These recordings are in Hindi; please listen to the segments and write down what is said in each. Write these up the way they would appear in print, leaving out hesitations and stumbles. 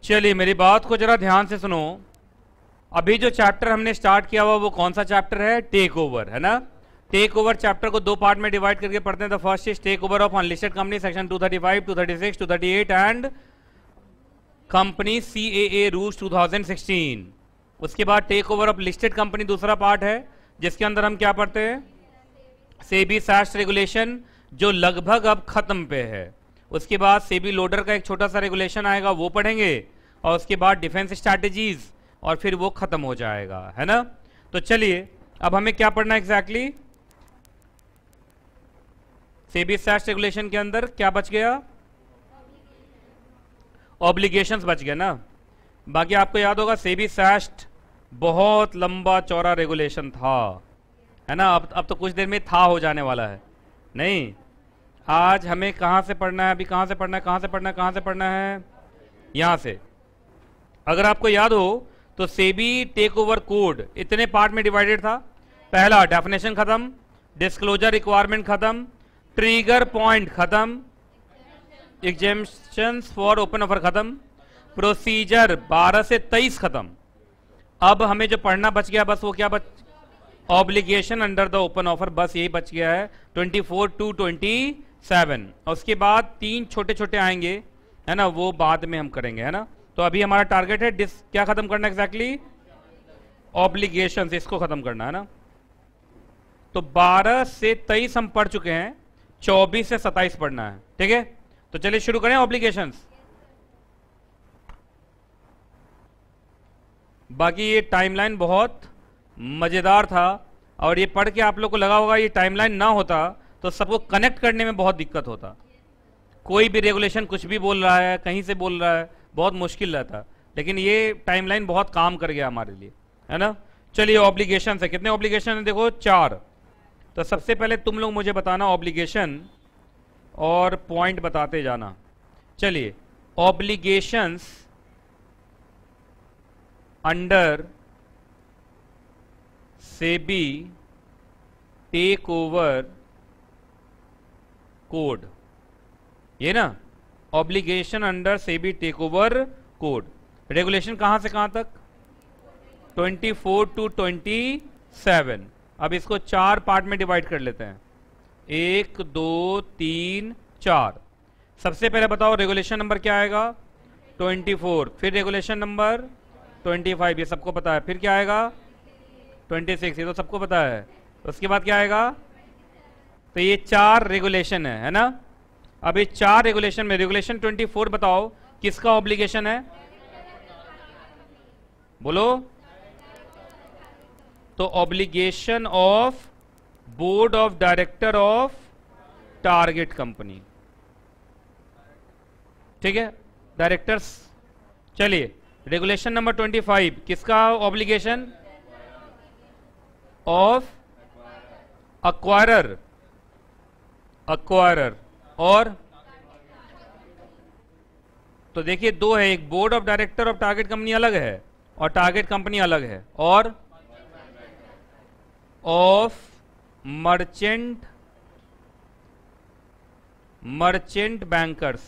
चलिए मेरी बात को जरा ध्यान से सुनो। अभी जो चैप्टर हमने स्टार्ट किया हुआ वो कौन सा चैप्टर है? टेक ओवर, है ना। टेक ओवर चैप्टर को दो पार्ट में डिवाइड करके पढ़ते हैं। The first is take over of unlisted company, section 235, 236, 238 and company CAA rules 2016। उसके बाद take over of listed company दूसरा पार्ट है, जिसके अंदर हम क्या पढ़ते हैं? सेबी सैश रेगुलेशन, जो लगभग अब खत्म पे है। उसके बाद सेबी लोडर का एक छोटा सा रेगुलेशन आएगा, वो पढ़ेंगे। और उसके बाद डिफेंस स्ट्रैटेजीज, और फिर वो खत्म हो जाएगा, है ना। तो चलिए अब हमें क्या पढ़ना है एग्जैक्टली? सेबी सैश रेगुलेशन के अंदर क्या बच गया? ऑब्लिगेशंस बच गया ना। बाकी आपको याद होगा सेबी सैश बहुत लंबा चौड़ा रेगुलेशन था, है ना। अब तो कुछ देर में था हो जाने वाला है। नहीं, आज हमें कहां से पढ़ना है? अभी कहां से पढ़ना है? कहां से पढ़ना है? कहां से पढ़ना है? यहां से। अगर आपको याद हो तो सेबी टेक ओवर कोड इतने पार्ट में डिवाइडेड था। पहला डेफिनेशन खत्म, डिस्क्लोजर रिक्वायरमेंट खत्म, ट्रिगर पॉइंट खत्म, एग्जेम्पशंस फॉर ओपन ऑफर खत्म, प्रोसीजर 12 से 23 खत्म। अब हमें जो पढ़ना बच गया बस वो क्या बच? Obligation under the open offer, बस यही बच गया है 24 to 27। और उसके बाद तीन छोटे छोटे आएंगे, है ना, वो बाद में हम करेंगे, है ना। तो अभी हमारा टारगेट है क्या खत्म करना एग्जैक्टली? ऑब्लिगेशंस, इसको खत्म करना है ना। तो 12 से 23 हम पढ़ चुके हैं, 24 से 27 पढ़ना है, ठीक है। तो चलिए शुरू करें ऑब्लिगेशंस। बाकी ये टाइमलाइन बहुत मजेदार था, और ये पढ़ के आप लोग को लगा होगा ये टाइमलाइन ना होता तो सबको कनेक्ट करने में बहुत दिक्कत होता। कोई भी रेगुलेशन कुछ भी बोल रहा है, कहीं से बोल रहा है, बहुत मुश्किल रहता। लेकिन ये टाइमलाइन बहुत काम कर गया हमारे लिए, है ना। चलिए ऑब्लिगेशन है, कितने ऑब्लिगेशन है? देखो 4। तो सबसे पहले तुम लोग मुझे बताना ऑब्लिगेशन और पॉइंट बताते जाना। चलिए, obligations under SEBI take over code, ये ना, obligation under SEBI take over code. Regulation कहां से कहां तक? 24 to 27। अब इसको 4 पार्ट में डिवाइड कर लेते हैं, 1 2 3 4। सबसे पहले बताओ रेगुलेशन नंबर क्या आएगा? 24। फिर रेगुलेशन नंबर 25, ये सबको पता है। फिर क्या आएगा? 26, ये तो सबको पता है। उसके बाद क्या आएगा? तो ये 4 रेगुलेशन है ना। अब ये 4 रेगुलेशन में रेगुलेशन 24 बताओ किसका ऑब्लिगेशन है? बोलो। तो obligation of board of director of target company, ठीक है, डायरेक्टर्स। चलिए रेगुलेशन नंबर 25 किसका ऑब्लिगेशन? ऑफ अक्वायरर, और तो देखिए 2 है, एक board of director of target company अलग है और टारगेट कंपनी अलग है, और ऑफ मर्चेंट बैंकर्स,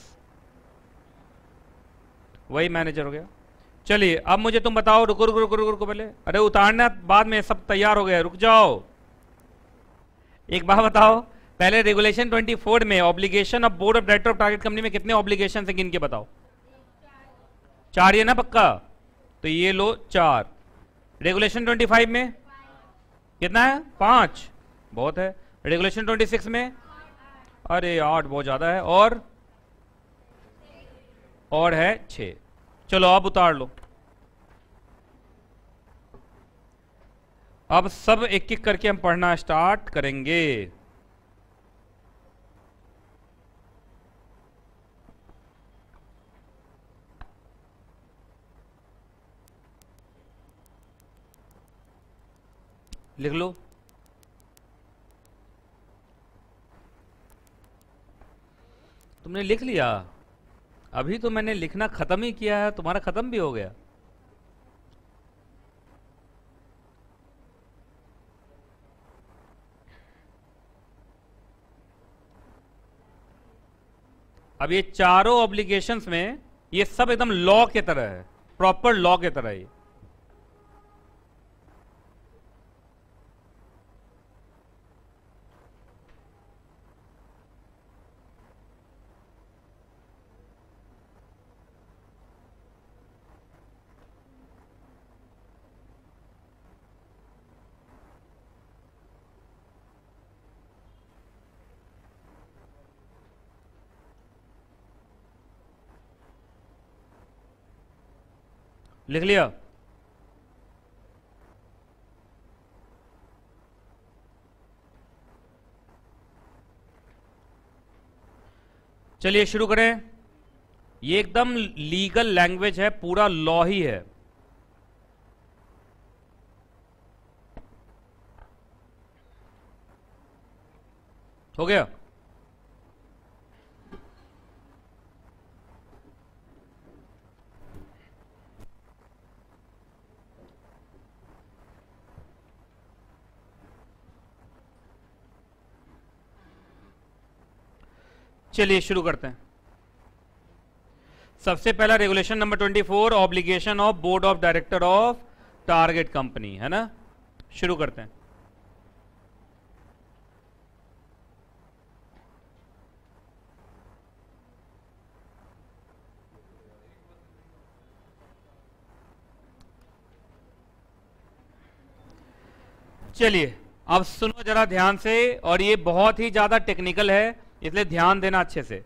वही मैनेजर हो गया। चलिए अब मुझे तुम बताओ, रुको रुको रुको रुको रुको, पहले अरे उतारना बाद में, सब तैयार हो गया, रुक जाओ। एक बात बताओ, पहले रेगुलेशन 24 में obligation of board of director of target company में कितने ऑब्लिगेशन है गिन के बताओ? 4 ये ना पक्का? तो ये लो 4। रेगुलेशन 25 में कितना है? 5, बहुत है। रेगुलेशन 26 में अरे 8, बहुत ज्यादा है। और है 6। चलो अब उतार लो। अब सब एक एक करके हम पढ़ना स्टार्ट करेंगे। लिख लो। तुमने लिख लिया? अभी तो मैंने लिखना खत्म ही किया है, तुम्हारा खत्म भी हो गया। अब ये चारों ऑब्लिगेशंस में ये सब एकदम लॉ के तरह है, प्रॉपर लॉ के तरह है। लिख लिया? चलिए शुरू करें। ये एकदम लीगल लैंग्वेज है, पूरा लॉ ही है। हो गया? चलिए शुरू करते हैं। सबसे पहला regulation number 24, obligation of board of director of target company, है ना? शुरू करते हैं। चलिए अब सुनो जरा ध्यान से, और ये बहुत ही ज्यादा टेक्निकल है, इसलिए ध्यान देना अच्छे से।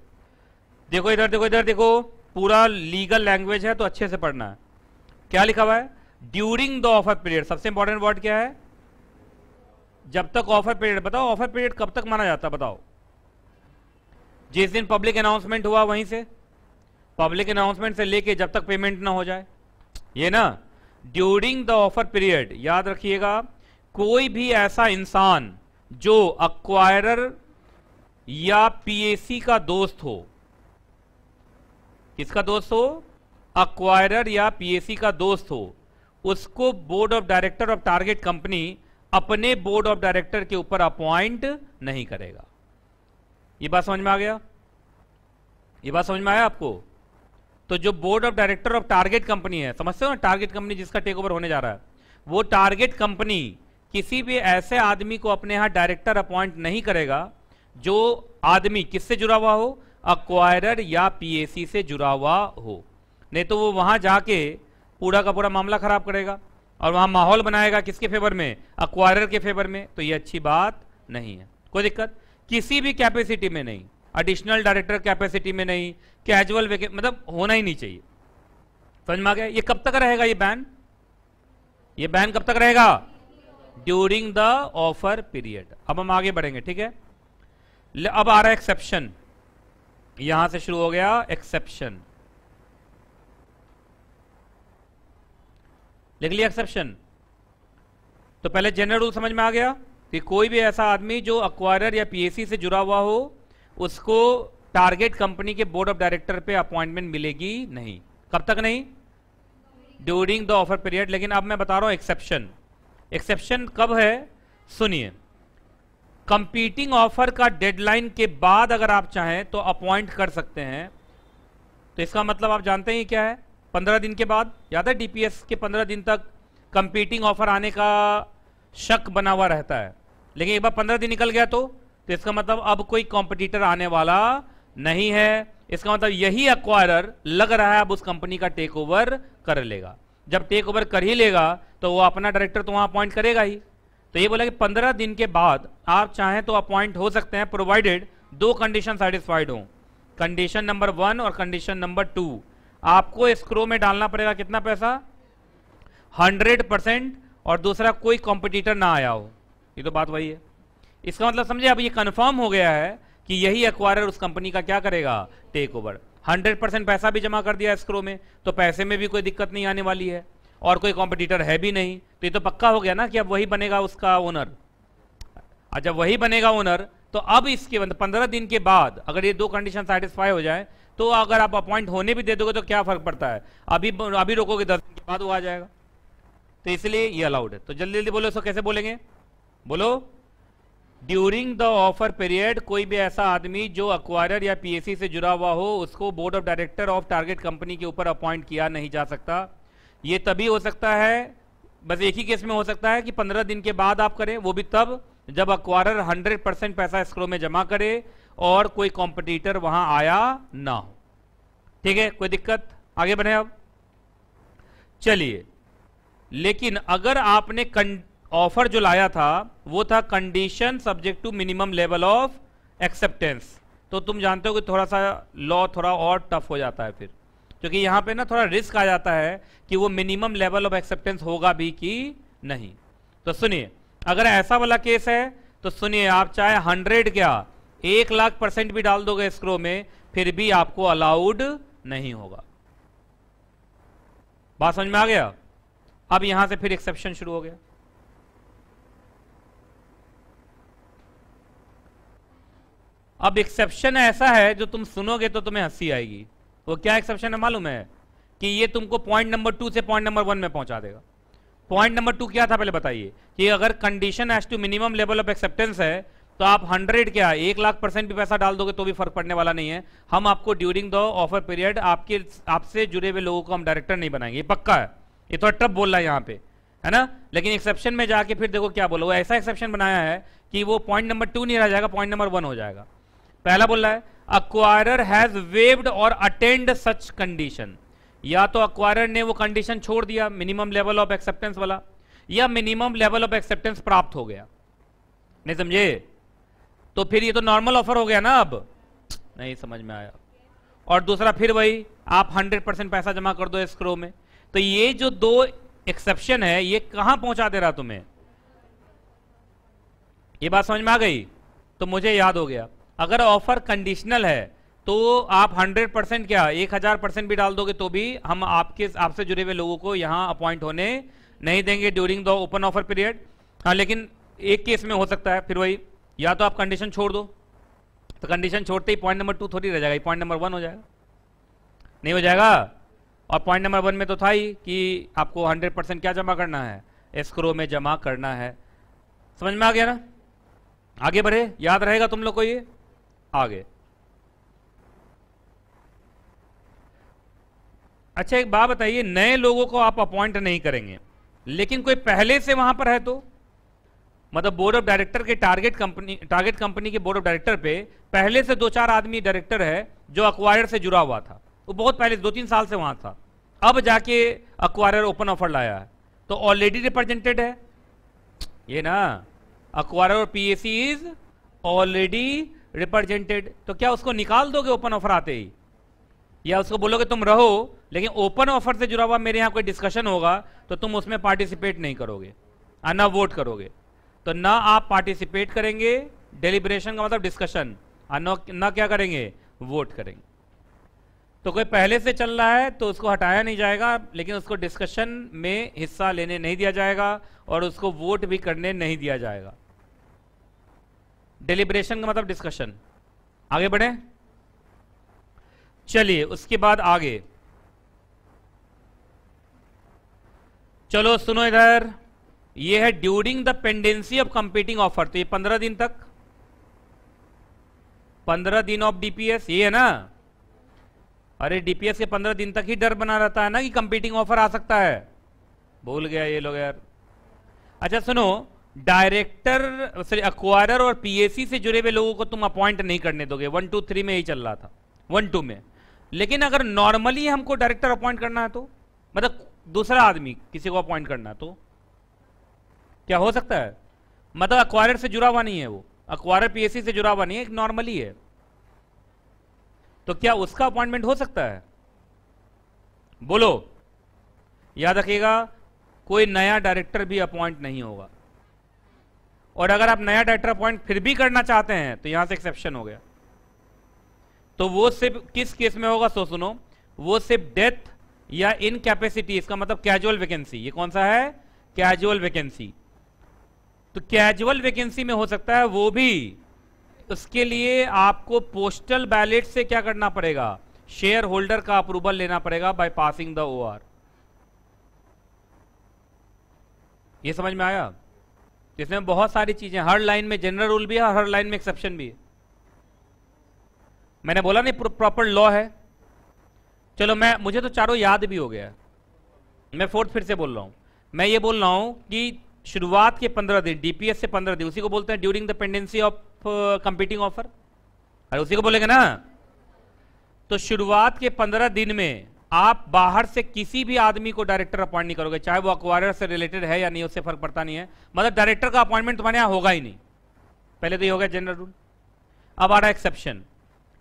देखो इधर देखो, इधर देखो, पूरा लीगल लैंग्वेज है तो अच्छे से पढ़ना है। क्या लिखा हुआ है? During the offer period. सबसे इंपॉर्टेंट वर्ड क्या है? जब तक ऑफर पीरियड। बताओ ऑफर पीरियड कब तक माना जाता है? बताओ। जिस दिन पब्लिक अनाउंसमेंट हुआ वहीं से, पब्लिक अनाउंसमेंट से लेके जब तक पेमेंट ना हो जाए, ये ना ड्यूरिंग द ऑफर पीरियड। याद रखिएगा, कोई भी ऐसा इंसान जो अक्वायरर या पीएसी का दोस्त हो, किसका दोस्त हो? अक्वायरर या पीएसी का दोस्त हो, उसको board of director of target company अपने बोर्ड ऑफ डायरेक्टर के ऊपर अपॉइंट नहीं करेगा। ये बात समझ में आ गया? ये बात समझ में आया आपको? तो जो board of director of target company है, समझते हो ना, टारगेट कंपनी जिसका टेक ओवर होने जा रहा है, वो टारगेट कंपनी किसी भी ऐसे आदमी को अपने यहां डायरेक्टर अपॉइंट नहीं करेगा जो आदमी किससे जुड़ा हुआ हो? अक्वायरर या पीएसी से जुड़ा हुआ हो। नहीं तो वो वहां जाके पूरा का पूरा मामला खराब करेगा और वहां माहौल बनाएगा किसके फेवर में? अक्वायरर के फेवर में। तो ये अच्छी बात नहीं है। कोई दिक्कत किसी भी कैपेसिटी में नहीं, एडिशनल डायरेक्टर कैपेसिटी में नहीं, कैजुअल मतलब होना ही नहीं चाहिए। समझ में आ गया? ये कब तक रहेगा ये बैन? ये बैन कब तक रहेगा? During the offer period. अब हम आगे बढ़ेंगे, ठीक है? अब आ रहा है एक्सेप्शन। यहां से शुरू हो गया एक्सेप्शन। लिख लिया एक्सेप्शन? तो पहले जनरल रूल समझ में आ गया कि कोई भी ऐसा आदमी जो अक्वायरर या पीएसी से जुड़ा हुआ हो, उसको टारगेट कंपनी के बोर्ड ऑफ डायरेक्टर पे अपॉइंटमेंट मिलेगी नहीं। कब तक नहीं? During the offer period. लेकिन अब मैं बता रहा हूं एक्सेप्शन। एक्सेप्शन कब है? सुनिए, कंपीटिंग ऑफर का डेडलाइन के बाद अगर आप चाहें तो अपॉइंट कर सकते हैं। तो इसका मतलब आप जानते हैं क्या है? 15 दिन के बाद। याद है डीपीएस के 15 दिन तक कंपीटिंग ऑफर आने का शक बना हुआ रहता है, लेकिन एक बार 15 दिन निकल गया तो इसका मतलब अब कोई कॉम्पिटिटर आने वाला नहीं है। इसका मतलब यही एक्वायरर लग रहा है अब उस कंपनी का टेक ओवर कर लेगा। जब टेक ओवर कर ही लेगा तो वो अपना डायरेक्टर तो वहां अपॉइंट करेगा ही। तो ये बोला कि 15 दिन के बाद आप चाहें तो अपॉइंट हो सकते हैं, प्रोवाइडेड दो कंडीशन सेटिस्फाइड हो। कंडीशन नंबर 1 और कंडीशन नंबर 2। आपको एस्क्रो में डालना पड़ेगा कितना पैसा? 100%, और दूसरा कोई कॉम्पिटिटर ना आया हो। ये तो बात वही है। इसका मतलब समझे, अब ये कंफर्म हो गया है कि यही एक्वायरर उस कंपनी का क्या करेगा? Take over. 100% पैसा भी जमा कर दिया एस्क्रो में, तो पैसे में भी कोई दिक्कत नहीं आने वाली है, और कोई कॉम्पिटिटर है भी नहीं। तो ये तो पक्का हो गया ना कि अब वही बनेगा उसका ओनर। और जब वही बनेगा ओनर, तो अब इसके 15 दिन के बाद अगर ये दो कंडीशन सेटिस्फाई हो जाए, तो अगर आप अपॉइंट होने भी दे दोगे तो क्या फर्क पड़ता है? अभी रोकोगे 10 दिन के बाद वो आ जाएगा। तो इसलिए ये अलाउड है। तो जल्दी जल्दी बोलो, इसको कैसे बोलेंगे? बोलो। ड्यूरिंग द ऑफर पीरियड कोई भी ऐसा आदमी जो अक्वायरर या पीएसी से जुड़ा हुआ हो उसको board of director of target company के ऊपर अपॉइंट किया नहीं जा सकता। ये तभी हो सकता है, बस एक ही केस में हो सकता है कि 15 दिन के बाद आप करें, वो भी तब जब अक्वायरर 100% पैसा एस्क्रो में जमा करे और कोई कॉम्पिटिटर वहां आया ना हो। ठीक है, कोई दिक्कत? आगे बढ़े अब। चलिए, लेकिन अगर आपने ऑफर जो लाया था वो था condition subject to minimum level of acceptance, तो तुम जानते हो कि थोड़ा सा लॉ थोड़ा और टफ हो जाता है फिर, क्योंकि यहां पे ना थोड़ा रिस्क आ जाता है कि वो मिनिमम लेवल ऑफ एक्सेप्टेंस होगा भी कि नहीं। तो सुनिए, अगर ऐसा वाला केस है तो सुनिए, आप चाहे 100 क्या 1,00,000% भी डाल दोगे एस्क्रो में, फिर भी आपको अलाउड नहीं होगा। बात समझ में आ गया? अब यहां से फिर एक्सेप्शन शुरू हो गया। अब एक्सेप्शन ऐसा है जो तुम सुनोगे तो तुम्हें हंसी आएगी। वो क्या एक्सेप्शन है मालूम है? कि ये तुमको पॉइंट नंबर 2 से पॉइंट नंबर 1 में पहुंचा देगा। पॉइंट नंबर 2 क्या था पहले बताइए? कि अगर condition as to minimum level of acceptance है तो आप 100 क्या 1,00,000% भी पैसा डाल दोगे तो भी फर्क पड़ने वाला नहीं है। हम आपको ड्यूरिंग द ऑफर पीरियड आपसे जुड़े हुए लोगों को हम डायरेक्टर नहीं बनाएंगे, ये पक्का है। ये तो टफ बोल रहा है यहाँ पे, है ना? लेकिन एक्सेप्शन में जाके फिर देखो क्या बोलो, वो ऐसा एक्सेप्शन बनाया है कि वो पॉइंट नंबर 2 नहीं रह जाएगा, पॉइंट नंबर 1 हो जाएगा। पहला बोल रहा है अक्वायरर हैज वेव्ड और अटेंड सच कंडीशन, या तो अक्वायरर ने वो कंडीशन छोड़ दिया मिनिमम लेवल ऑफ एक्सेप्टेंस वाला, या मिनिमम लेवल ऑफ एक्सेप्टेंस प्राप्त हो गया। नहीं समझे? तो फिर ये तो नॉर्मल ऑफर हो गया ना, अब नहीं समझ में आया। और दूसरा फिर वही आप 100% पैसा जमा कर दो एस्क्रो में। तो ये जो दो एक्सेप्शन है ये कहां पहुंचा दे रहा तुम्हें? ये बात समझ में आ गई? तो मुझे याद हो गया, अगर ऑफर कंडीशनल है तो आप 100% क्या 1,000% भी डाल दोगे तो भी हम आपसे जुड़े हुए लोगों को यहां अपॉइंट होने नहीं देंगे during the open offer period. हाँ, लेकिन एक केस में हो सकता है फिर वही, या तो आप कंडीशन छोड़ दो, तो कंडीशन छोड़ते ही पॉइंट नंबर 2 थोड़ी रह जाएगा, पॉइंट नंबर 1 हो जाएगा, नहीं हो जाएगा? और पॉइंट नंबर 1 में तो था ही कि आपको 100% क्या जमा करना है, एस्क्रो में जमा करना है। समझ में आ गया ना? आगे बढ़े, याद रहेगा तुम लोग को ये आगे। अच्छा एक बात बताइए, नए लोगों को आप अपॉइंट नहीं करेंगे, लेकिन कोई पहले से वहां पर है तो, मतलब बोर्ड ऑफ डायरेक्टर के टारगेट कंपनी के बोर्ड ऑफ डायरेक्टर पे पहले से 2-4 आदमी डायरेक्टर है जो अक्वायर से जुड़ा हुआ था, वो बहुत पहले 2-3 साल से वहां था, अब जाके अक्वायर ओपन ऑफर लाया है, तो ऑलरेडी रिप्रेजेंटेड है ये ना, अक्वायर और पीएसी इज ऑलरेडी रिप्रेजेंटेड। तो क्या उसको निकाल दोगे ओपन ऑफर आते ही, या उसको बोलोगे तुम रहो लेकिन ओपन ऑफर से जुड़ा हुआ मेरे यहां कोई डिस्कशन होगा तो तुम उसमें पार्टिसिपेट नहीं करोगे, ना वोट करोगे? तो ना आप पार्टिसिपेट करेंगे, डेलिब्रेशन का मतलब डिस्कशन, ना क्या करेंगे, वोट करेंगे। तो कोई पहले से चल रहा है तो उसको हटाया नहीं जाएगा, लेकिन उसको डिस्कशन में हिस्सा लेने नहीं दिया जाएगा और उसको वोट भी करने नहीं दिया जाएगा। डेलिब्रेशन का मतलब डिस्कशन। आगे बढ़े, चलिए उसके बाद आगे चलो सुनो इधर, ये है during the pendency of competing offer, तो ये 15 दिन तक, 15 दिन ऑफ डीपीएस, ये है ना? अरे डीपीएस के 15 दिन तक ही डर बना रहता है ना कि कंपीटिंग ऑफर आ सकता है, भूल गया ये लोग यार। अच्छा सुनो, डायरेक्टर सॉरी अक्वायरर और पीएसी से जुड़े हुए लोगों को तुम अपॉइंट नहीं करने दोगे, 1, 2, 3 में ही चल रहा था, 1, 2 में। लेकिन अगर नॉर्मली हमको डायरेक्टर अपॉइंट करना है तो, मतलब दूसरा आदमी किसी को अपॉइंट करना है तो क्या हो सकता है? मतलब अक्वायरर से जुड़ा हुआ नहीं है, वो अक्वायरर पीएसी से जुड़ा हुआ नहीं है, एक नॉर्मली है, तो क्या उसका अपॉइंटमेंट हो सकता है? बोलो, याद रखिएगा कोई नया डायरेक्टर भी अपॉइंट नहीं होगा, और अगर आप नया डायरेक्टर अपॉइंट फिर भी करना चाहते हैं तो यहां से एक्सेप्शन हो गया। तो वो सिर्फ किस केस में होगा सो सुनो, वो सिर्फ डेथ या इनकैपेसिटी, इसका मतलब कैजुअल वैकेंसी, ये कौन सा है, कैजुअल वैकेंसी। तो कैजुअल वैकेंसी में हो सकता है, वो भी उसके लिए आपको पोस्टल बैलेट से क्या करना पड़ेगा, शेयर होल्डर का अप्रूवल लेना पड़ेगा बाय पासिंग द ओआर। ये समझ में आया? तो इसमें बहुत सारी चीजें, हर लाइन में जनरल रूल भी है और हर लाइन में एक्सेप्शन भी है। मैंने बोला नहीं प्रॉपर लॉ है। चलो मुझे तो चारों याद भी हो गया, मैं फोर्थ फिर से बोल रहा हूं। मैं ये बोल रहा हूं कि शुरुआत के 15 दिन, डीपीएस से 15 दिन, उसी को बोलते हैं during the pendency of competing offer. अरे उसी को बोलेंगे ना। तो शुरुआत के 15 दिन में आप बाहर से किसी भी आदमी को डायरेक्टर अपॉइंट नहीं करोगे, चाहे वो अक्वायरर से रिलेटेड है या नहीं, उससे फर्क पड़ता नहीं है। मतलब डायरेक्टर का अपॉइंटमेंट तुम्हारे यहां होगा ही नहीं। पहले तो ये हो गया जनरल रूल। अब आ रहा है एक्सेप्शन।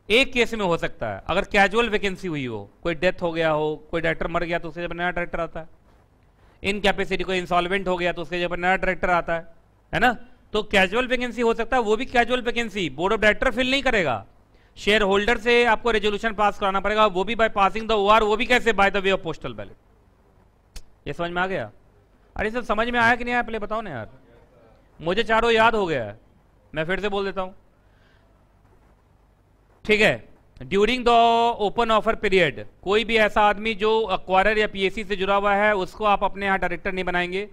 एक केस में हो सकता है, अगर कैजुअल वैकेंसी हुई हो, कोई डेथ हो गया हो, कोई डायरेक्टर मर गया तो उसके जब नया डायरेक्टर आता है। इन कैपेसिटी कोई इंसॉल्वेंट हो गया तो उसके जब नया डायरेक्टर आता है ना। तो कैजुअल वैकेंसी हो सकता है, वो भी casual vacancy board of director fill नहीं करेगा, शेयर होल्डर से आपको रेजोल्यूशन पास कराना पड़ेगा, वो भी बाय पासिंग द ओआर। वो भी कैसे? By the way of postal ballot. ये समझ में आ गया? अरे सब समझ में आया कि नहीं आया पहले बताओ ना यार। मुझे चारों याद हो गया है, मैं फिर से बोल देता हूं, ठीक है। During the open offer period कोई भी ऐसा आदमी जो अक्वायरर या पीएससी से जुड़ा हुआ है उसको आप अपने यहां डायरेक्टर नहीं बनाएंगे।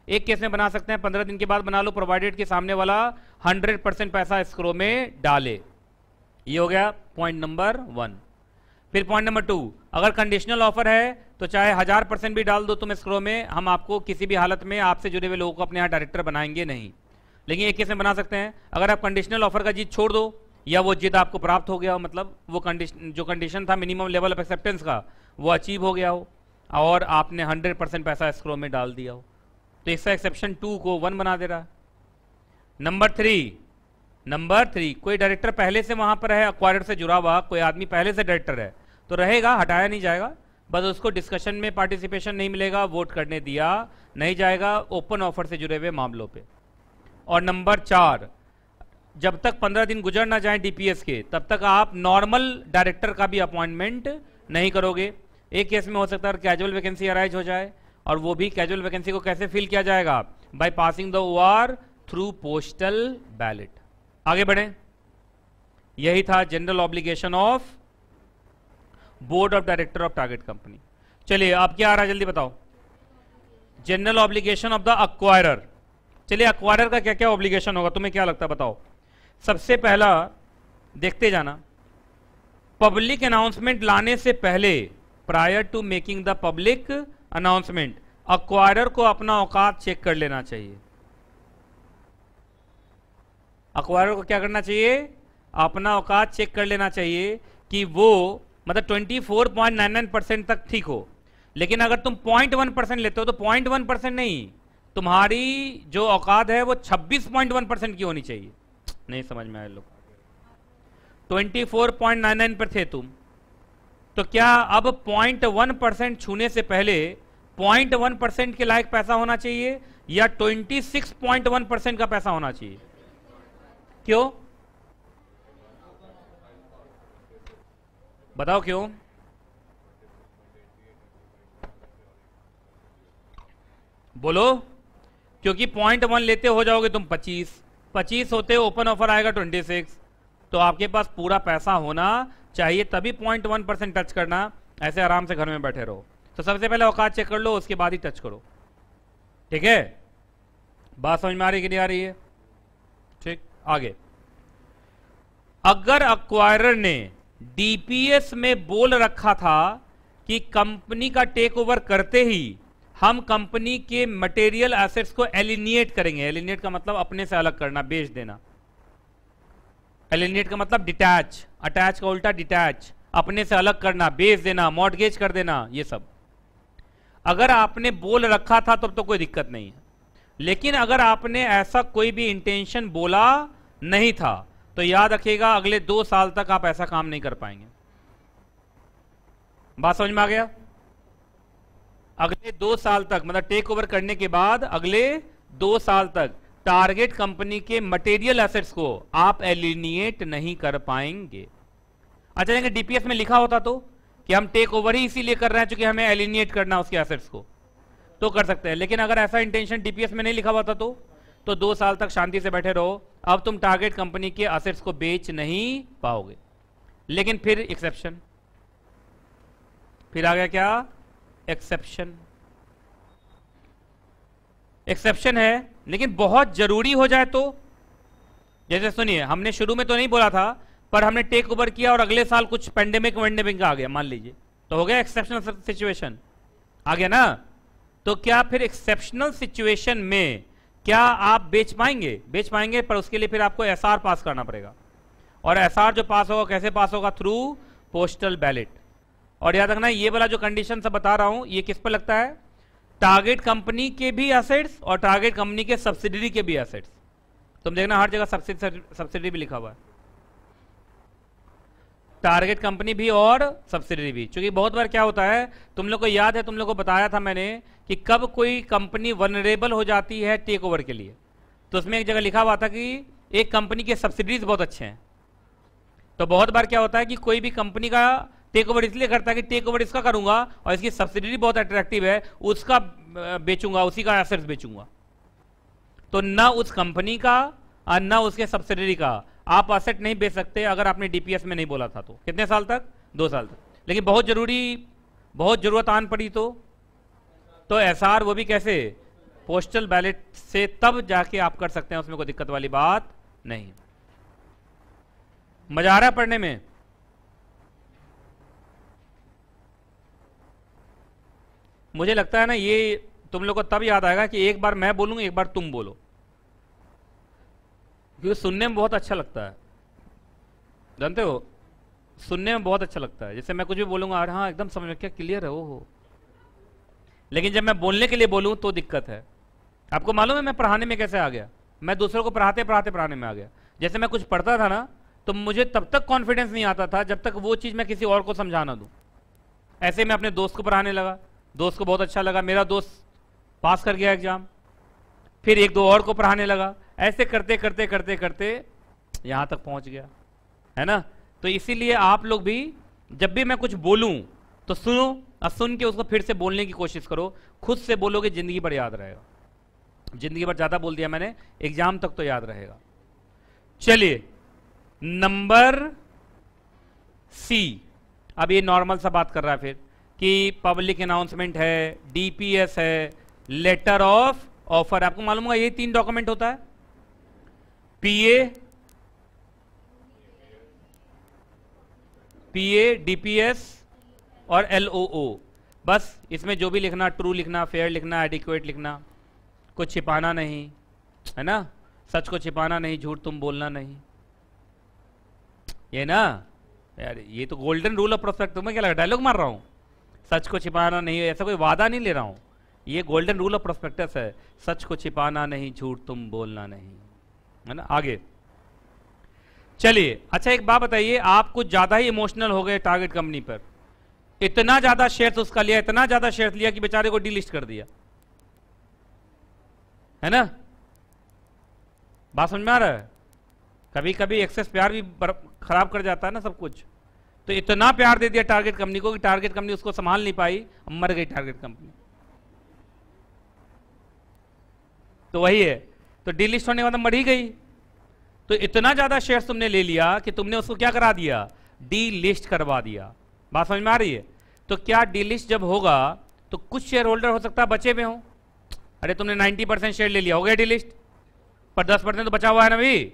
एक केस में बना सकते हैं, 15 दिन के बाद बना लो, प्रोवाइडेड कि सामने वाला 100% पैसा एस्क्रो में डाले। ये हो गया पॉइंट नंबर 1। फिर पॉइंट नंबर 2, अगर कंडीशनल ऑफर है तो चाहे 1000% भी डाल दो तुम एस्क्रो में, हम आपको किसी भी हालत में आपसे जुड़े हुए लोगों को अपने यहाँ डायरेक्टर बनाएंगे नहीं। लेकिन एक केस में बना सकते हैं, अगर आप कंडीशनल ऑफर का जीत छोड़ दो या वो जिद आपको प्राप्त हो गया हो, मतलब वो जो कंडीशन था मिनिमम लेवल ऑफ एक्सेप्टेंस का वो अचीव हो गया हो और आपने 100% पैसा एस्क्रो में डाल दिया हो, तो इसका एक्सेप्शन 2 को 1 बना दे रहा है। नंबर 3, कोई डायरेक्टर पहले से वहां पर है, अक्वायरर से जुड़ा हुआ कोई आदमी पहले से डायरेक्टर है तो रहेगा, हटाया नहीं जाएगा, बस उसको डिस्कशन में पार्टिसिपेशन नहीं मिलेगा, वोट करने दिया नहीं जाएगा ओपन ऑफर से जुड़े हुए मामलों पे। और नंबर 4, जब तक 15 दिन गुजर ना जाए डीपीएस के तब तक आप नॉर्मल डायरेक्टर का भी अपॉइंटमेंट नहीं करोगे। एक केस में हो सकता है कैजुअल वैकेंसी अराइज हो जाए, और वो भी कैजुअल वैकेंसी को कैसे फिल किया जाएगा? By passing the OR through postal ballot. आगे बढ़े, यही था general obligation of board of director of target company. चलिए अब क्या आ रहा है जल्दी बताओ। General obligation of the acquirer. चलिए अक्वायरर का क्या क्या ऑब्लिगेशन होगा, तुम्हें क्या लगता है बताओ। सबसे पहला देखते जाना, पब्लिक अनाउंसमेंट लाने से पहले, prior to making the public announcement, acquirer को अपना औकात चेक कर लेना चाहिए। अक्वायरर को क्या करना चाहिए? अपना औकात चेक कर लेना चाहिए कि वो मतलब 24.99% तक ठीक हो। लेकिन अगर तुम 0.1% लेते हो तो 0.1% नहीं, तुम्हारी जो औकात है वो 26.1% की होनी चाहिए। नहीं समझ में आया लोग? 24.99 पर थे तुम, तो क्या अब 0.1% छूने से पहले 0.1% के लायक पैसा होना चाहिए या 26.1% का पैसा होना चाहिए? क्यों बताओ क्यों? बोलो। क्योंकि 0.1 लेते हो जाओगे तुम 25 होते ओपन ऑफर आएगा 26, तो आपके पास पूरा पैसा होना चाहिए, तभी 0.1% टच करना। ऐसे आराम से घर में बैठे रहो। तो सबसे पहले औकात चेक कर लो, उसके बाद ही टच करो, ठीक है? बात समझ में आ रही कि नहीं आ रही है? ठीक, आगे। अगर अक्वायरर ने डीपीएस में बोल रखा था कि कंपनी का टेक ओवर करते ही हम कंपनी के मटेरियल एसेट्स को एलिनिएट करेंगे। एलिनिएट का मतलब अपने से अलग करना, बेच देना। एलिनिएट का मतलब डिटैच, अटैच का उल्टा डिटैच, अपने से अलग करना, बेच देना, मॉर्गेज कर देना, ये सब अगर आपने बोल रखा था तब तो कोई दिक्कत नहीं है। लेकिन अगर आपने ऐसा कोई भी इंटेंशन बोला नहीं था तो याद रखिएगा अगले 2 साल तक आप ऐसा काम नहीं कर पाएंगे। बात समझ में आ गया? अगले 2 साल तक, मतलब टेक ओवर करने के बाद अगले 2 साल तक टारगेट कंपनी के मटेरियल एसेट्स को आप एलिनिएट नहीं कर पाएंगे। अच्छा, लेकिन डीपीएस में लिखा होता तो कि हम टेक ओवर ही इसीलिए कर रहे हैं क्योंकि हमें एलिनिएट करना उसके एसेट्स को, तो कर सकते हैं। लेकिन अगर ऐसा इंटेंशन डीपीएस में नहीं लिखा हुआ था तो 2 साल तक शांति से बैठे रहो, अब तुम टारगेट कंपनी के एसेट्स को बेच नहीं पाओगे। लेकिन फिर एक्सेप्शन, फिर आ गया क्या? एक्सेप्शन। एक्सेप्शन है लेकिन बहुत जरूरी हो जाए तो, जैसे सुनिए, हमने शुरू में तो नहीं बोला था, पर हमने टेक ओवर किया और अगले साल कुछ पेंडेमिक वेंडेमिक आ गया मान लीजिए, तो हो गया एक्सेप्शनल सिचुएशन, आ गया ना। तो क्या फिर एक्सेप्शनल सिचुएशन में क्या आप बेच पाएंगे? बेच पाएंगे, पर उसके लिए फिर आपको एसआर पास करना पड़ेगा, और एसआर जो पास होगा कैसे पास होगा? Through postal ballot. और याद रखना ये वाला जो कंडीशन सब बता रहा हूं ये किस पर लगता है? टारगेट कंपनी के भी एसेट्स और टारगेट कंपनी के सब्सिडरी के भी एसेट्स। तुम देखना हर जगह सब्सिडरी भी लिखा हुआ है, टारगेट कंपनी भी और सब्सिडरी भी। क्योंकि बहुत बार क्या होता है, तुम लोग को याद है, तुम लोग को बताया था मैंने कि कब कोई कंपनी वनरेबल हो जाती है टेक ओवर के लिए, तो उसमें एक जगह लिखा हुआ था कि एक कंपनी के सब्सिडरीज बहुत अच्छे हैं। तो बहुत बार क्या होता है कि कोई भी कंपनी का टेक ओवर इसलिए करता है कि टेक ओवर इसका करूंगा और इसकी सब्सिडरी बहुत अट्रैक्टिव है, उसका बेचूंगा, उसी का एसेट्स बेचूंगा। तो ना उस कंपनी का और ना उसके सब्सिडरी का आप एसेट नहीं बेच सकते अगर आपने डीपीएस में नहीं बोला था तो। कितने साल तक? 2 साल तक। लेकिन बहुत जरूरी, बहुत जरूरत आन पड़ी तो एसआर, वो भी कैसे? पोस्टल बैलेट से, तब जाके आप कर सकते हैं, उसमें कोई दिक्कत वाली बात नहीं। मजा आ रहा है पढ़ने में? मुझे लगता है ना ये तुम लोग को तब याद आएगा कि एक बार मैं बोलूंगा, एक बार तुम बोलो, क्योंकि सुनने में बहुत अच्छा लगता है, जानते हो, सुनने में बहुत अच्छा लगता है। जैसे मैं कुछ भी बोलूंगा, अरे हाँ एकदम समझ में, क्या क्लियर है, वो हो। लेकिन जब मैं बोलने के लिए बोलूं तो दिक्कत है। आपको मालूम है मैं पढ़ाने में कैसे आ गया? मैं दूसरों को पढ़ाते पढ़ाते पढ़ाने में आ गया। जैसे मैं कुछ पढ़ता था ना, तो मुझे तब तक कॉन्फिडेंस नहीं आता था जब तक वो चीज मैं किसी और को समझा ना दूं। ऐसे मैं अपने दोस्त को पढ़ाने लगा, दोस्त को बहुत अच्छा लगा, मेरा दोस्त पास कर गया एग्जाम, फिर 1-2 और को पढ़ाने लगा, ऐसे करते करते करते करते यहां तक पहुंच गया, है ना। तो इसीलिए आप लोग भी जब भी मैं कुछ बोलूं तो सुनो और सुन के उसको फिर से बोलने की कोशिश करो। खुद से बोलोगे जिंदगी भर याद रहेगा। जिंदगी भर ज्यादा बोल दिया मैंने, एग्जाम तक तो याद रहेगा। चलिए नंबर सी, अब ये नॉर्मल सा बात कर रहा है फिर कि पब्लिक अनाउंसमेंट है, डीपीएस है, लेटर ऑफ ऑफर। आपको मालूम होगा ये 3 डॉक्यूमेंट होता है, पीए, डीपीएस और एलओओ। बस इसमें जो भी लिखना, ट्रू लिखना, फेयर लिखना, एडिक्वेट लिखना, कुछ छिपाना नहीं, है ना, सच को छिपाना नहीं, झूठ तुम बोलना नहीं, ये ना यार, ये तो गोल्डन रूल ऑफ प्रोस्पेक्ट। तुम्हें क्या लगा डायलॉग मार रहा हूं? सच को छिपाना नहीं, ऐसा कोई वादा नहीं ले रहा हूं, ये गोल्डन रूल ऑफ प्रोस्पेक्टस है। सच को छिपाना नहीं, झूठ तुम बोलना नहीं, है ना। आगे चलिए, अच्छा एक बात बताइए, आप कुछ ज्यादा ही इमोशनल हो गए टारगेट कंपनी पर, इतना ज्यादा शेयर्स उसका लिया, इतना ज्यादा शेयर्स लिया कि बेचारे को डीलिस्ट कर दिया, है ना। बात समझ में आ रहा है? कभी कभी एक्सेस प्यार भी खराब कर जाता है ना सब कुछ। तो इतना प्यार दे दिया टारगेट कंपनी को कि टारगेट कंपनी उसको संभाल नहीं पाई, मर गई टारगेट कंपनी। तो वही है, तो डीलिस्ट होने के बाद मर ही गई। तो इतना ज्यादा शेयर्स तुमने ले लिया कि तुमने उसको क्या करा दिया? डीलिस्ट करवा दिया। बात समझ में आ रही है? तो क्या डीलिस्ट जब होगा तो कुछ शेयर होल्डर हो सकता है बचे हुए हो। अरे तुमने 90% शेयर ले लिया, हो गया डीलिस्ट, पर 10% तो बचा हुआ है ना भाई।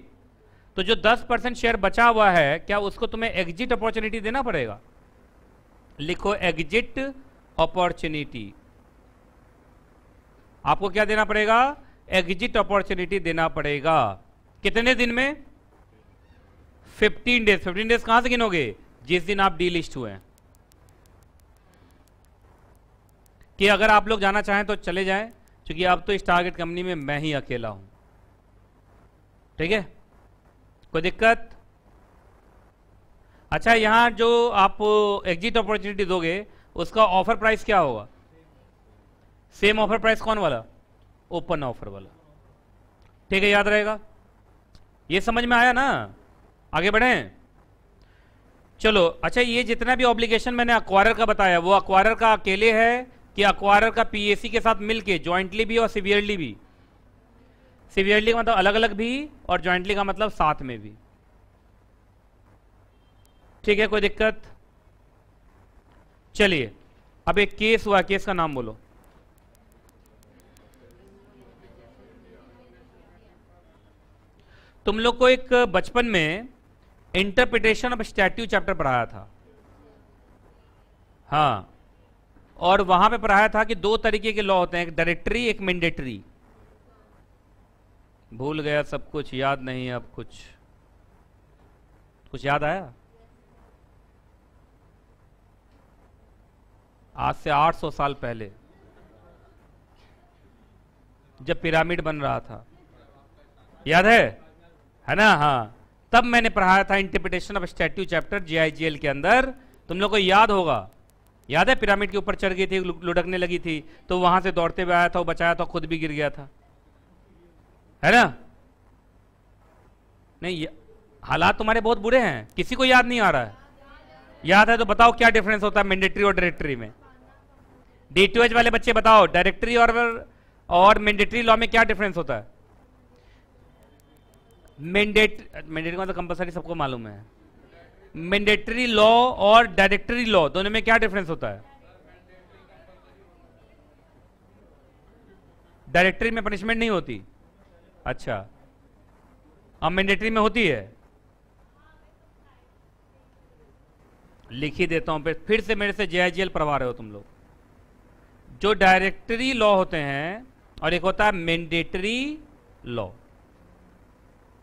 तो जो 10% शेयर बचा हुआ है, क्या उसको तुम्हें एग्जिट अपॉर्चुनिटी देना पड़ेगा? लिखो एग्जिट अपॉर्चुनिटी। आपको क्या देना पड़ेगा? एग्जिट अपॉर्चुनिटी देना पड़ेगा। कितने दिन में? 15 डेज। 15 डेज कहां से गिनोगे? जिस दिन आप डीलिस्ट हुए हैं। कि अगर आप लोग जाना चाहें तो चले जाएं, क्योंकि अब तो इस टारगेट कंपनी में मैं ही अकेला हूं। ठीक है, कोई दिक्कत? अच्छा, यहां जो आप एग्जिट अपॉर्चुनिटी दोगे उसका ऑफर प्राइस क्या होगा? सेम ऑफर प्राइस कौन वाला? ओपन ऑफर वाला। ठीक है, याद रहेगा। ये समझ में आया ना? आगे बढ़ें। चलो, अच्छा ये जितना भी ऑब्लिगेशन मैंने अक्वायरर का बताया, वो अक्वायरर का अकेले है कि अक्वायरर का पीएसी के साथ मिलके, ज्वाइंटली भी और सीवियरली भी? सीवियरली का मतलब अलग अलग भी और ज्वाइंटली का मतलब साथ में भी। ठीक है, कोई दिक्कत? चलिए, अब एक केस हुआ, केस का नाम बोलो। तुम लोग को एक बचपन में इंटरप्रिटेशन ऑफ स्टैट्यूट चैप्टर पढ़ाया था, हाँ, और वहां पे पढ़ाया था कि दो तरीके के लॉ होते हैं, एक डायरेक्टरी एक मैंडेटरी। भूल गया सब कुछ, याद नहीं अब कुछ याद आया? आज से 800 साल पहले जब पिरामिड बन रहा था, याद है ना? हाँ, तब मैंने पढ़ाया था interpretation of statute chapter JIGL के अंदर। तुम लोग को याद होगा, याद है? पिरामिड के ऊपर चढ़ गई थी, लुढ़कने लगी थी, तो वहां से दौड़ते हुए आया था, वो बचाया था, खुद भी गिर गया था, है ना? नहीं, हालात तुम्हारे बहुत बुरे हैं, किसी को याद नहीं आ रहा है? याद है तो बताओ क्या डिफरेंस होता है मैंडेटरी और डायरेक्टरी में? D2H वाले बच्चे बताओ, डायरेक्टरी और मैंडेटरी लॉ में क्या डिफरेंस होता है? मैंडेटरी का तो कंपलसरी सबको मालूम है। मैंडेटरी लॉ और डायरेक्टरी लॉ दोनों में क्या डिफरेंस होता है? डायरेक्टरी में पनिशमेंट नहीं होती, अच्छा, अब मैंडेटरी में होती है। लिख ही देता हूं, फिर से मेरे से JIGL पढ़वा रहे हो तुम लोग। जो डायरेक्टरी लॉ होते हैं और एक होता है मैंडेटरी लॉ।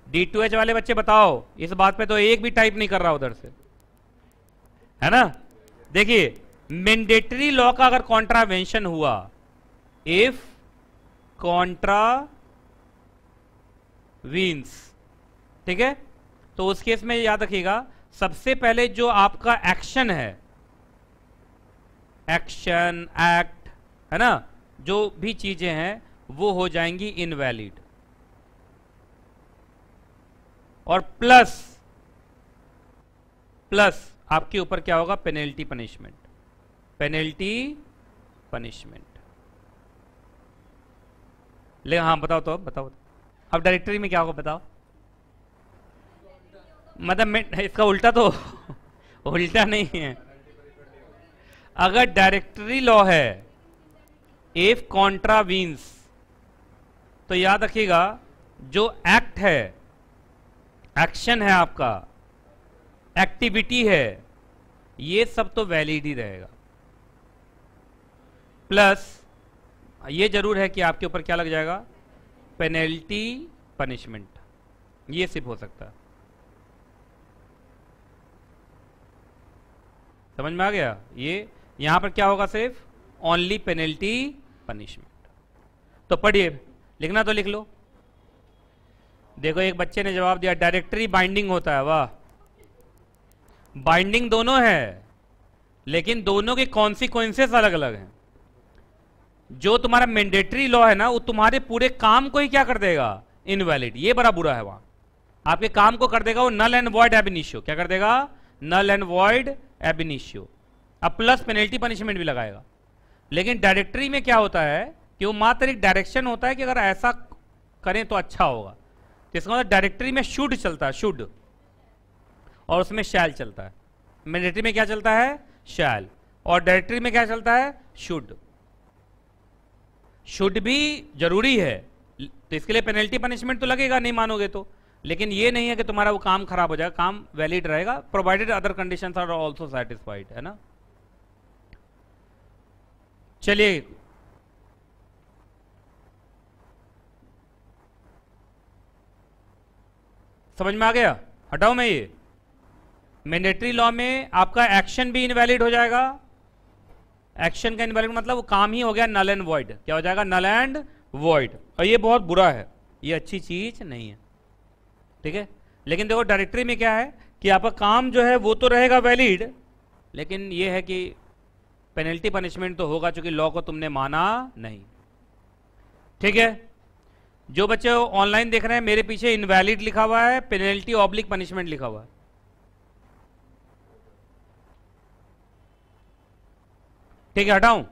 D2H वाले बच्चे बताओ, इस बात पे तो एक भी टाइप नहीं कर रहा उधर से, है ना? देखिए, मैंडेटरी लॉ का अगर कॉन्ट्रावेंशन हुआ, इफ कॉन्ट्रावीन्स, ठीक है, तो उस केस में याद रखिएगा, सबसे पहले जो आपका एक्शन है, एक्शन, एक्ट, है ना, जो भी चीजें हैं वो हो जाएंगी इनवैलिड। और प्लस आपके ऊपर क्या होगा? Penalty punishment, penalty punishment. ले हाँ, बताओ तो, बताओ अब डायरेक्टरी में क्या होगा, बताओ। मतलब इसका उल्टा तो उल्टा नहीं है। अगर डायरेक्टरी लॉ है, इफ कॉन्ट्रावीन्स, तो याद रखिएगा जो एक्ट है, एक्शन है आपका, एक्टिविटी है, ये सब तो वैलिड ही रहेगा। प्लस ये जरूर है कि आपके ऊपर क्या लग जाएगा? पेनल्टी पनिशमेंट, ये सिर्फ हो सकता है। समझ में आ गया? ये यहां पर क्या होगा? सिर्फ ओनली पेनल्टी पनिशमेंट। तो पढ़िए, लिखना तो लिख लो। देखो, एक बच्चे ने जवाब दिया डायरेक्टरी बाइंडिंग होता है। वाह, बाइंडिंग दोनों है, लेकिन दोनों के कॉन्सिक्वेंसेस अलग अलग हैं। जो तुम्हारा मैंडेटरी लॉ है ना, वो तुम्हारे पूरे काम को ही क्या कर देगा? इनवैलिड। ये बड़ा बुरा है, वहां आपके काम को कर देगा वो null and void ab initio. क्या कर देगा? Null and void ab initio. अब प्लस पेनल्टी पनिशमेंट भी लगाएगा। लेकिन डायरेक्टरी में क्या होता है कि वो मात्र एक डायरेक्शन होता है कि अगर ऐसा करें तो अच्छा होगा। तो इसका मतलब डायरेक्टरी में शुड चलता है, शुड, और उसमें शैल चलता है। मैंडेटरी में क्या चलता है? शैल। और डायरेक्टरी में क्या चलता है? शुड। शुड भी जरूरी है, तो इसके लिए पेनल्टी पनिशमेंट तो लगेगा, नहीं मानोगे तो। लेकिन ये नहीं है कि तुम्हारा वो काम खराब हो जाएगा, काम वैलिड रहेगा, provided other conditions are also satisfied, है ना। चलिए, समझ में आ गया? हटाओ मैं ये। मैंडेटरी लॉ में आपका एक्शन भी इनवैलिड हो जाएगा। एक्शन का इनवैलिड मतलब वो काम ही हो गया नल एंड वॉइड। क्या हो जाएगा? Null and void. और ये बहुत बुरा है, ये अच्छी चीज नहीं है, ठीक है। लेकिन देखो डायरेक्टरी में क्या है कि आपका काम जो है वो तो रहेगा वैलिड, लेकिन ये है कि पेनल्टी पनिशमेंट तो होगा, चूंकि लॉ को तुमने माना नहीं, ठीक है। जो बच्चे ऑनलाइन देख रहे हैं, मेरे पीछे इनवैलिड लिखा हुआ है, पेनल्टी ऑब्लिक पनिशमेंट लिखा हुआ है। ठीक है, हटाऊं?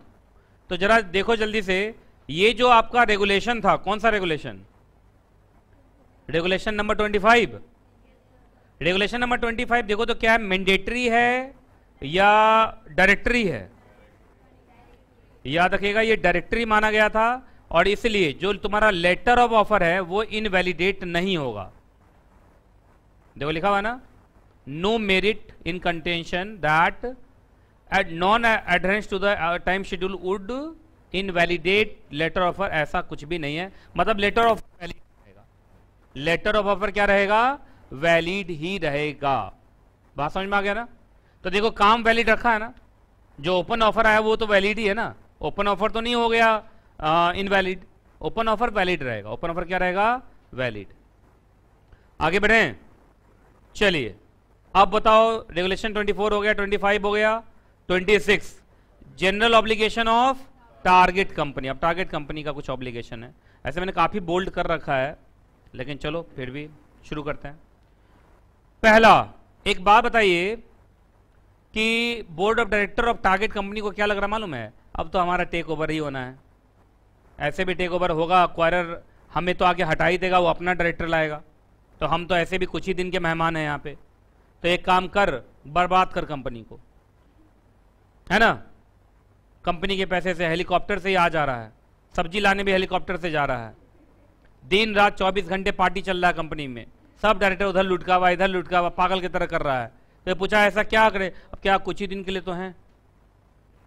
तो जरा देखो जल्दी से, ये जो आपका रेगुलेशन था, कौन सा regulation? Regulation number 25। Regulation number 25 देखो तो क्या है, मैंडेटरी है या डायरेक्टरी है? याद रखिएगा ये डायरेक्टरी माना गया था, और इसलिए जो तुम्हारा लेटर ऑफ ऑफर है वो इनवैलिडेट नहीं होगा। देखो लिखा हुआ ना, no merit in contention that at non adherence to the time schedule would invalidate letter offer, ऐसा कुछ भी नहीं है। मतलब लेटर ऑफ वैलिड रहेगा, लेटर ऑफ ऑफर क्या रहेगा, वैलिड ही रहेगा। बात समझ में आ गया ना। तो देखो काम वैलिड रखा है ना, जो ओपन ऑफर आया वो तो वैलिड ही है ना, ओपन ऑफर तो नहीं हो गया इनवैलिड, ओपन ऑफर वैलिड रहेगा, ओपन ऑफर क्या रहेगा, वैलिड। आगे बढ़े, चलिए अब बताओ रेगुलेशन 24 हो गया, 25 हो गया, 26 general obligation of target company. अब टारगेट कंपनी का कुछ ऑब्लिगेशन है, ऐसे मैंने काफी बोल्ड कर रखा है, लेकिन चलो फिर भी शुरू करते हैं। पहला, एक बात बताइए कि board of director of target company को क्या लग रहा मालूम है, अब तो हमारा टेक ओवर ही होना है। ऐसे भी टेक ओवर होगा, एक्वायरर हमें तो आगे हटा ही देगा, वो अपना डायरेक्टर लाएगा, तो हम तो ऐसे भी कुछ ही दिन के मेहमान हैं यहाँ पे। तो एक काम कर, बर्बाद कर कंपनी को, है ना। कंपनी के पैसे से हेलीकॉप्टर से ही आ जा रहा है, सब्जी लाने भी हेलीकॉप्टर से जा रहा है, दिन रात 24 घंटे पार्टी चल रहा है कंपनी में, सब डायरेक्टर उधर लुटका हुआ इधर लुटका हुआ पागल की तरह कर रहा है। तो पूछा ऐसा क्या करे, अब क्या कुछ ही दिन के लिए तो हैं,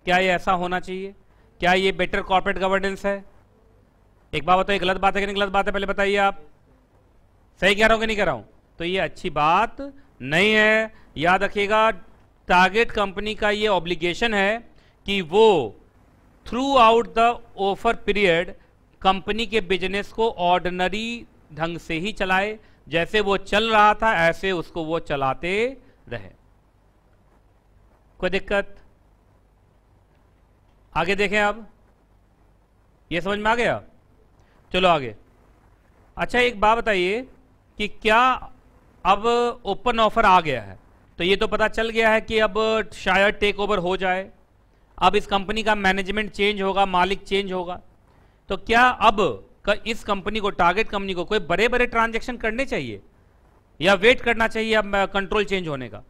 क्या ये ऐसा होना चाहिए, क्या ये बेटर कॉर्पोरेट गवर्नेंस है। एक बात बताइए, गलत बात है कि नहीं गलत बात है, पहले बताइए आप, सही कह रहा हूं कि नहीं कह रहा हूं। तो ये अच्छी बात नहीं है, याद रखिएगा। टारगेट कंपनी का ये ऑब्लिगेशन है कि वो through out the offer period company के बिजनेस को ऑर्डिनरी ढंग से ही चलाए, जैसे वो चल रहा था ऐसे उसको वो चलाते रहे। कोई दिक्कत? आगे देखें, अब ये समझ में आ गया, चलो आगे। अच्छा एक बात बताइए कि क्या अब ओपन ऑफर आ गया है, तो ये तो पता चल गया है कि अब शायद टेक ओवर हो जाए, अब इस कंपनी का मैनेजमेंट चेंज होगा, मालिक चेंज होगा, तो क्या अब इस कंपनी को, टारगेट कंपनी को कोई बड़े बड़े ट्रांजैक्शन करने चाहिए या वेट करना चाहिए अब कंट्रोल चेंज होने का?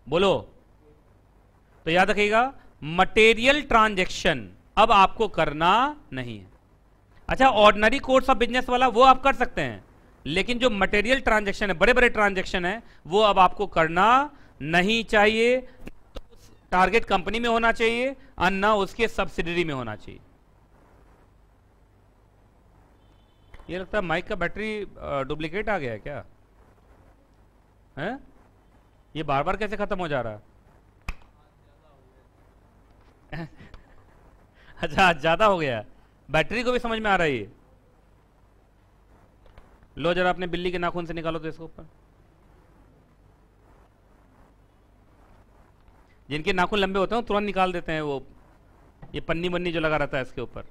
बोलो। तो याद रखिएगा, मटेरियल ट्रांजैक्शन अब आपको करना नहीं है। अच्छा, ऑर्डिनरी कोर्स ऑफ बिजनेस वाला वो आप कर सकते हैं, लेकिन जो मटेरियल ट्रांजैक्शन है, बड़े बड़े ट्रांजैक्शन है, वो अब आपको करना नहीं चाहिए। तो उस टारगेट कंपनी में होना चाहिए और ना उसके सब्सिडरी में होना चाहिए। ये लगता है माइक का बैटरी डुप्लीकेट आ गया है क्या है? ये बार बार कैसे खत्म हो जा रहा है? अच्छा आज ज्यादा हो गया, बैटरी को भी समझ में आ रही है। लो जरा अपने बिल्ली के नाखून से निकालो तो इसको ऊपर। जिनके नाखून लंबे होते हैं तुरंत निकाल देते हैं वो, ये पन्नी वन्नी जो लगा रहता है इसके ऊपर।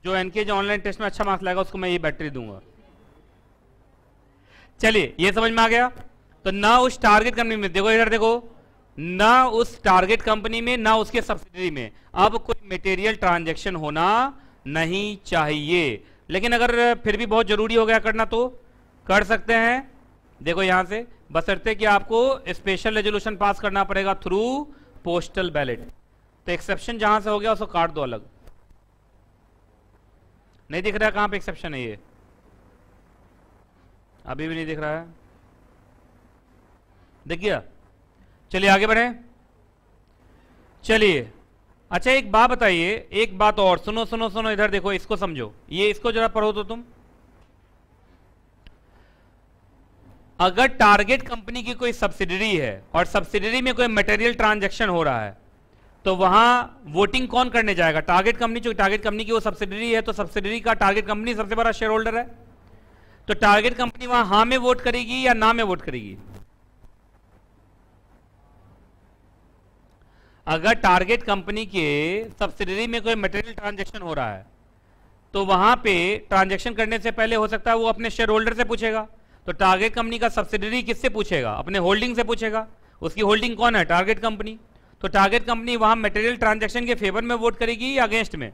जो एनके ऑनलाइन टेस्ट में अच्छा मार्क्स लाएगा उसको मैं ये बैटरी दूंगा। चलिए ये समझ में आ गया। तो ना उस टारगेट कंपनी में, देखो इधर देखो, ना उस टारगेट कंपनी में ना उसके सब्सिडरी में अब कोई मटेरियल ट्रांजैक्शन होना नहीं चाहिए। लेकिन अगर फिर भी बहुत जरूरी हो गया करना तो कर सकते हैं। देखो यहां से बशर्ते कि आपको स्पेशल रेजोल्यूशन पास करना पड़ेगा थ्रू पोस्टल बैलेट। तो एक्सेप्शन जहां से हो गया उसको काट दो अलग। नहीं दिख रहा है कहां पे एक्सेप्शन है, ये अभी भी नहीं दिख रहा है, दिख गया? चलिए आगे बढ़े। चलिए अच्छा एक बात बताइए, एक बात और, सुनो सुनो सुनो, इधर देखो, इसको समझो, ये इसको जरा पढ़ो तो तुम। अगर टारगेट कंपनी की कोई सब्सिडरी है और सब्सिडरी में कोई मटेरियल ट्रांजैक्शन हो रहा है तो वहां वोटिंग कौन करने जाएगा? Target company. जो टारगेट कंपनी की वो सब्सिडरी है तो सब्सिडरी का टारगेट कंपनी सबसे बड़ा शेयर होल्डर है, तो टारगेट कंपनी वहां हां में वोट करेगी या ना में वोट करेगी? अगर टारगेट कंपनी के सब्सिडरी में कोई मटेरियल ट्रांजैक्शन हो रहा है तो वहां पे ट्रांजैक्शन करने से पहले हो सकता है वो अपने शेयर होल्डर से पूछेगा। तो टारगेट कंपनी का सब्सिडरी किससे पूछेगा? अपने होल्डिंग से पूछेगा। उसकी होल्डिंग कौन है? Target company. तो टारगेट कंपनी वहां मटेरियल ट्रांजैक्शन के फेवर में वोट करेगी या अगेंस्ट में?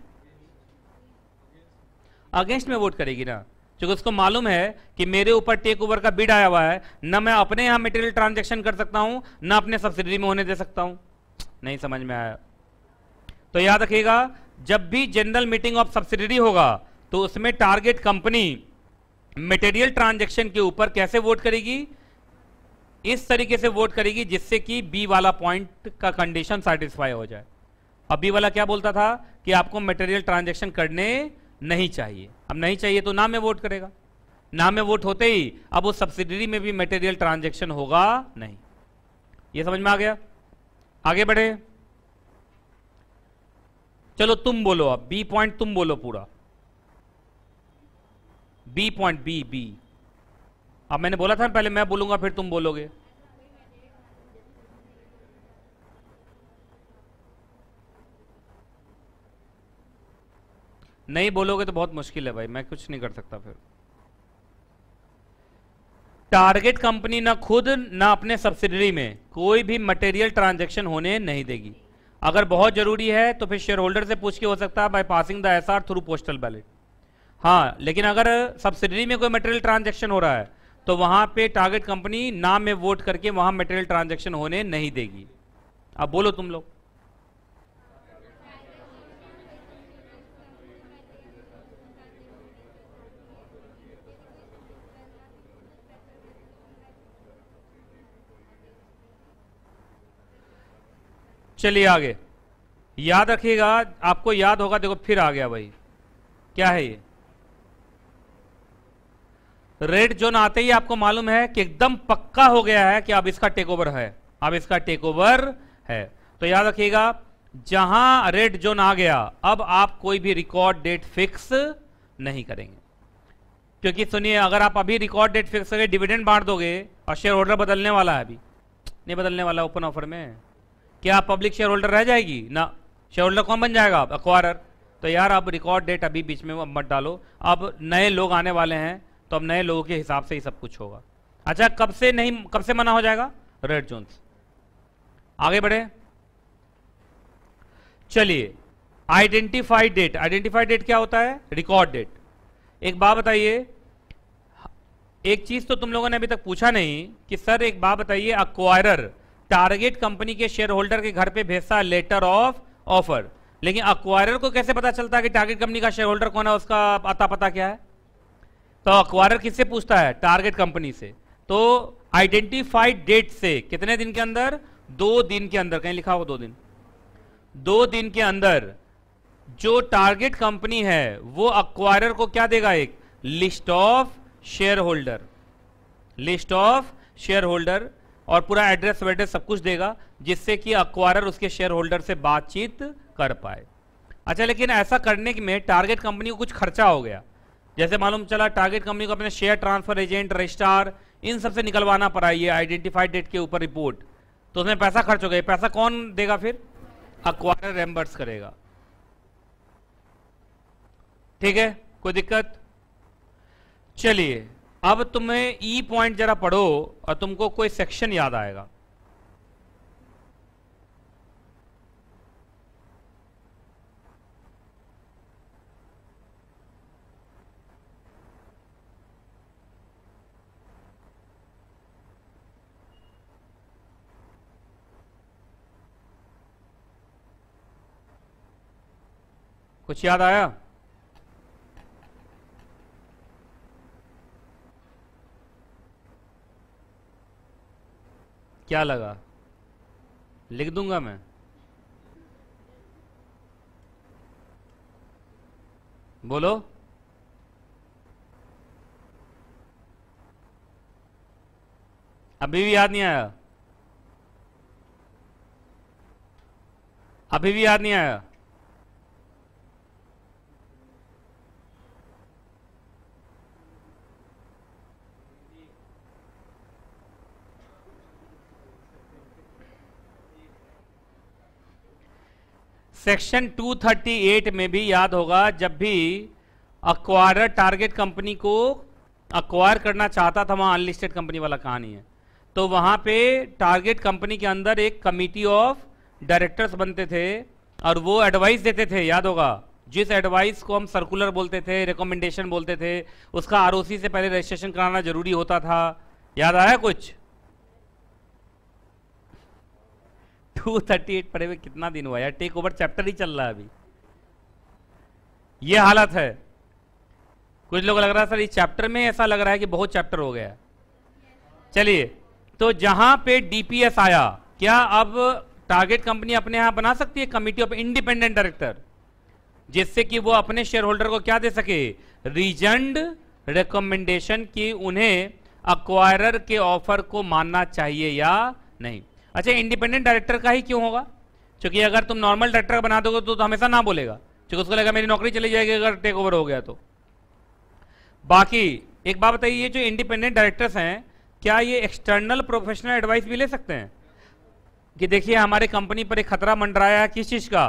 अगेंस्ट में वोट करेगी ना, क्योंकि उसको मालूम है कि मेरे ऊपर टेक ओवर का बिड आया हुआ है, ना मैं अपने यहां मटेरियल ट्रांजैक्शन कर सकता हूं, ना अपने सब्सिडरी में होने दे सकता हूं। नहीं समझ में आया तो याद रखिएगा, जब भी जनरल मीटिंग ऑफ सब्सिडरी होगा तो उसमें टारगेट कंपनी मटेरियल ट्रांजैक्शन के ऊपर कैसे वोट करेगी, इस तरीके से वोट करेगी जिससे कि बी वाला पॉइंट का कंडीशन सेटिस्फाई हो जाए। अब बी वाला क्या बोलता था कि आपको मटेरियल ट्रांजैक्शन करने नहीं चाहिए, अब नहीं चाहिए तो ना में वोट करेगा, ना में वोट होते ही अब उस सब्सिडरी में भी मटेरियल ट्रांजैक्शन होगा नहीं। ये समझ में आ गया? आगे बढ़े, चलो तुम बोलो, अब बी पॉइंट तुम बोलो पूरा, बी पॉइंट बी। अब मैंने बोला था पहले मैं बोलूंगा फिर तुम बोलोगे। नहीं बोलोगे तो बहुत मुश्किल है भाई, मैं कुछ नहीं कर सकता फिर। टारगेट कंपनी ना खुद ना अपने सब्सिडरी में कोई भी मटेरियल ट्रांजैक्शन होने नहीं देगी। अगर बहुत जरूरी है तो फिर शेयर होल्डर से पूछ के हो सकता है by passing the SR through postal ballot. हाँ, लेकिन अगर सब्सिडरी में कोई मटेरियल ट्रांजैक्शन हो रहा है तो वहां पे टारगेट कंपनी नाम में वोट करके वहां मटेरियल ट्रांजैक्शन होने नहीं देगी। अब बोलो तुम लोग। चलिए आगे, याद रखिएगा, आपको याद होगा, देखो फिर आ गया भाई, क्या है ये रेड जोन आते ही आपको मालूम है कि एकदम पक्का हो गया है कि अब इसका टेक ओवर है, अब इसका टेक ओवर है। तो याद रखिएगा, जहां रेड जोन आ गया अब आप कोई भी रिकॉर्ड डेट फिक्स नहीं करेंगे, क्योंकि सुनिए, अगर आप अभी रिकॉर्ड डेट फिक्स करके डिविडेंड बांट दोगे और शेयर होल्डर बदलने वाला है, अभी नहीं बदलने वाला ओपन ऑफर में, क्या पब्लिक शेयर होल्डर रह जाएगी ना, शेयर होल्डर कौन बन जाएगा? अब एक्वायरर। तो यार अब रिकॉर्ड डेट अभी बीच में मत डालो, अब नए लोग आने वाले हैं तो अब नए लोगों के हिसाब से ही सब कुछ होगा। अच्छा, कब से नहीं, कब से मना हो जाएगा? Red zone. आगे बढ़े, चलिए आइडेंटिफाइड डेट। आइडेंटिफाइड डेट क्या होता है? Record date. एक बात बताइए, एक चीज तो तुम लोगों ने अभी तक पूछा नहीं कि सर एक बात बताइए, अक्वायरर टारगेट कंपनी के शेयर होल्डर के घर पे भेजता है लेटर ऑफ ऑफर, लेकिन अक्वायरर को कैसे पता चलता है कि टारगेट कंपनी का शेयर होल्डर कौन है, उसका अता पता क्या है? तो अक्वायरर किससे पूछता है? टारगेट कंपनी से। तो आइडेंटिफाइड डेट से कितने दिन के अंदर? 2 दिन के अंदर, कहीं लिखा हो 2 दिन, 2 दिन के अंदर जो टारगेट कंपनी है वो अक्वायरर को क्या देगा? एक list of share holder, list of share holder और पूरा एड्रेस वेड्रेस सब कुछ देगा, जिससे कि अक्वायरर उसके शेयर होल्डर से बातचीत कर पाए। अच्छा, लेकिन ऐसा करने में टारगेट कंपनी को कुछ खर्चा हो गया, जैसे मालूम चला टारगेट कंपनी को अपने शेयर ट्रांसफर एजेंट, रजिस्ट्रार, इन सब से निकलवाना पड़ा ये आइडेंटिफाइड डेट के ऊपर रिपोर्ट, तो उसमें पैसा खर्च हो गया। पैसा कौन देगा फिर? अक्वायरर रेम्बर्स करेगा। ठीक है, कोई दिक्कत? चलिए अब तुम्हें ई पॉइंट जरा पढ़ो और तुमको कोई सेक्शन याद आएगा। कुछ याद आया? क्या लगा? लिख दूंगा मैं। बोलो। अभी भी याद नहीं आया? अभी भी याद नहीं आया? सेक्शन 238 में भी याद होगा, जब भी अक्वायरर टारगेट कंपनी को अक्वायर करना चाहता था, वहां अनलिस्टेड कंपनी वाला कहानी है, तो वहां पे टारगेट कंपनी के अंदर एक कमिटी ऑफ डायरेक्टर्स बनते थे और वो एडवाइस देते थे, याद होगा, जिस एडवाइस को हम सर्कुलर बोलते थे, रिकमेंडेशन बोलते थे, उसका आरओसी से पहले रजिस्ट्रेशन कराना जरूरी होता था। याद आया कुछ? 238 पढ़े हुए कितना दिन हुआ यार, टेक ओवर चैप्टर ही चल रहा है अभी। ये हालत है। कुछ लोग लग रहा है सर इस चैप्टर में ऐसा लग रहा है कि बहुत चैप्टर हो गया। चलिए, तो जहां पे डीपीएस आया, क्या अब टारगेट कंपनी अपने यहां बना सकती है कमिटी ऑफ इंडिपेंडेंट डायरेक्टर, जिससे कि वो अपने शेयर होल्डर को क्या दे सके, रीजन्ड रिकमेंडेशन की उन्हें अक्वायरर के ऑफर को मानना चाहिए या नहीं। अच्छा, इंडिपेंडेंट डायरेक्टर का ही क्यों होगा? क्योंकि अगर तुम नॉर्मल डायरेक्टर बना दोगे तो हमेशा ना बोलेगा, क्योंकि उसको लगेगा मेरी नौकरी चली जाएगी अगर टेक ओवर हो गया तो। बाकी एक बात बताइए, ये जो इंडिपेंडेंट डायरेक्टर्स हैं, क्या ये एक्सटर्नल प्रोफेशनल एडवाइस भी ले सकते हैं कि देखिए हमारे कंपनी पर एक खतरा मंडराया है, किस चीज का,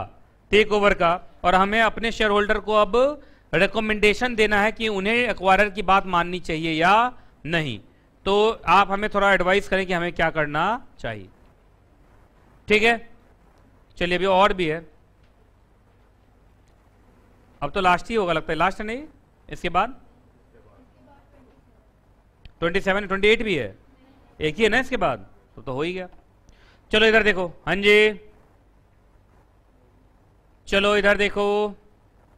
टेक ओवर का, और हमें अपने शेयर होल्डर को अब रिकमेंडेशन देना है कि उन्हें एक्वायरर की बात माननी चाहिए या नहीं, तो आप हमें थोड़ा एडवाइस करें कि हमें क्या करना चाहिए। ठीक है, चलिए अभी और भी है, अब तो लास्ट ही होगा लगता है, लास्ट नहीं इसके बाद 27 28 भी है, एक ही है ना इसके बाद, तो हो ही गया। चलो इधर देखो, हाँ जी चलो इधर देखो।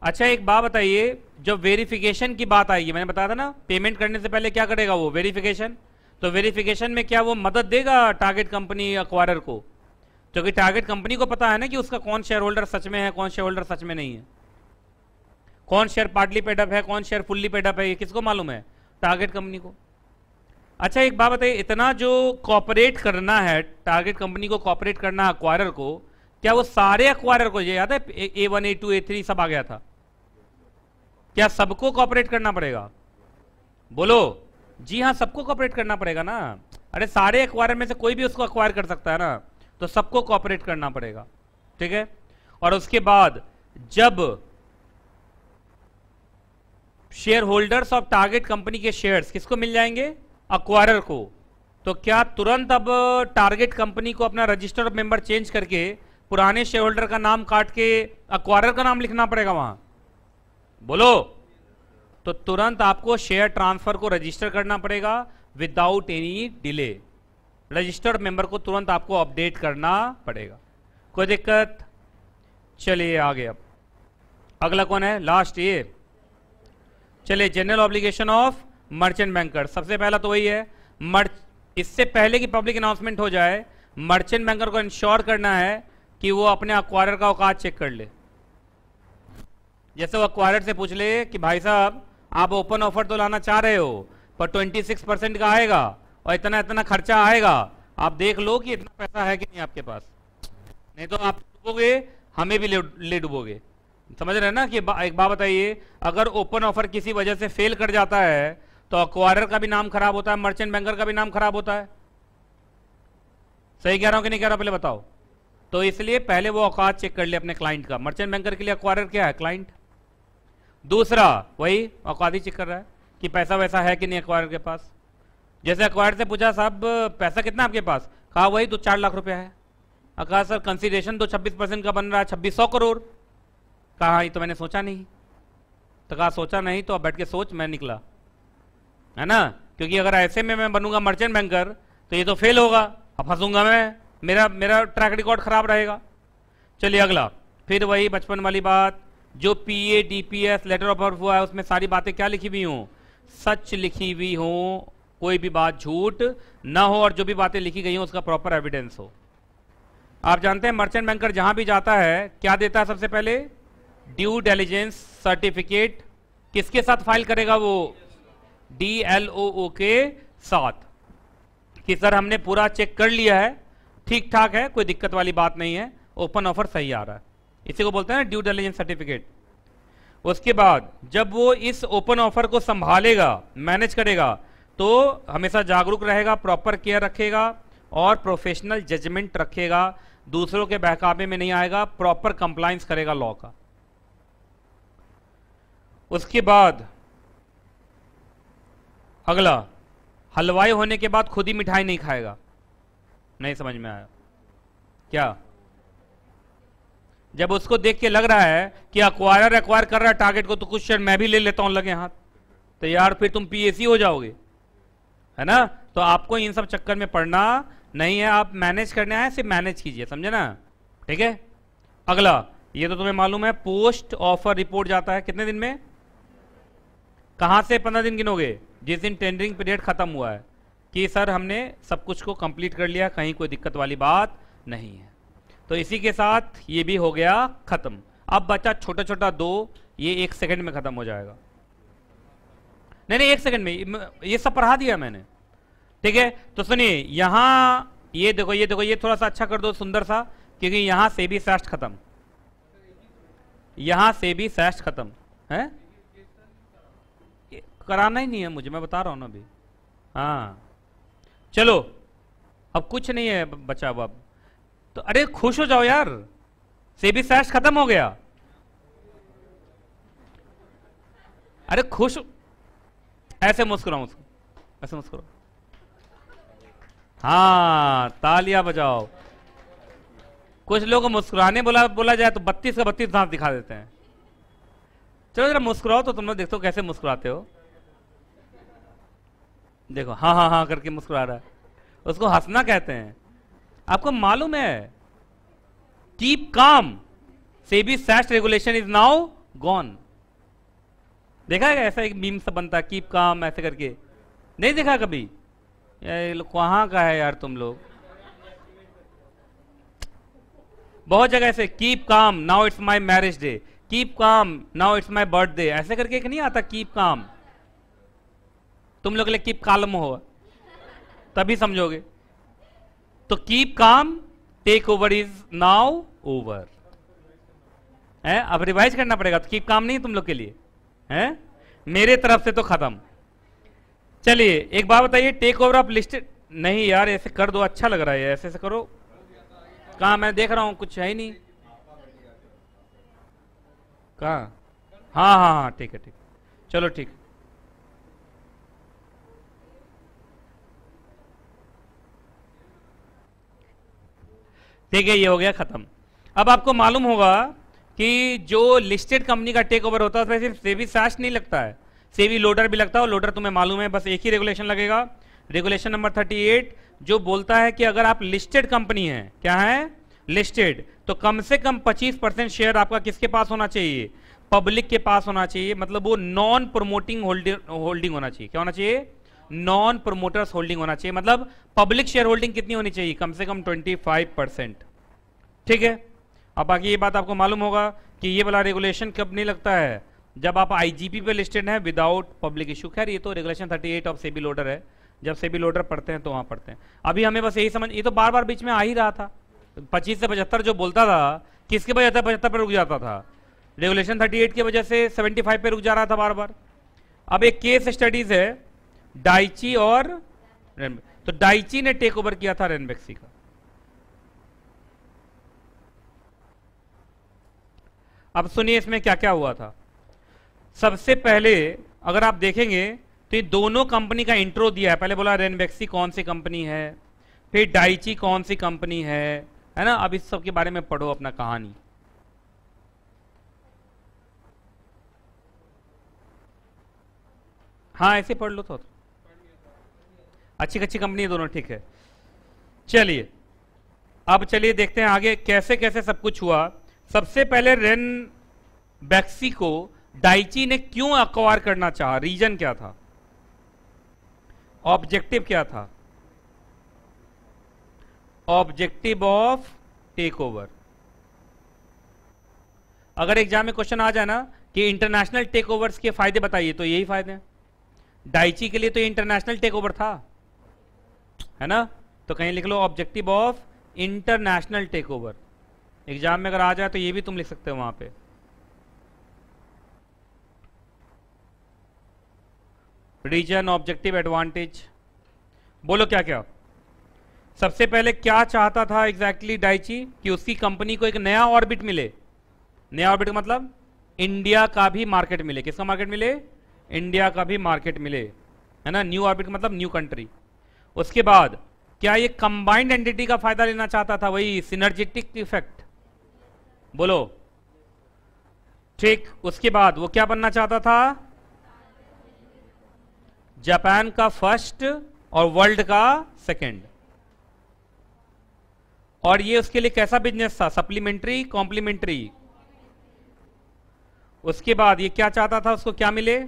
अच्छा एक बात बताइए, जब वेरिफिकेशन की बात आएगी, मैंने बताया था ना पेमेंट करने से पहले क्या करेगा वो, वेरिफिकेशन। तो वेरिफिकेशन में क्या वो मदद देगा टारगेट कंपनी एक्वायरर को? क्योंकि टारगेट कंपनी को पता है ना कि उसका कौन शेयर होल्डर सच में है, कौन शेयर होल्डर सच में नहीं है, कौन शेयर पार्टली पेडअप है, कौन शेयर फुल्ली पेडअप है, ये किसको मालूम है? टारगेट कंपनी को। अच्छा एक बात बताइए, इतना जो कॉपरेट करना है टारगेट कंपनी को, कॉपरेट करना है एक्वायरर को, क्या वो सारे एक्वायरर को, ये याद है A1 A2 A3 सब आ गया था, क्या सबको कॉपरेट करना पड़ेगा? बोलो जी हाँ, सबको कॉपरेट करना पड़ेगा ना। अरे सारे एक्वायरर में से कोई भी उसको एक्वायर कर सकता है ना, तो सबको कॉपरेट करना पड़ेगा। ठीक है, और उसके बाद जब share holders of target company के शेयर्स किसको मिल जाएंगे? एक्वायरर को। तो क्या तुरंत अब टारगेट कंपनी को अपना रजिस्टर ऑफ मेंबर चेंज करके पुराने शेयर होल्डर का नाम काट के एक्वायरर का नाम लिखना पड़ेगा वहां? बोलो। तो तुरंत आपको शेयर ट्रांसफर को रजिस्टर करना पड़ेगा without any delay. Registered member को तुरंत आपको अपडेट करना पड़ेगा। कोई दिक्कत? चलिए आगे, अब अगला कौन है? लास्ट ये। चलिए, general obligation of merchant banker. सबसे पहला तो वही है, इससे पहले कि पब्लिक अनाउंसमेंट हो जाए, मर्चेंट बैंकर को इंश्योर करना है कि वो अपने एक्वायरर का औकात चेक कर ले। जैसे वो एक्वायरर से पूछ ले कि भाई साहब आप ओपन ऑफर तो लाना चाह रहे हो, पर 26% का आएगा और इतना इतना खर्चा आएगा, आप देख लो कि इतना पैसा है कि नहीं आपके पास, नहीं तो आप डूबोगे, हमें भी ले डूबोगे। समझ रहे हैं ना? कि एक बात बताइए, अगर ओपन ऑफर किसी वजह से फेल कर जाता है तो एक्वायरर का भी नाम खराब होता है, मर्चेंट बैंकर का भी नाम खराब होता है। सही कह रहा हूं कि नहीं कह रहा, पहले बताओ। तो इसलिए पहले वो औकात चेक कर ले अपने क्लाइंट का। मर्चेंट बैंकर के लिए एक्वायरर क्या है? क्लाइंट। दूसरा वही औकात ही चेक कर रहा है कि पैसा वैसा है कि नहीं एक्वायरर के पास। जैसे एक्वायरर से पूछा साहब पैसा कितना आपके पास, कहा वही 4 लाख रुपया है। कहा सर कंसिडरेशन तो 26% का बन रहा है, 2600 करोड़। कहा ये तो मैंने सोचा नहीं। तो कहा सोचा नहीं तो अब बैठ के सोच, मैं निकला, है ना? क्योंकि अगर ऐसे में मैं बनूंगा मर्चेंट बैंकर तो ये तो फेल होगा, अब फंसूंगा मैं, मेरा ट्रैक रिकॉर्ड खराब रहेगा। चलिए अगला, फिर वही बचपन वाली बात, जो पीए डीपीएस लेटर ऑफ ऑफर हुआ है उसमें सारी बातें क्या लिखी हुई हों? सच लिखी हुई हों, कोई भी बात झूठ ना हो, और जो भी बातें लिखी गई हो उसका प्रॉपर एविडेंस हो। आप जानते हैं मर्चेंट बैंकर जहां भी जाता है क्या देता है? सबसे पहले ड्यू डिलिजेंस सर्टिफिकेट। किसके साथ फाइल करेगा वो? DLOO के साथ, कि सर हमने पूरा चेक कर लिया है, ठीक ठाक है, कोई दिक्कत वाली बात नहीं है, ओपन ऑफर सही आ रहा है। इसी को बोलते हैं ना ड्यू डिलिजेंस सर्टिफिकेट। उसके बाद जब वो इस ओपन ऑफर को संभालेगा, मैनेज करेगा, तो हमेशा जागरूक रहेगा, प्रॉपर केयर रखेगा और प्रोफेशनल जजमेंट रखेगा, दूसरों के बहकावे में नहीं आएगा, प्रॉपर कंप्लायंस करेगा लॉ का। उसके बाद अगला, हलवाई होने के बाद खुद ही मिठाई नहीं खाएगा। नहीं समझ में आया क्या? जब उसको देख के लग रहा है कि अक्वायर कर रहा है टारगेट को, तो कुछ शेयर मैं भी ले लेता हूं लगे हाथ, तो यार फिर तुम पीएसी हो जाओगे, है ना। तो आपको इन सब चक्कर में पड़ना नहीं है, आप मैनेज करने आए, सिर्फ मैनेज कीजिए, समझे ना, ठीक है। अगला, ये तो तुम्हें मालूम है, पोस्ट ऑफर रिपोर्ट जाता है कितने दिन में, कहां से 15 दिन गिनोगे, जिस दिन टेंडरिंग पीरियड खत्म हुआ है कि सर हमने सब कुछ को कंप्लीट कर लिया, कहीं कोई दिक्कत वाली बात नहीं है। तो इसी के साथ ये भी हो गया खत्म। अब बचा छोटा छोटा 2, ये 1 सेकंड में खत्म हो जाएगा। नहीं 1 सेकंड में, ये सब पढ़ा दिया मैंने, ठीक है। तो सुनिए, यहां ये देखो, ये थोड़ा सा अच्छा कर दो, सुंदर सा, क्योंकि यहां से भी सेस्ट खत्म, यहां से भी सेस्ट खत्म है, कराना ही नहीं है मुझे, मैं बता रहा हूं ना अभी। हाँ चलो, अब कुछ नहीं है बचा अब। तो अरे खुश हो जाओ यार, सेबी सैश खत्म हो गया। अरे खुश, ऐसे मुस्कुराओ, ऐसे मुस्कुराओ, हाँ तालियां बजाओ। कुछ लोग मुस्कुराने बोला जाए तो 32 का 32 दांत दिखा देते हैं। चलो जरा मुस्कुराओ तो तुम लोग, देखो कैसे मुस्कुराते हो, देखो हाँ हाँ हाँ करके मुस्कुरा रहा है, उसको हंसना कहते हैं। आपको मालूम है, keep calm, SEBI सैश regulation is now gone. देखा है ऐसा एक मीम सा बनता है, कीप काम ऐसे करके, नहीं देखा कभी? कहां का है यार तुम लोग, बहुत जगह ऐसे, keep calm now it's my marriage day, keep calm now it's my birthday, ऐसे करके एक नहीं आता कीप काम। तुम लोग के लिए कीप कालम हो, तभी समझोगे। तो keep calm, take over is now over है, अब रिवाइज करना पड़ेगा। तो कीप काम नहीं तुम लोग के लिए है, मेरे तरफ से तो खत्म। चलिए एक बात बताइए, टेक ओवर ऑफ लिस्टेड, नहीं यार ऐसे कर दो, अच्छा लग रहा है, ऐसे ऐसे करो। कहा मैं देख रहा हूं कुछ है ही नहीं, कहा? हाँ हाँ हाँ ठीक है, ठीक, चलो ठीक। ठीक है, ये हो गया खत्म। अब आपको मालूम होगा कि जो लिस्टेड कंपनी का टेक ओवर होता है उसमें सिर्फ सेबी सैश नहीं लगता है, सेबी लोडर भी लगता है। और लोडर तुम्हें मालूम है, बस एक ही रेगुलेशन लगेगा, रेगुलेशन नंबर 38, जो बोलता है कि अगर आप लिस्टेड कंपनी है, क्या है लिस्टेड, तो कम से कम 25% शेयर आपका किसके पास होना चाहिए, पब्लिक के पास होना चाहिए। मतलब वो नॉन प्रमोटिंग होल्डिंग होना चाहिए। क्या होना चाहिए? नॉन प्रमोटर्स होल्डिंग होना चाहिए। मतलब पब्लिक शेयर होल्डिंग कितनी होनी चाहिए? कम से कम 25%। ठीक है, अब बाकी ये बात आपको मालूम होगा कि ये वाला रेगुलेशन कब नहीं लगता है, जब आप आईजीपी पे लिस्टेड है विदाउट पब्लिक इशू। खैर ये तो रेगुलेशन 38 ऑफ सेबी लोडर है, जब सेबी लोडर पढ़ते हैं तो वहां पढ़ते हैं। अभी हमें बस यही समझ, ये तो बार बार बीच में आ ही रहा था, 25 से 75 जो बोलता था, किसके वजह से 75 पे रुक जाता था? रेगुलेशन 38 की वजह से 75 पे रुक जा रहा था बार बार। अब एक केस स्टडीज है डाइची और तो डाइची ने टेक ओवर किया था रेनबेक्सी का। अब सुनिए इसमें क्या क्या हुआ था। सबसे पहले अगर आप देखेंगे तो ये दोनों कंपनी का इंट्रो दिया है। पहले बोला रेनबेक्सी कौन सी कंपनी है, फिर डाइची कौन सी कंपनी है ना। अब इस सब के बारे में पढ़ो अपना कहानी। हाँ ऐसे पढ़ लो तो अच्छी अच्छी कंपनी है दोनों, ठीक है। चलिए अब चलिए देखते हैं आगे कैसे कैसे सब कुछ हुआ। सबसे पहले रेनबेक्सी को डाइची ने क्यों अक्वायर करना चाहा, रीजन क्या था, ऑब्जेक्टिव क्या था? Objective of take over. अगर एग्जाम में क्वेश्चन आ जाए ना कि इंटरनेशनल टेक ओवर्स के फायदे बताइए, तो यही फायदे हैं। डाइची के लिए तो इंटरनेशनल टेक ओवर था, है ना, तो कहीं लिख लो objective of international takeover. Exam में अगर आ जाए तो ये भी तुम लिख सकते हो वहां पे। रीजन, ऑब्जेक्टिव, एडवांटेज, बोलो क्या क्या। सबसे पहले क्या चाहता था एग्जैक्टली डाइची? कि उसकी कंपनी को एक नया ऑर्बिट मिले। नया ऑर्बिट मतलब इंडिया का भी मार्केट मिले। किसका मार्केट मिले? इंडिया का भी मार्केट मिले, है ना। न्यू ऑर्बिट मतलब न्यू कंट्री। उसके बाद क्या ये कंबाइंड एंटिटी का फायदा लेना चाहता था? वही सिनर्जेटिक इफेक्ट, बोलो। ठीक, उसके बाद वो क्या बनना चाहता था? जापान का फर्स्ट और वर्ल्ड का सेकंड। और ये उसके लिए कैसा बिजनेस था? Supplementary, complementary. उसके बाद ये क्या चाहता था? उसको क्या मिले?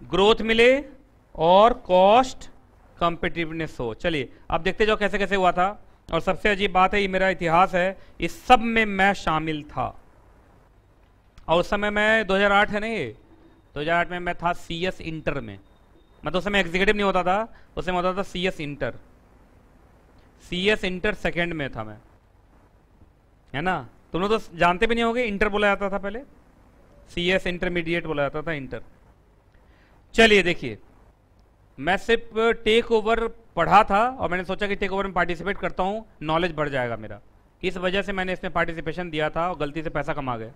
ग्रोथ मिले और कॉस्ट कॉम्पिटिटिवनेस हो। चलिए अब देखते जाओ कैसे कैसे हुआ था। और सबसे अजीब बात है, ये मेरा इतिहास है, इस सब में मैं शामिल था। और उस समय मैं 2008 है ना, ये 2008 में मैं था CS इंटर में। मतलब उस समय एग्जीक्यूटिव नहीं होता था, उस समय होता था CS inter. CS inter second में था मैं, है ना। तुम लोग तो जानते भी नहीं होगे, इंटर बोला जाता था पहले, CS इंटरमीडिएट बोला जाता था, इंटर। चलिए देखिए, मैं सिर्फ टेक ओवर पढ़ा था और मैंने सोचा कि टेक ओवर में पार्टिसिपेट करता हूं, नॉलेज बढ़ जाएगा मेरा। इस वजह से मैंने इसमें पार्टिसिपेशन दिया था और गलती से पैसा कमा गया।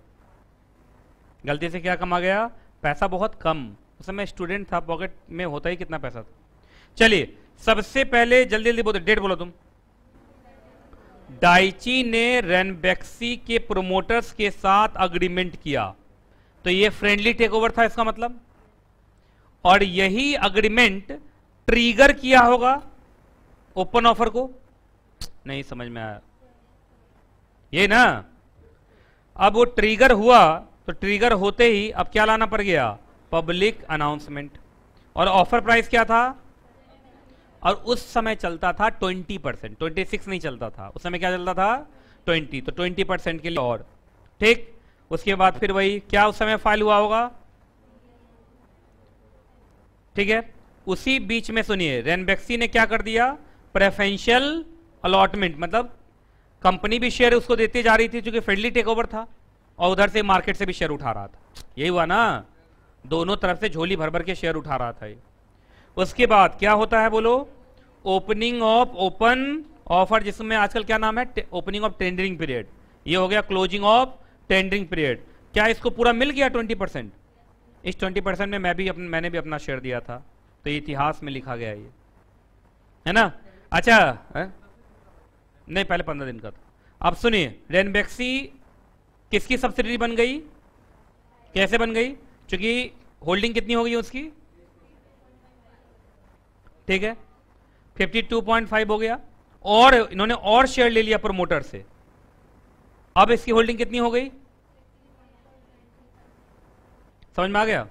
गलती से क्या कमा गया? पैसा बहुत कम। उस समय स्टूडेंट था, पॉकेट में होता ही कितना पैसा था। चलिए सबसे पहले जल्दी जल्दी बोलो, डेट बोलो तुम। डाइची ने रेनबेक्सी के प्रोमोटर्स के साथ अग्रीमेंट किया, तो ये फ्रेंडली टेक ओवर था इसका मतलब। और यही अग्रीमेंट ट्रिगर किया होगा ओपन ऑफर को। नहीं समझ में आया ये ना। अब वो ट्रिगर हुआ, तो ट्रिगर होते ही अब क्या लाना पड़ गया? Public announcement. और ऑफर प्राइस क्या था? और उस समय चलता था 20%, 26 नहीं चलता था उस समय। क्या चलता था? 20। तो 20% के लिए और ठीक। उसके बाद फिर वही क्या उस समय फाइल हुआ होगा, ठीक है। उसी बीच में सुनिए, रेनबेक्सी ने क्या कर दिया? प्रेफरेंशियल अलॉटमेंट, मतलब कंपनी भी शेयर उसको देती जा रही थी क्योंकि फ्रेंडली टेक ओवर था, और उधर से मार्केट से भी शेयर उठा रहा था। यही हुआ ना, दोनों तरफ से झोली भर भर के शेयर उठा रहा था ये। उसके बाद क्या होता है बोलो? ओपनिंग ऑफ ओपन ऑफर, जिसमें आजकल क्या नाम है? Opening of tendering period. ये हो गया क्लोजिंग ऑफ टेंडरिंग पीरियड। क्या इसको पूरा मिल गया 20%? इस 20% में मैंने भी अपना शेयर दिया था, तो ये इतिहास में लिखा गया ये, है ना। अच्छा है? नहीं, पहले 15 दिन का था। अब सुनिए, रेनबेक्सी किसकी सब्सिडरी बन गई? कैसे बन गई? क्योंकि होल्डिंग कितनी हो गई उसकी, ठीक है, 52.5 हो गया, और इन्होंने और शेयर ले लिया प्रोमोटर से। अब इसकी होल्डिंग कितनी हो गई? समझ में आ गया?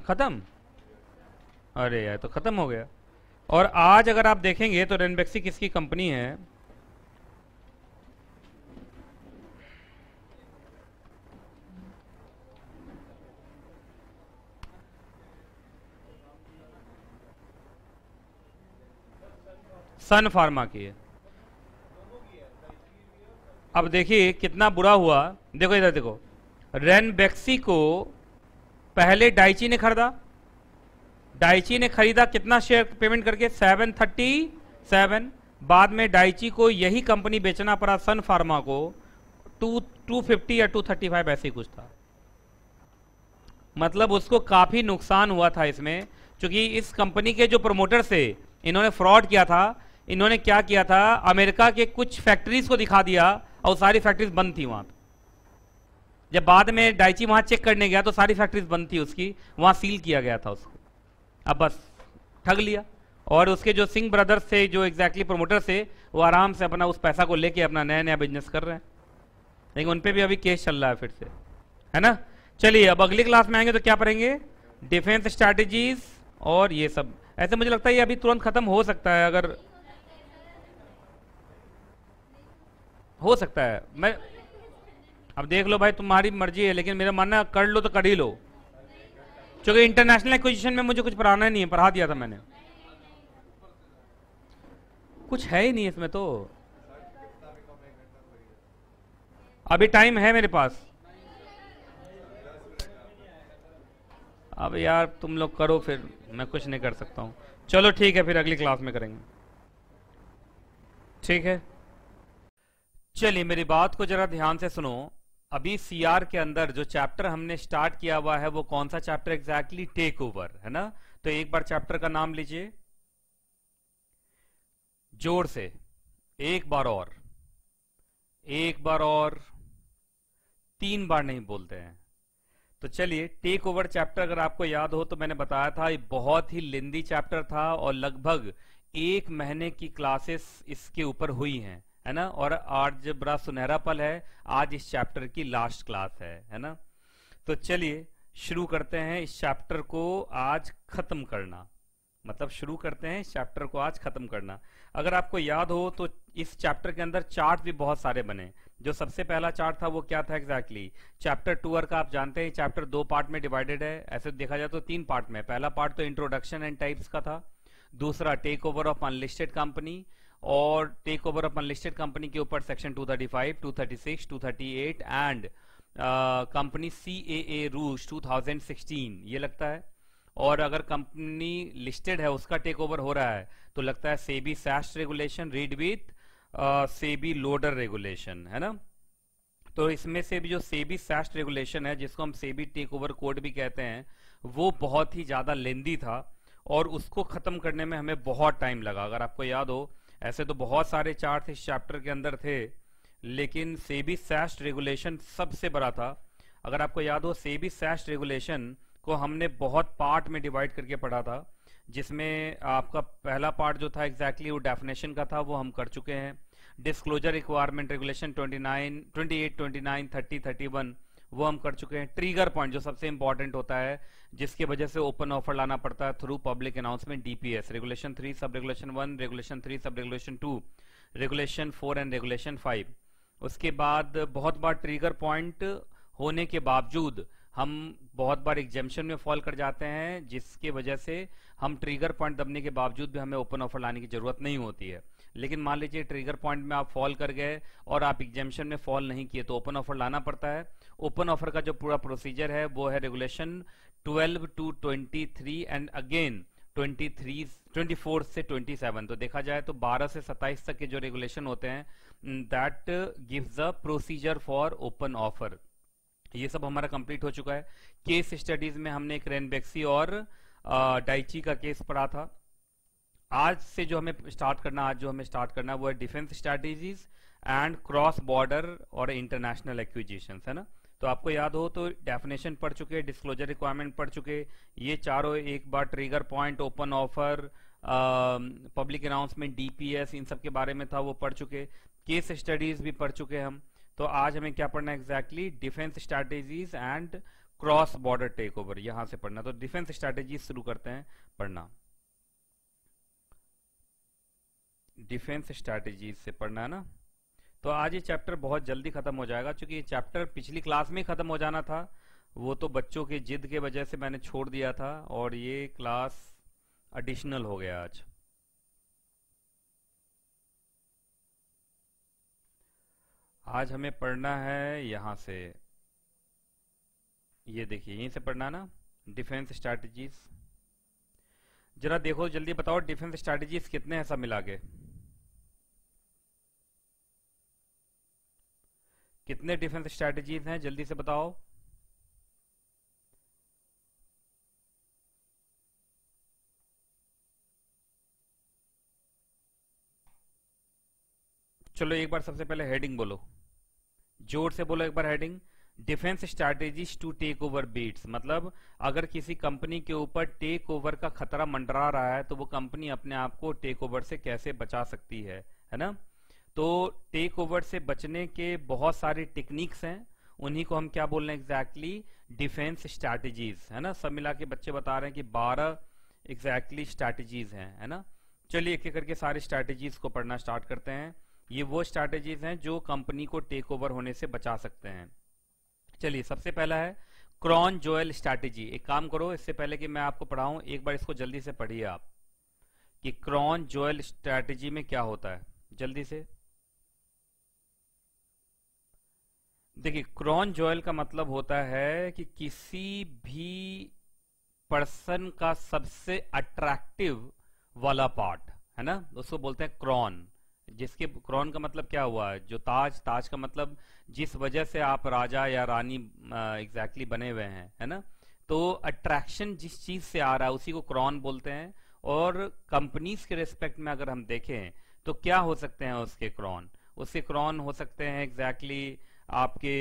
खत्म? अरे यार, तो खत्म हो गया। और आज अगर आप देखेंगे तो रेनबेक्सी किसकी कंपनी है? सन फार्मा की है। अब देखिए कितना बुरा हुआ। देखो इधर देखो, रेनबेक्सी को पहले डाइची ने खरीदा। डाइची ने खरीदा कितना शेयर पेमेंट करके? 737। बाद में डाइची को यही कंपनी बेचना पड़ा सन फार्मा को 250 या 235 ऐसे ही कुछ था। मतलब उसको काफी नुकसान हुआ था इसमें, क्योंकि इस कंपनी के जो प्रमोटर थे इन्होंने फ्रॉड किया था। इन्होंने क्या किया था? अमेरिका के कुछ फैक्ट्रीज को दिखा दिया और सारी फैक्ट्रीज बंद थी वहां। जब बाद में डाइची वहां चेक करने गया तो सारी फैक्ट्रीज बंद थी उसकी, वहां सील किया गया था उसको। अब बस ठग लिया। और उसके जो सिंह ब्रदर्स थे, जो एग्जैक्टली प्रोमोटर थे, वो आराम से अपना उस पैसा को लेके अपना नया नया बिजनेस कर रहे हैं। लेकिन उन पे भी अभी केस चल रहा है फिर से, है ना। चलिए अब अगली क्लास में आएंगे तो क्या पढ़ेंगे? डिफेंस स्ट्रैटेजीज और ये सब। ऐसे मुझे लगता है ये अभी तुरंत खत्म हो सकता है, अगर हो सकता है। मैं अब देख लो भाई, तुम्हारी मर्जी है, लेकिन मेरा मानना कर लो तो कर ही लो, क्योंकि इंटरनेशनल एक्विजिशन में मुझे कुछ पढ़ाना नहीं है, पढ़ा दिया था मैंने। कुछ है ही नहीं इसमें तो। अभी टाइम है मेरे पास। अब यार तुम लोग करो, फिर मैं कुछ नहीं कर सकता हूं। चलो ठीक है, फिर अगली क्लास में करेंगे, ठीक है। चलिए मेरी बात को जरा ध्यान से सुनो। अभी सीआर के अंदर जो चैप्टर हमने स्टार्ट किया हुआ है वो कौन सा चैप्टर एग्जैक्टली? टेक ओवर, है ना। तो एक बार चैप्टर का नाम लीजिए जोर से, एक बार और, एक बार और, 3 बार नहीं बोलते हैं। तो चलिए, टेक ओवर चैप्टर अगर आपको याद हो तो मैंने बताया था ये बहुत ही लेंदी चैप्टर था और लगभग 1 महीने की क्लासेस इसके ऊपर हुई हैं, है ना। और आज बड़ा सुनहरा पल है, आज इस चैप्टर की लास्ट क्लास है ना। तो चलिए शुरू करते हैं इस चैप्टर को आज खत्म करना, मतलब शुरू करते हैं इस चैप्टर को आज खत्म करना। अगर आपको याद हो तो इस चैप्टर के अंदर चार्ट भी बहुत सारे बने। जो सबसे पहला चार्ट था वो क्या था एग्जैक्टली, चैप्टर 2 का आप जानते हैं चैप्टर 2 पार्ट में डिवाइडेड है। ऐसे देखा जाए तो 3 पार्ट में, पहला पार्ट तो इंट्रोडक्शन एंड टाइप्स का था, दूसरा take over of unlisted company, और take over of unlisted company के ऊपर section 235, 236, 238 and company CAA rules 2016 ये लगता है। और अगर कंपनी लिस्टेड है उसका टेक ओवर हो रहा है तो लगता है SEBI SAST regulation read with SEBI LODR regulation, है ना। तो इसमें से भी जो सेबी सैस्ट रेगुलेशन है, जिसको हम सेबी टेक ओवर कोड भी कहते हैं, वो बहुत ही ज्यादा लेंदी था और उसको खत्म करने में हमें बहुत टाइम लगा। अगर आपको याद हो, ऐसे तो बहुत सारे चार्ट इस चैप्टर के अंदर थे, लेकिन सेबी सैस्ट रेगुलेशन सबसे बड़ा था। अगर आपको याद हो, सेबी सैस्ट रेगुलेशन को हमने बहुत पार्ट में डिवाइड करके पढ़ा था, जिसमें आपका पहला पार्ट जो था एग्जैक्टली वो डेफिनेशन का था, वो हम कर चुके हैं। डिस्क्लोजर रिक्वायरमेंट रेगुलेशन 29, 28, 29, 30, 31 वो हम कर चुके हैं। ट्रिगर पॉइंट जो सबसे इंपॉर्टेंट होता है, जिसकी वजह से ओपन ऑफर लाना पड़ता है through public announcement, DPS, regulation 3, sub regulation 1, regulation 3, sub regulation 2, regulation 4 and regulation 5। उसके बाद बहुत बार ट्रिगर पॉइंट होने के बावजूद हम बहुत बार एग्जेम्पशन में फॉल कर जाते हैं, जिसकी वजह से हम ट्रिगर पॉइंट दबने के बावजूद भी हमें ओपन ऑफर लाने की जरूरत नहीं होती है। लेकिन मान लीजिए ट्रिगर पॉइंट में आप फॉल कर गए और आप एग्जेम्पशन में फॉल नहीं किए तो ओपन ऑफर लाना पड़ता है। ओपन ऑफर का जो पूरा प्रोसीजर है वो है रेगुलेशन 12 to 23 एंड अगेन 24 से 27। तो देखा जाए तो 12 से 27 तक के जो रेगुलेशन होते हैं, that gives the procedure for open offer. ये सब हमारा कंप्लीट हो चुका है। केस स्टडीज में हमने एक रेनबेक्सी और डाइची का केस पढ़ा था। आज से जो हमें स्टार्ट करना वो है defence strategies and cross border और इंटरनेशनल एक्विजिशंस, है ना। तो आपको याद हो तो डेफिनेशन पढ़ चुके, डिस्क्लोजर रिक्वायरमेंट पढ़ चुके, ये चारों एक बार trigger point, open offer, public announcement, DPS, इन सब के बारे में था वो पढ़ चुके। केस स्टडीज भी पढ़ चुके हम। तो आज हमें क्या पढ़ना है exactly, defence strategies and cross border take over, यहां से पढ़ना। तो डिफेंस स्ट्रैटेजीज शुरू करते हैं पढ़ना, डिफेंस स्ट्रैटेजीज से पढ़ना है ना। तो आज ये चैप्टर बहुत जल्दी खत्म हो जाएगा, क्योंकि ये चैप्टर पिछली क्लास में ही खत्म हो जाना था, वो तो बच्चों की जिद के वजह से मैंने छोड़ दिया था और ये क्लास एडिशनल हो गया आज। आज हमें पढ़ना है यहां से, ये देखिए यहीं से पढ़ना ना, डिफेंस स्ट्रैटेजीज। जरा देखो जल्दी बताओ, डिफेंस स्ट्रैटेजीज कितने हैं सब मिला के, कितने डिफेंस स्ट्रैटेजीज हैं जल्दी से बताओ। चलो एक बार सबसे पहले हेडिंग बोलो, जोर से बोलो एक बार heading, defence strategies to take over bids. मतलब अगर किसी कंपनी के ऊपर टेक ओवर का खतरा मंडरा रहा है तो वो कंपनी अपने आप को टेक ओवर से कैसे बचा सकती है ना। तो टेक ओवर से बचने के बहुत सारे टेक्निक्स हैं, उन्हीं को हम क्या बोल रहे हैं एग्जैक्टली, डिफेंस स्ट्रैटेजीज, है ना। सब मिला के बच्चे बता रहे हैं कि 12 एग्जैक्टली स्ट्रैटेजीज हैं, है ना। चलिए एक एक करके सारी स्ट्रैटेजीज को पढ़ना स्टार्ट करते हैं। ये वो स्ट्रैटेजीज हैं जो कंपनी को टेक ओवर होने से बचा सकते हैं। चलिए सबसे पहला है क्रॉन जोएल स्ट्रैटेजी। एक काम करो, इससे पहले कि मैं आपको पढ़ाऊं एक बार इसको जल्दी से पढ़िए आप, कि क्रॉन जोएल स्ट्रैटेजी में क्या होता है जल्दी से। देखिए क्रॉन जोएल का मतलब होता है कि किसी भी पर्सन का सबसे अट्रैक्टिव वाला पार्ट, है ना, उसको बोलते हैं क्रॉन। जिसके क्रॉन का मतलब क्या हुआ, जो ताज, ताज का मतलब जिस वजह से आप राजा या रानी एग्जैक्टली बने हुए हैं, है ना। तो अट्रैक्शन जिस चीज से आ रहा है उसी को क्रॉन बोलते हैं। और कंपनीज के रेस्पेक्ट में अगर हम देखें तो क्या हो सकते हैं उसके क्रॉन? उसके क्रॉन हो सकते हैं एग्जैक्टली आपके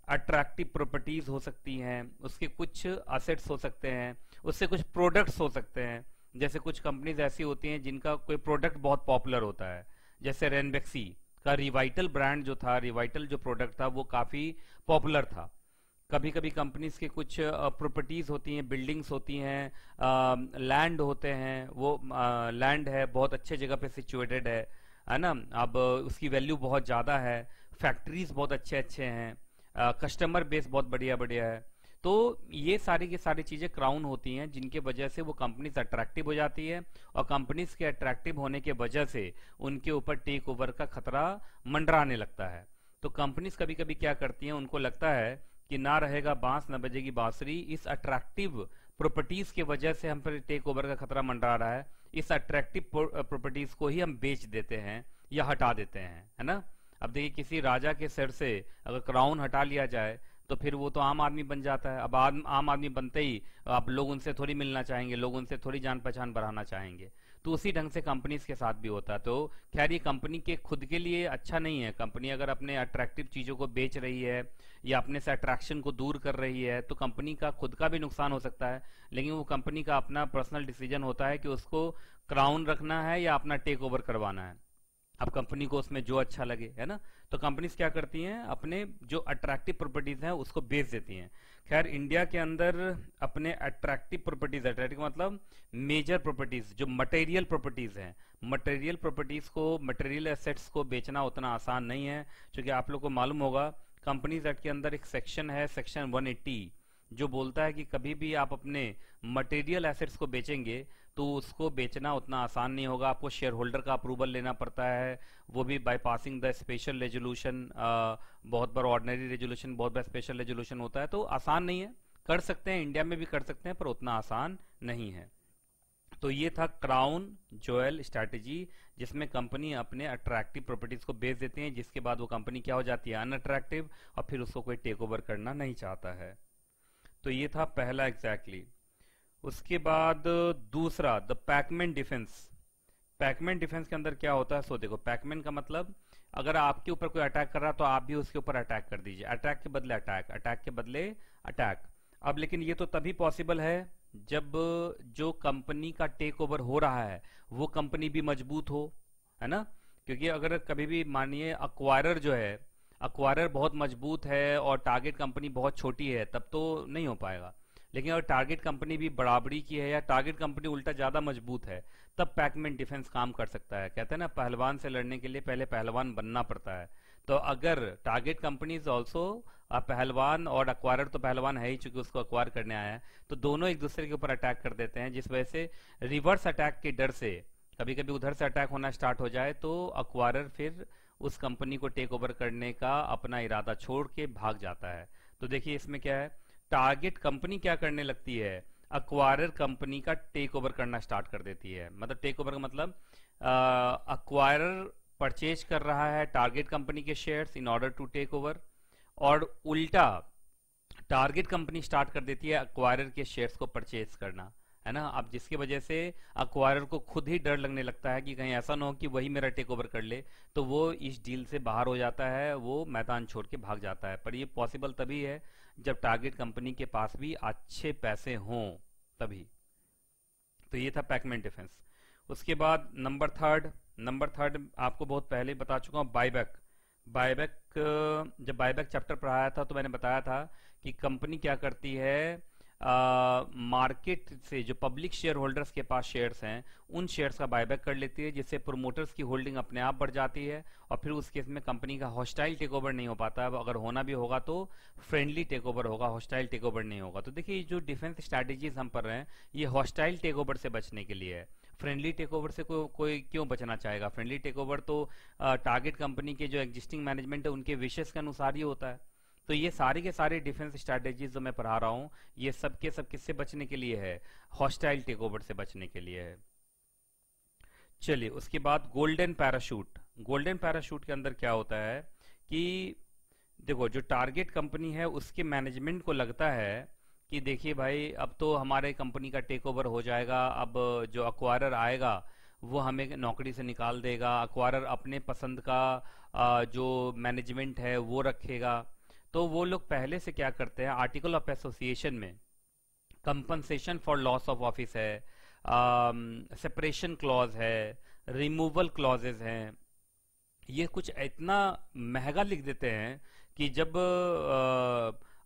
अट्रैक्टिव प्रॉपर्टीज हो सकती हैं, उसके कुछ असेट्स हो सकते हैं, उससे कुछ प्रोडक्ट्स हो सकते हैं। जैसे कुछ कंपनीज ऐसी होती हैं जिनका कोई प्रोडक्ट बहुत पॉपुलर होता है, जैसे रेनबेक्सी का रिवाइटल ब्रांड जो था, रिवाइटल जो प्रोडक्ट था वो काफी पॉपुलर था। कभी कभी कंपनीज के कुछ प्रॉपर्टीज होती हैं, बिल्डिंग्स होती हैं, लैंड होते हैं, वो लैंड है बहुत अच्छे जगह पे सिचुएटेड है ना, अब उसकी वैल्यू बहुत ज्यादा है, फैक्ट्रीज बहुत अच्छे अच्छे हैं, कस्टमर बेस बहुत बढ़िया बढ़िया है। तो ये सारी की सारी चीजें क्राउन होती हैं जिनके वजह से वो कंपनीज अट्रैक्टिव हो जाती है, और कंपनीज के अट्रैक्टिव होने के वजह से उनके ऊपर टेक ओवर का खतरा मंडराने लगता है। तो कंपनीज कभी कभी क्या करती हैं, उनको लगता है कि ना रहेगा बांस न बजेगी बांसुरी, इस अट्रैक्टिव प्रॉपर्टीज की वजह से हम पर टेक ओवर का खतरा मंडरा रहा है, इस अट्रैक्टिव प्रॉपर्टीज को ही हम बेच देते हैं या हटा देते हैं, है ना। अब देखिए किसी राजा के सिर से अगर क्राउन हटा लिया जाए तो फिर वो तो आम आदमी बन जाता है। अब आम आदमी बनते ही आप लोग उनसे थोड़ी मिलना चाहेंगे, लोग उनसे थोड़ी जान पहचान बढ़ाना चाहेंगे। तो उसी ढंग से कंपनीज के साथ भी होता है। तो खैर ये कंपनी के खुद के लिए अच्छा नहीं है। कंपनी अगर अपने अट्रैक्टिव चीजों को बेच रही है या अपने से अट्रैक्शन को दूर कर रही है तो कंपनी का खुद का भी नुकसान हो सकता है, लेकिन वो कंपनी का अपना पर्सनल डिसीजन होता है कि उसको क्राउन रखना है या अपना टेक ओवर करवाना है। अब कंपनी को उसमें जो अच्छा लगे, है ना। तो कंपनीज क्या करती हैं, अपने जो अट्रैक्टिव प्रॉपर्टीज हैं उसको बेच देती हैं। खैर इंडिया के अंदर अपने अट्रैक्टिव प्रॉपर्टीज, अट्रैक्टिव मतलब मेजर प्रॉपर्टीज जो मटेरियल प्रॉपर्टीज हैं, मटेरियल प्रॉपर्टीज को, मटेरियल एसेट्स को बेचना उतना आसान नहीं है। क्योंकि आप लोग को मालूम होगा कंपनीज एक्ट के अंदर एक सेक्शन है, सेक्शन 180, जो बोलता है कि कभी भी आप अपने मटेरियल एसेट्स को बेचेंगे तो उसको बेचना उतना आसान नहीं होगा, आपको शेयर होल्डर का अप्रूवल लेना पड़ता है, वो भी by passing the special resolution. बहुत बार ऑर्डिनरी रेजोल्यूशन, बहुत बार स्पेशल रेजोल्यूशन होता है, तो आसान नहीं है। कर सकते हैं, इंडिया में भी कर सकते हैं, पर उतना आसान नहीं है। तो ये था क्राउन ज्वेल स्ट्रैटेजी, जिसमें कंपनी अपने अट्रैक्टिव प्रॉपर्टीज को बेच देती है, जिसके बाद वो कंपनी क्या हो जाती है, अनअट्रैक्टिव, और फिर उसको कोई टेक ओवर करना नहीं चाहता है। तो ये था पहला एग्जैक्टली। उसके बाद दूसरा, the Pac-Man defence. Pac-Man defence के अंदर क्या होता है, सो देखो, पैकमैन का मतलब अगर आपके ऊपर कोई अटैक कर रहा है तो आप भी उसके ऊपर अटैक कर दीजिए, अटैक के बदले अटैक, अटैक के बदले अटैक। अब लेकिन ये तो तभी पॉसिबल है जब जो कंपनी का टेक ओवर हो रहा है वो कंपनी भी मजबूत हो, है ना। क्योंकि अगर कभी भी मानिए अक्वायरर जो है, अक्वायरर बहुत मजबूत है और टारगेट कंपनी बहुत छोटी है, तब तो नहीं हो पाएगा। लेकिन अगर टारगेट कंपनी भी बराबरी की है या टारगेट कंपनी उल्टा ज्यादा मजबूत है, तब पैकमैन डिफेंस काम कर सकता है। कहते हैं ना, पहलवान से लड़ने के लिए पहले पहलवान बनना पड़ता है। तो अगर टारगेट कंपनी इज ऑल्सो पहलवान और अक्वायरर तो पहलवान है ही, चूंकि उसको अक्वायर करने आया है, तो दोनों एक दूसरे के ऊपर अटैक कर देते हैं, जिस वजह से रिवर्स अटैक के डर से कभी कभी उधर से अटैक होना स्टार्ट हो जाए तो अक्वायरर फिर उस कंपनी को टेक ओवर करने का अपना इरादा छोड़ के भाग जाता है। तो देखिए इसमें क्या है, टारगेट कंपनी क्या करने लगती है, अक्वायरर कंपनी का टेक ओवर करना स्टार्ट कर देती है। मतलब टेक ओवर का मतलब अक्वायरर परचेज कर रहा है टारगेट कंपनी के shares in order to take over, और उल्टा टारगेट कंपनी स्टार्ट कर देती है अक्वायरर के शेयर्स को परचेज करना, है ना। अब जिसकी वजह से अक्वायरर को खुद ही डर लगने लगता है कि कहीं ऐसा ना हो कि वही मेरा टेक ओवर कर ले, तो वो इस डील से बाहर हो जाता है, वो मैदान छोड़ के भाग जाता है। पर ये पॉसिबल तभी है जब टारगेट कंपनी के पास भी अच्छे पैसे हों, तभी। तो ये था पैकमैन डिफेंस। उसके बाद नंबर थर्ड आपको बहुत पहले बता चुका हूं, बायबैक। बायबैक, जब बायबैक चैप्टर पढ़ाया था तो मैंने बताया था कि कंपनी क्या करती है, मार्केट से जो पब्लिक शेयर होल्डर्स के पास शेयर्स हैं उन शेयर्स का बायबैक कर लेती है, जिससे प्रोमोटर्स की होल्डिंग अपने आप बढ़ जाती है, और फिर उस केस में कंपनी का हॉस्टाइल टेक ओवर नहीं हो पाता है। अगर होना भी होगा तो फ्रेंडली टेक ओवर होगा, हॉस्टाइल टेक ओवर नहीं होगा। तो देखिए जो डिफेंस स्ट्रैटेजीज हम पढ़ रहे हैं ये हॉस्टाइल टेक ओवर से बचने के लिए है। फ्रेंडली टेक ओवर से कोई क्यों बचना चाहेगा? फ्रेंडली टेक ओवर तो टारगेट कंपनी के जो एग्जिस्टिंग मैनेजमेंट है उनके विशेष के अनुसार ही होता है। तो ये सारे के सारे डिफेंस स्ट्रैटेजीज जो मैं पढ़ा रहा हूं ये सब के सब किससे बचने के लिए है, हॉस्टाइल टेक ओवर से बचने के लिए है। चलिए उसके बाद गोल्डन पैराशूट। गोल्डन पैराशूट के अंदर क्या होता है कि देखो जो टारगेट कंपनी है उसके मैनेजमेंट को लगता है कि देखिए भाई अब तो हमारे कंपनी का टेक ओवर हो जाएगा, अब जो अक्वायरर आएगा वो हमें नौकरी से निकाल देगा, अक्वायरर अपने पसंद का जो मैनेजमेंट है वो रखेगा। तो वो लोग पहले से क्या करते हैं, आर्टिकल ऑफ एसोसिएशन में compensation for loss of office है, सेपरेशन क्लॉज है, रिमूवल क्लॉजेज हैं, ये कुछ इतना महंगा लिख देते हैं कि जब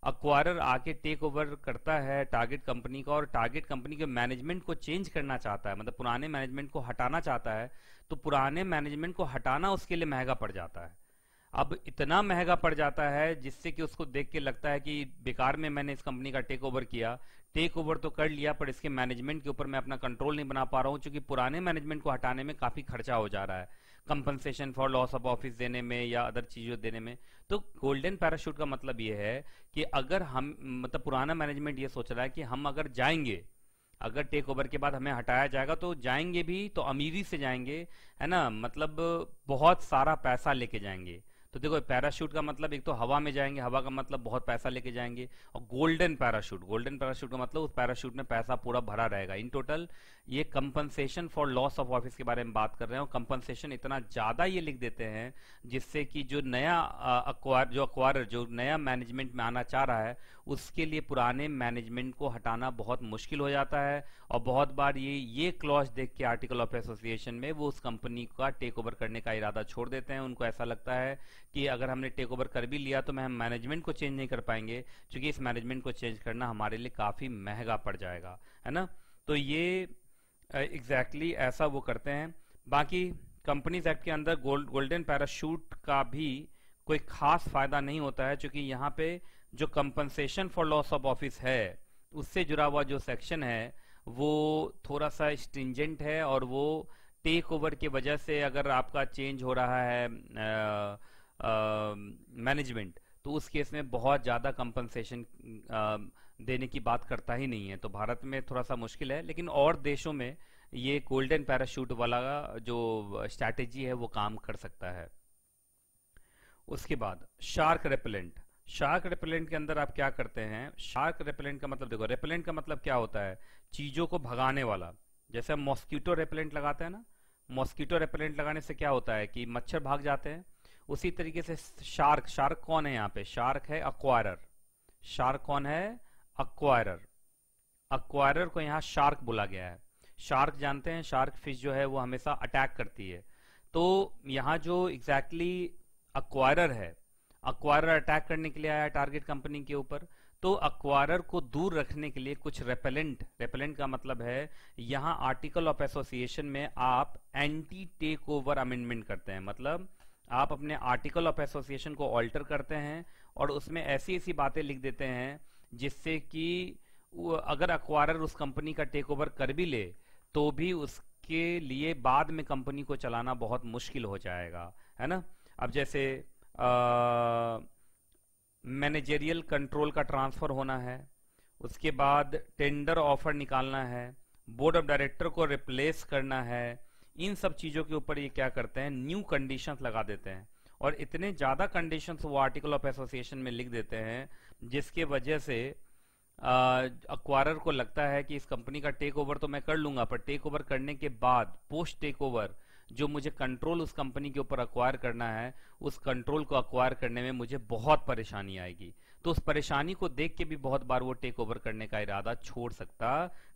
अक्वायरर आके टेक ओवर करता है टारगेट कंपनी का और टारगेट कंपनी के मैनेजमेंट को चेंज करना चाहता है, मतलब पुराने मैनेजमेंट को हटाना चाहता है, तो पुराने मैनेजमेंट को हटाना उसके लिए महंगा पड़ जाता है। अब इतना महंगा पड़ जाता है जिससे कि उसको देख के लगता है कि बेकार में मैंने इस कंपनी का टेक ओवर किया, टेक ओवर तो कर लिया पर इसके मैनेजमेंट के ऊपर मैं अपना कंट्रोल नहीं बना पा रहा हूं, क्योंकि पुराने मैनेजमेंट को हटाने में काफी खर्चा हो जा रहा है, compensation for loss of office देने में या अदर चीजों देने में। तो गोल्डन पैराशूट का मतलब ये है कि अगर हम, मतलब पुराना मैनेजमेंट ये सोच रहा है कि हम अगर जाएंगे, अगर टेक ओवर के बाद हमें हटाया जाएगा तो जाएंगे भी तो अमीरी से जाएंगे, है ना, मतलब बहुत सारा पैसा लेके जाएंगे। तो देखो पैराशूट का मतलब एक तो हवा में जाएंगे, हवा का मतलब बहुत पैसा लेके जाएंगे, और गोल्डन पैराशूट, गोल्डन पैराशूट का मतलब उस पैराशूट में पैसा पूरा भरा रहेगा। इन टोटल ये compensation for loss of office के बारे में बात कर रहे हैं, कंपनसेशन इतना ज्यादा ये लिख देते हैं जिससे कि जो नया अक्वायरर जो नया मैनेजमेंट में आना चाह रहा है उसके लिए पुराने मैनेजमेंट को हटाना बहुत मुश्किल हो जाता है। और बहुत बार ये क्लॉज देख के आर्टिकल ऑफ एसोसिएशन में वो उस कंपनी का टेक ओवर करने का इरादा छोड़ देते हैं। उनको ऐसा लगता है कि अगर हमने टेक ओवर कर भी लिया तो हम मैनेजमेंट को चेंज नहीं कर पाएंगे, क्योंकि इस मैनेजमेंट को चेंज करना हमारे लिए काफी महंगा पड़ जाएगा, है ना। तो ये एग्जैक्टली ऐसा वो करते हैं। बाकी कंपनीज एक्ट के अंदर गोल्डन पैराशूट का भी कोई खास फायदा नहीं होता है, क्योंकि यहाँ पे जो compensation for loss of office है उससे जुड़ा हुआ जो सेक्शन है वो थोड़ा सा स्ट्रिंजेंट है, और वो टेक ओवर की वजह से अगर आपका चेंज हो रहा है मैनेजमेंट तो उस केस में बहुत ज्यादा कंपनसेशन देने की बात करता ही नहीं है। तो भारत में थोड़ा सा मुश्किल है, लेकिन और देशों में ये गोल्डन पैराशूट वाला जो स्ट्रैटेजी है वो काम कर सकता है। उसके बाद शार्क रेपेलेंट। शार्क रेपेलेंट के अंदर आप क्या करते हैं, शार्क रेपेलेंट का मतलब देखो, रेपेलेंट का मतलब क्या होता है, चीजों को भगाने वाला। जैसे हम मॉस्किटो रेपेलेंट लगाते हैं ना, मॉस्किटो रेपेलेंट लगाने से क्या होता है कि मच्छर भाग जाते हैं, उसी तरीके से शार्क, शार्क कौन है यहाँ पे, शार्क है अक्वायरर। शार्क कौन है, अक्वायरर। अक्वायरर को यहाँ शार्क बोला गया है। शार्क जानते हैं, शार्क फिश जो है वो हमेशा अटैक करती है। तो यहाँ जो एग्जैक्टली अक्वायरर है, अक्वायरर अटैक करने के लिए आया टारगेट कंपनी के ऊपर, तो अक्वायरर को दूर रखने के लिए कुछ रेपेलेंट, रेपेलेंट का मतलब है यहाँ आर्टिकल ऑफ एसोसिएशन में आप एंटी टेक ओवर अमेंडमेंट करते हैं, मतलब आप अपने आर्टिकल ऑफ एसोसिएशन को ऑल्टर करते हैं और उसमें ऐसी ऐसी बातें लिख देते हैं जिससे कि अगर अक्वायरर उस कंपनी का टेक ओवर कर भी ले तो भी उसके लिए बाद में कंपनी को चलाना बहुत मुश्किल हो जाएगा, है ना। अब जैसे मैनेजेरियल कंट्रोल का ट्रांसफर होना है, उसके बाद टेंडर ऑफर निकालना है, बोर्ड ऑफ डायरेक्टर को रिप्लेस करना है, इन सब चीजों के ऊपर ये क्या करते हैं, न्यू कंडीशंस लगा देते हैं। और इतने ज्यादा कंडीशंस वो आर्टिकल ऑफ एसोसिएशन में लिख देते हैं जिसके वजह से अक्वायरर को लगता है कि इस कंपनी का टेक ओवर तो मैं कर लूंगा, पर टेक ओवर करने के बाद पोस्ट टेक ओवर जो मुझे कंट्रोल उस कंपनी के ऊपर अक्वायर करना है, उस कंट्रोल को अक्वायर करने में मुझे बहुत परेशानी आएगी। तो उस परेशानी को देख के भी बहुत बार वो टेक ओवर करने का इरादा छोड़ सकता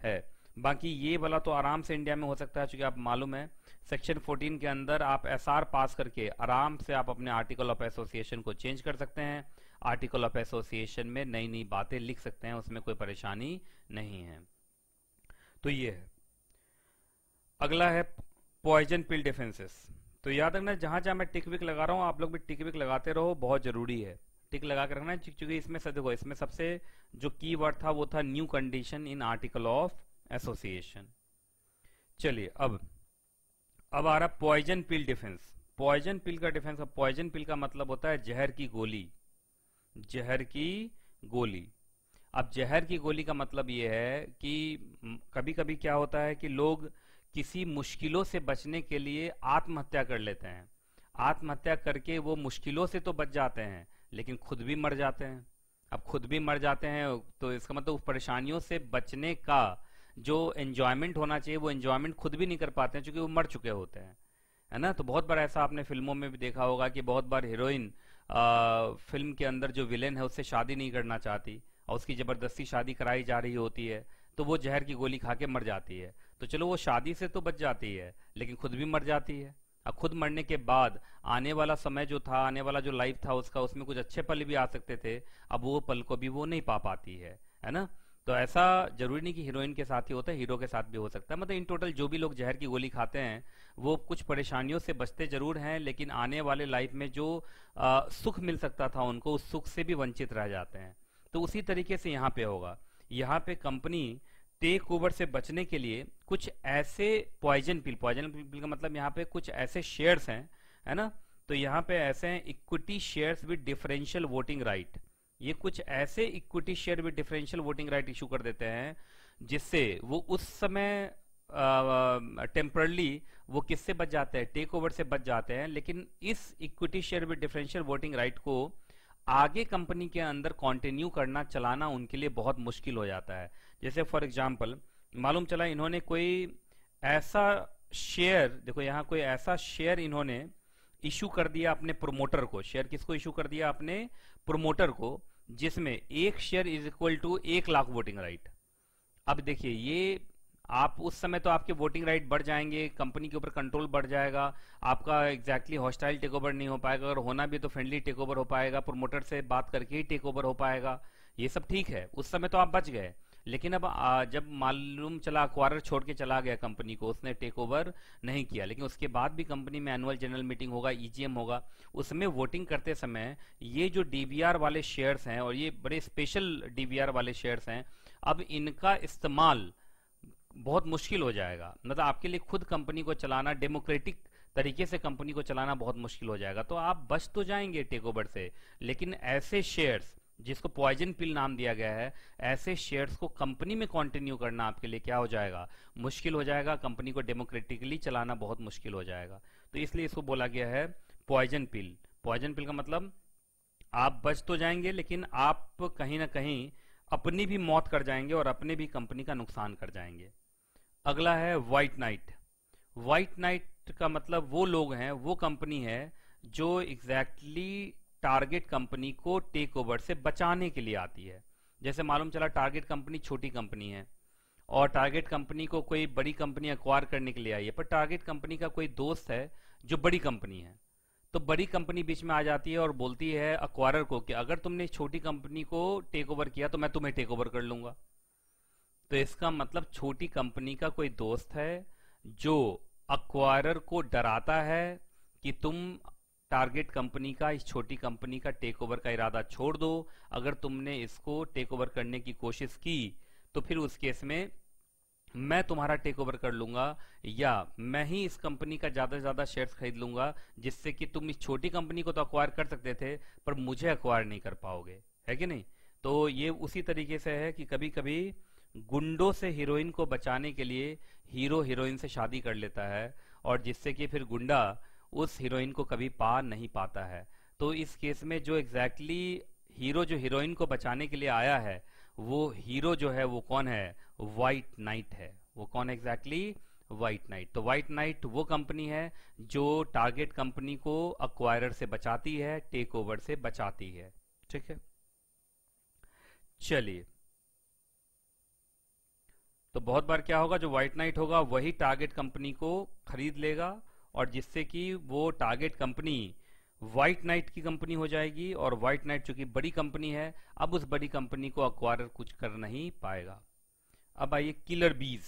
है। बाकी ये वाला तो आराम से इंडिया में हो सकता है, क्योंकि आप मालूम है सेक्शन 14 के अंदर आप एसआर पास करके आराम से आप अपने आर्टिकल ऑफ एसोसिएशन को चेंज कर सकते हैं, आर्टिकल ऑफ एसोसिएशन में नई नई बातें लिख सकते हैं, उसमें कोई परेशानी नहीं है। तो ये है। अगला है पॉइजन पिल डिफेंसेस। तो याद रखना जहां जहां मैं टिक विक लगा रहा हूं आप लोग भी टिक विक लगाते रहो, बहुत जरूरी है टिक लगा के रखना, क्योंकि इसमें से देखो इसमें सबसे जो की वर्ड था वो था new condition in article of association. चलिए अब आ रहा पॉइजन पिल डिफेंस। पॉइजन पिल का डिफेंस, पॉइजन पिल का मतलब होता है जहर की गोली, जहर की गोली। अब जहर की गोली का मतलब यह है कि कभी कभी क्या होता है कि लोग किसी मुश्किलों से बचने के लिए आत्महत्या कर लेते हैं, आत्महत्या करके वो मुश्किलों से तो बच जाते हैं लेकिन खुद भी मर जाते हैं। अब खुद भी मर जाते हैं तो इसका मतलब उस परेशानियों से बचने का जो एंजॉयमेंट होना चाहिए वो एंजॉयमेंट खुद भी नहीं कर पाते हैं, क्योंकि वो मर चुके होते हैं, है ना। तो बहुत बार ऐसा आपने फिल्मों में भी देखा होगा कि बहुत बार हीरोइन फिल्म के अंदर जो विलेन है उससे शादी नहीं करना चाहती और उसकी जबरदस्ती शादी कराई जा रही होती है, तो वो जहर की गोली खा के मर जाती है। तो चलो वो शादी से तो बच जाती है, लेकिन खुद भी मर जाती है। अब खुद मरने के बाद आने वाला समय जो था, आने वाला जो लाइफ था उसका, उसमें कुछ अच्छे पल भी आ सकते थे, अब वो पल को भी वो नहीं पा पाती है ना। तो ऐसा जरूरी नहीं कि हीरोइन के साथ ही होता है, हीरो के साथ भी हो सकता है। मतलब इन टोटल जो भी लोग जहर की गोली खाते हैं वो कुछ परेशानियों से बचते जरूर हैं, लेकिन आने वाले लाइफ में जो सुख मिल सकता था उनको, उस सुख से भी वंचित रह जाते हैं। तो उसी तरीके से यहाँ पे होगा। यहाँ पे कंपनी टेक ओवर से बचने के लिए कुछ ऐसे पॉइजन पिल का मतलब यहाँ पे कुछ ऐसे शेयर्स हैं, है ना। तो यहाँ पे ऐसे हैं equity shares with differential voting right. ये कुछ ऐसे equity share with differential voting right issue कर देते हैं जिससे वो उस समय टेम्परली वो किससे बच जाते हैं, टेक ओवर से बच जाते हैं। लेकिन इस equity share with differential voting right को आगे कंपनी के अंदर कंटिन्यू करना, चलाना उनके लिए बहुत मुश्किल हो जाता है। जैसे फॉर एग्जांपल मालूम चला इन्होंने कोई ऐसा शेयर, देखो यहाँ कोई ऐसा शेयर इन्होंने इशू कर दिया अपने प्रोमोटर को। शेयर किसको इशू कर दिया? अपने प्रोमोटर को, जिसमें एक share is equal to 1 lakh voting right. अब देखिए ये आप उस समय तो आपके वोटिंग राइट बढ़ जाएंगे, कंपनी के ऊपर कंट्रोल बढ़ जाएगा, आपका एग्जैक्टली हॉस्टाइल टेक ओवर नहीं हो पाएगा, अगर होना भी तो फ्रेंडली टेक ओवर हो पाएगा, प्रोमोटर से बात करके ही टेक ओवर हो पाएगा। ये सब ठीक है, उस समय तो आप बच गए। लेकिन अब जब मालूम चला अक्वायरर छोड़ के चला गया कंपनी को, उसने टेक ओवर नहीं किया, लेकिन उसके बाद भी कंपनी में एनुअल जनरल मीटिंग होगा, ईजीएम होगा, उसमें वोटिंग करते समय ये जो डीवीआर वाले शेयर्स हैं, और ये बड़े स्पेशल डीवीआर वाले शेयर्स हैं, अब इनका इस्तेमाल बहुत मुश्किल हो जाएगा। मतलब आपके लिए खुद कंपनी को चलाना, डेमोक्रेटिक तरीके से कंपनी को चलाना बहुत मुश्किल हो जाएगा। तो आप बच तो जाएंगे टेक ओवर से, लेकिन ऐसे शेयर्स जिसको पॉइजन पिल नाम दिया गया है, ऐसे शेयर्स को कंपनी में कंटिन्यू करना आपके लिए क्या हो जाएगा? मुश्किल हो जाएगा। कंपनी को डेमोक्रेटिकली चलाना बहुत मुश्किल हो जाएगा। तो इसलिए इसको बोला गया है पॉइजन पिल। पॉइजन पिल का मतलब आप बच तो जाएंगे, लेकिन आप कहीं ना कहीं अपनी भी मौत कर जाएंगे और अपने भी कंपनी का नुकसान कर जाएंगे। अगला है व्हाइट नाइट। व्हाइट नाइट का मतलब वो लोग हैं, वो कंपनी है जो एग्जैक्टली टारगेट कंपनी को टेक ओवर से बचाने के लिए आती है। जैसे मालूम चला टारगेट कंपनी छोटी कंपनी है और टारगेट कंपनी को कोई बड़ी कंपनी अक्वायर करने के लिए आई है, पर टारगेट कंपनी का कोई दोस्त है जो बड़ी कंपनी है, तो बड़ी कंपनी बीच में आ जाती है और बोलती है अक्वायरर को कि अगर तुमने छोटी कंपनी को टेक ओवर किया तो मैं तुम्हें टेक ओवर कर लूंगा। तो इसका मतलब छोटी कंपनी का कोई दोस्त है जो अक्वायरर को डराता है कि तुम टारगेट कंपनी का, इस छोटी कंपनी का टेक ओवर का इरादा छोड़ दो, अगर तुमने इसको टेक ओवर करने की कोशिश की तो फिर उस केस में मैं तुम्हारा टेक ओवर कर लूंगा, या मैं ही इस कंपनी का ज्यादा से ज्यादा शेयर्स खरीद लूंगा, जिससे कि तुम इस छोटी कंपनी को तो अक्वायर कर सकते थे पर मुझे अक्वायर नहीं कर पाओगे, है कि नहीं। तो ये उसी तरीके से है कि कभी कभी गुंडों से हीरोइन को बचाने के लिए हीरो हीरोइन से शादी कर लेता है, और जिससे कि फिर गुंडा उस हीरोइन को कभी पा नहीं पाता है। तो इस केस में जो एग्जैक्टली हीरो जो हीरोइन को बचाने के लिए आया है, वो हीरो जो है वो कौन है? व्हाइट नाइट है। वो कौन एग्जैक्टली? White night. तो व्हाइट नाइट वो कंपनी है जो टारगेट कंपनी को अक्वायरर से बचाती है, टेक ओवर से बचाती है। ठीक है, चलिए। तो बहुत बार क्या होगा, जो व्हाइट नाइट होगा वही टारगेट कंपनी को खरीद लेगा, और जिससे कि वो टारगेट कंपनी व्हाइट नाइट की कंपनी हो जाएगी, और व्हाइट नाइट चूंकि बड़ी कंपनी है, अब उस बड़ी कंपनी को अक्वायर कुछ कर नहीं पाएगा। अब आइए किलर बीज।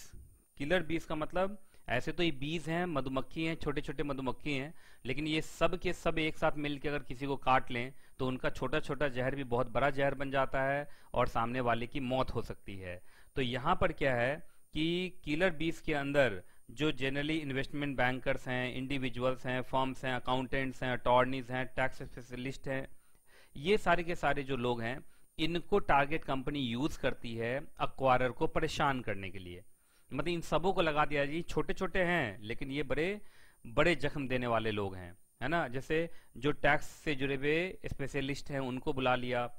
किलर बीज का मतलब, ऐसे तो ये बीज हैं, मधुमक्खी हैं, छोटे छोटे मधुमक्खी हैं, लेकिन ये सब के सब एक साथ मिलकर अगर किसी को काट लें तो उनका छोटा छोटा जहर भी बहुत बड़ा जहर बन जाता है और सामने वाले की मौत हो सकती है। तो यहाँ पर क्या है कि किलर बीज के अंदर जो जनरली इन्वेस्टमेंट बैंकर्स हैं, इंडिविजुअल्स हैं, फर्म्स हैं, अकाउंटेंट्स हैं, अटॉर्नीज हैं, टैक्स स्पेशलिस्ट हैं, ये सारे के सारे जो लोग हैं, इनको टारगेट कंपनी यूज करती है अक्वायरर को परेशान करने के लिए। मतलब इन सबों को लगा दिया जी, छोटे छोटे हैं लेकिन ये बड़े बड़े जख्म देने वाले लोग हैं, है ना। जैसे जो टैक्स से जुड़े हुए स्पेशलिस्ट हैं उनको बुला लिया,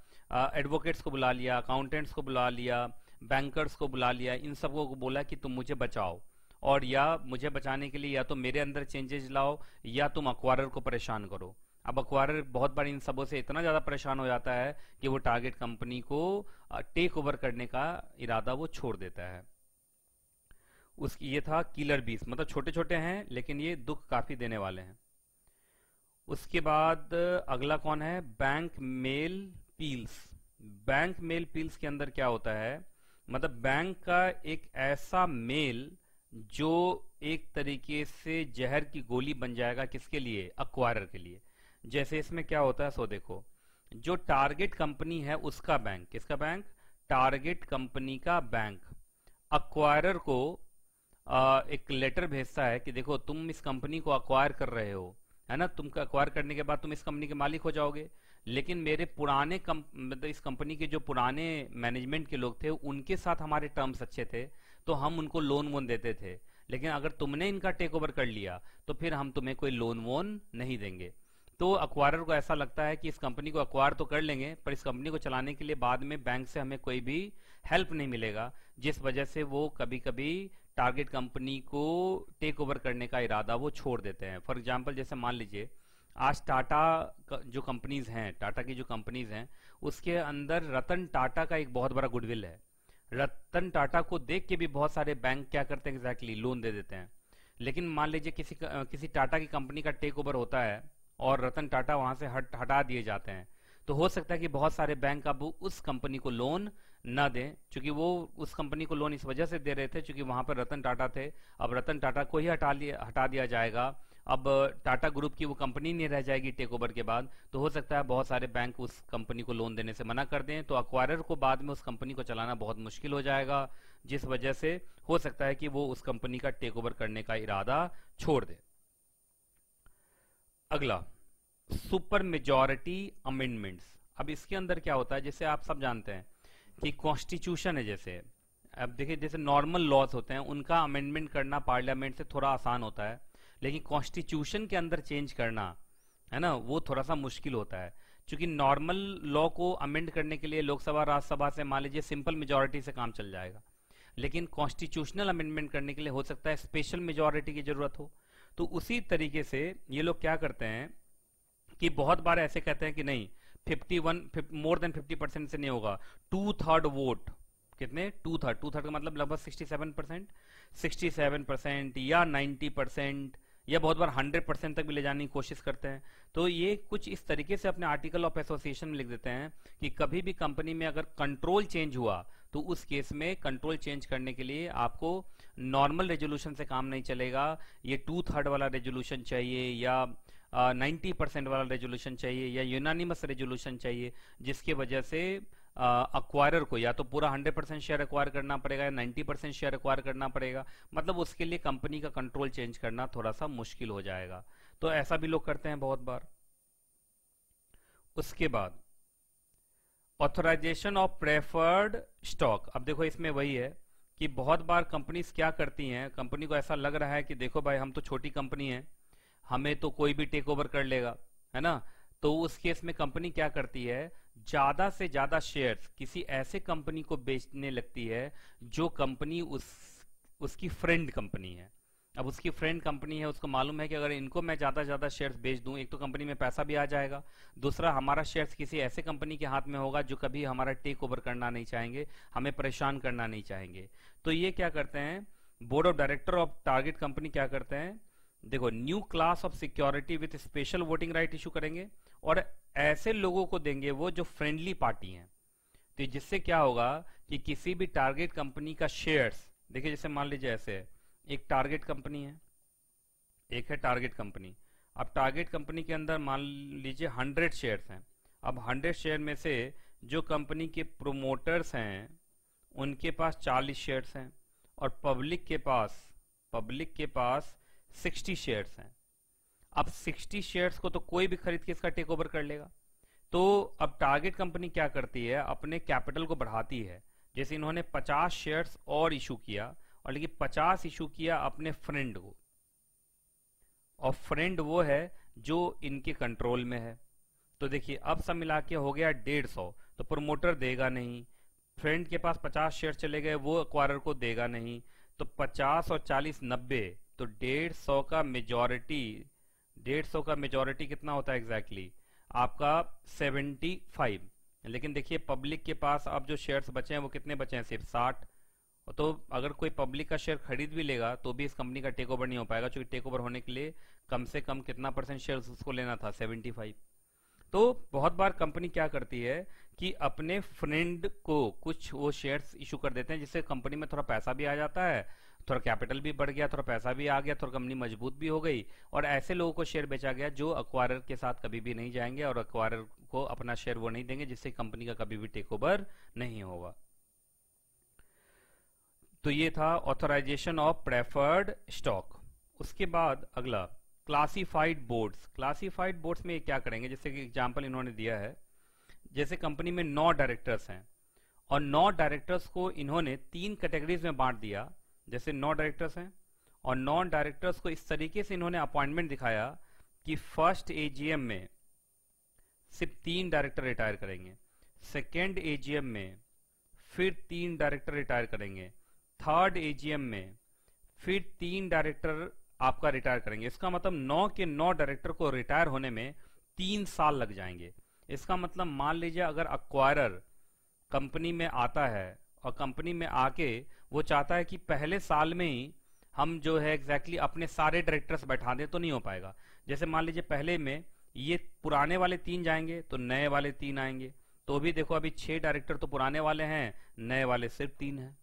एडवोकेट्स को बुला लिया, अकाउंटेंट्स को बुला लिया, बैंकर्स को बुला लिया, इन सबको बोला कि तुम मुझे बचाओ, और या मुझे बचाने के लिए या तो मेरे अंदर चेंजेस लाओ या तुम अक्वायरर को परेशान करो। अब अक्वायरर बहुत बार इन सबों से इतना ज्यादा परेशान हो जाता है कि वो टारगेट कंपनी को टेक ओवर करने का इरादा वो छोड़ देता है। उसकी ये था किलर बीस, मतलब छोटे छोटे हैं लेकिन ये दुख काफी देने वाले हैं। उसके बाद अगला कौन है, bank mail peels. Bank mail peels के अंदर क्या होता है, मतलब बैंक का एक ऐसा मेल जो एक तरीके से जहर की गोली बन जाएगा, किसके लिए, अक्वायरर के लिए। जैसे इसमें क्या होता है, सो देखो, जो टारगेट कंपनी है उसका बैंक, किसका बैंक, टारगेट कंपनी का बैंक अक्वायरर को एक लेटर भेजता है कि देखो तुम इस कंपनी को अक्वायर कर रहे हो, है ना, तुमको अक्वायर करने के बाद तुम इस कंपनी के मालिक हो जाओगे, लेकिन मेरे पुराने मतलब इस कंपनी के जो पुराने मैनेजमेंट के लोग थे उनके साथ हमारे टर्म्स अच्छे थे, तो हम उनको लोन वोन देते थे, लेकिन अगर तुमने इनका टेक ओवर कर लिया तो फिर हम तुम्हें कोई लोन वोन नहीं देंगे। तो अक्वायरर को ऐसा लगता है कि इस कंपनी को अक्वायर तो कर लेंगे पर इस कंपनी को चलाने के लिए बाद में बैंक से हमें कोई भी हेल्प नहीं मिलेगा, जिस वजह से वो कभी कभी टारगेट कंपनी को टेक ओवर करने का इरादा वो छोड़ देते हैं। फॉर एग्जांपल जैसे मान लीजिए आज टाटा जो कंपनीज हैं, टाटा की जो कंपनीज हैं उसके अंदर रतन टाटा का एक बहुत बड़ा गुडविल है। रतन टाटा को देख के भी बहुत सारे बैंक क्या करते हैं, एग्जैक्टली लोन दे देते हैं। लेकिन मान लीजिए किसी टाटा की कंपनी का टेक ओवर होता है और रतन टाटा वहां से हटा दिए जाते हैं, तो हो सकता है कि बहुत सारे बैंक अब उस कंपनी को लोन न दें, क्योंकि वो उस कंपनी को लोन इस वजह से दे रहे थे क्योंकि वहां पर रतन टाटा थे। अब रतन टाटा को ही हटा दिया जाएगा, अब टाटा ग्रुप की वो कंपनी नहीं रह जाएगी टेक ओवर के बाद, तो हो सकता है बहुत सारे बैंक उस कंपनी को लोन देने से मना कर दें, तो अक्वायरर को बाद में उस कंपनी को चलाना बहुत मुश्किल हो जाएगा, जिस वजह से हो सकता है कि वो उस कंपनी का टेक ओवर करने का इरादा छोड़ दे। अगला सुपर मेजॉरिटी अमेंडमेंट्स। अब इसके अंदर क्या होता है, जैसे आप सब जानते हैं कि कॉन्स्टिट्यूशन है, जैसे अब देखिए जैसे नॉर्मल लॉज होते हैं उनका अमेंडमेंट करना पार्लियामेंट से थोड़ा आसान होता है, लेकिन कॉन्स्टिट्यूशन के अंदर चेंज करना है ना वो थोड़ा सा मुश्किल होता है, क्योंकि नॉर्मल लॉ को अमेंड करने के लिए लोकसभा राज्यसभा से मान लीजिए सिंपल मेजॉरिटी से काम चल जाएगा, लेकिन कॉन्स्टिट्यूशनल अमेंडमेंट करने के लिए हो सकता है स्पेशल मेजॉरिटी की जरूरत हो। तो उसी तरीके से ये लोग क्या करते हैं कि बहुत बार ऐसे कहते हैं कि नहीं मोर देन 50% से नहीं होगा, 2/3 वोट, कितने 2/3 का मतलब लगभग 67% या 90% या बहुत बार 100% तक भी ले जाने की कोशिश करते हैं। तो ये कुछ इस तरीके से अपने आर्टिकल ऑफ एसोसिएशन में लिख देते हैं कि कभी भी कंपनी में अगर कंट्रोल चेंज हुआ तो उस केस में कंट्रोल चेंज करने के लिए आपको नॉर्मल रेजोल्यूशन से काम नहीं चलेगा, ये 2/3 वाला रेजोल्यूशन चाहिए या 90% वाला रेजोल्यूशन चाहिए या यूनानिमस रेजोल्यूशन चाहिए, जिसके वजह से अक्वायरर को या तो पूरा 100% शेयर अक्वायर करना पड़ेगा या 90% शेयर अक्वायर करना पड़ेगा, मतलब उसके लिए कंपनी का कंट्रोल चेंज करना थोड़ा सा मुश्किल हो जाएगा। तो ऐसा भी लोग करते हैं बहुत बार। उसके बाद ऑथराइजेशन ऑफ प्रेफर्ड स्टॉक। अब देखो इसमें वही है कि बहुत बार कंपनीज क्या करती हैं, कंपनी को ऐसा लग रहा है कि देखो भाई हम तो छोटी कंपनी है, हमें तो कोई भी टेक ओवर कर लेगा, है ना, तो उस केस में कंपनी क्या करती है, ज्यादा से ज्यादा शेयर्स किसी ऐसे कंपनी को बेचने लगती है जो कंपनी उसकी फ्रेंड कंपनी है। अब उसकी फ्रेंड कंपनी है, उसको मालूम है कि अगर इनको मैं ज्यादा ज्यादा शेयर्स बेच दूं, एक तो कंपनी में पैसा भी आ जाएगा, दूसरा हमारा शेयर्स किसी ऐसे कंपनी के हाथ में होगा जो कभी हमारा टेक ओवर करना नहीं चाहेंगे, हमें परेशान करना नहीं चाहेंगे। तो ये क्या करते हैं, board of director of target company क्या करते हैं, देखो new class of security with special voting right issue करेंगे और ऐसे लोगों को देंगे वो जो फ्रेंडली पार्टी हैं। तो जिससे क्या होगा कि किसी भी टारगेट कंपनी का शेयर्स, देखिए जैसे मान लीजिए ऐसे है, एक टारगेट कंपनी है, एक है टारगेट कंपनी। अब टारगेट कंपनी के अंदर मान लीजिए 100 शेयर्स हैं। अब 100 शेयर में से जो कंपनी के प्रोमोटर्स हैं उनके पास 40 शेयर्स हैं और पब्लिक के पास 60 शेयर्स हैं। अब 60 शेयर्स को तो कोई भी खरीद के इसका टेक ओवर कर लेगा। तो अब टारगेट कंपनी क्या करती है, अपने कैपिटल को बढ़ाती है। जैसे इन्होंने 50 शेयर्स और इशू किया, और लेकिन 50 इशू किया अपने फ्रेंड को, और फ्रेंड वो है जो इनके कंट्रोल में है। तो देखिए अब सब मिला के हो गया 150, तो प्रोमोटर देगा नहीं, फ्रेंड के पास 50 शेयर चले गए, वो एक्वायरर को देगा नहीं, तो 50 और 40 90, तो 150 का मेजॉरिटी, 150 का मेजॉरिटी कितना होता है एग्जैक्टली आपका 75। लेकिन देखिए पब्लिक के पास अब जो शेयर्स बचे हैं वो कितने बचे हैं, सिर्फ 60। तो अगर कोई पब्लिक का शेयर खरीद भी लेगा तो भी इस कंपनी का टेक ओवर नहीं हो पाएगा, क्योंकि टेक ओवर होने के लिए कम से कम कितना परसेंट शेयर उसको लेना था, 75। तो बहुत बार कंपनी क्या करती है कि अपने फ्रेंड को कुछ वो शेयर्स इशू कर देते हैं, जिससे कंपनी में थोड़ा पैसा भी आ जाता है, थोड़ा कैपिटल भी बढ़ गया, थोड़ा पैसा भी आ गया, थोड़ा कंपनी मजबूत भी हो गई, और ऐसे लोगों को शेयर बेचा गया जो अक्वायरर के साथ कभी भी नहीं जाएंगे और अक्वायरर को अपना शेयर वो नहीं देंगे, जिससे कंपनी का कभी भी टेक ओवर नहीं होगा। तो ये था ऑथराइजेशन ऑफ प्रेफर्ड स्टॉक। उसके बाद अगला क्लासिफाइड बोर्ड्स। क्लासिफाइड बोर्ड्स में ये क्या करेंगे, जैसे कि एग्जांपल इन्होंने दिया है, जैसे कंपनी में 9 डायरेक्टर्स हैं और 9 डायरेक्टर्स को इन्होंने 3 कैटेगरीज में बांट दिया। जैसे 9 डायरेक्टर्स हैं और 9 डायरेक्टर्स को इस तरीके से इन्होंने अपॉइंटमेंट दिखाया कि फर्स्ट एजीएम में सिर्फ 3 डायरेक्टर रिटायर करेंगे, सेकेंड एजीएम में फिर 3 डायरेक्टर रिटायर करेंगे, थर्ड एजीएम में फिर 3 डायरेक्टर आपका रिटायर करेंगे। इसका मतलब 9 के 9 डायरेक्टर को रिटायर होने में 3 साल लग जाएंगे। इसका मतलब मान लीजिए अगर अक्वायरर कंपनी में आता है और कंपनी में आके वो चाहता है कि पहले साल में ही हम जो है एग्जैक्टली अपने सारे डायरेक्टर्स बैठा दें, तो नहीं हो पाएगा। जैसे मान लीजिए पहले में ये पुराने वाले 3 जाएंगे तो नए वाले 3 आएंगे, तो भी देखो अभी 6 डायरेक्टर तो पुराने वाले हैं, नए वाले सिर्फ 3 हैं।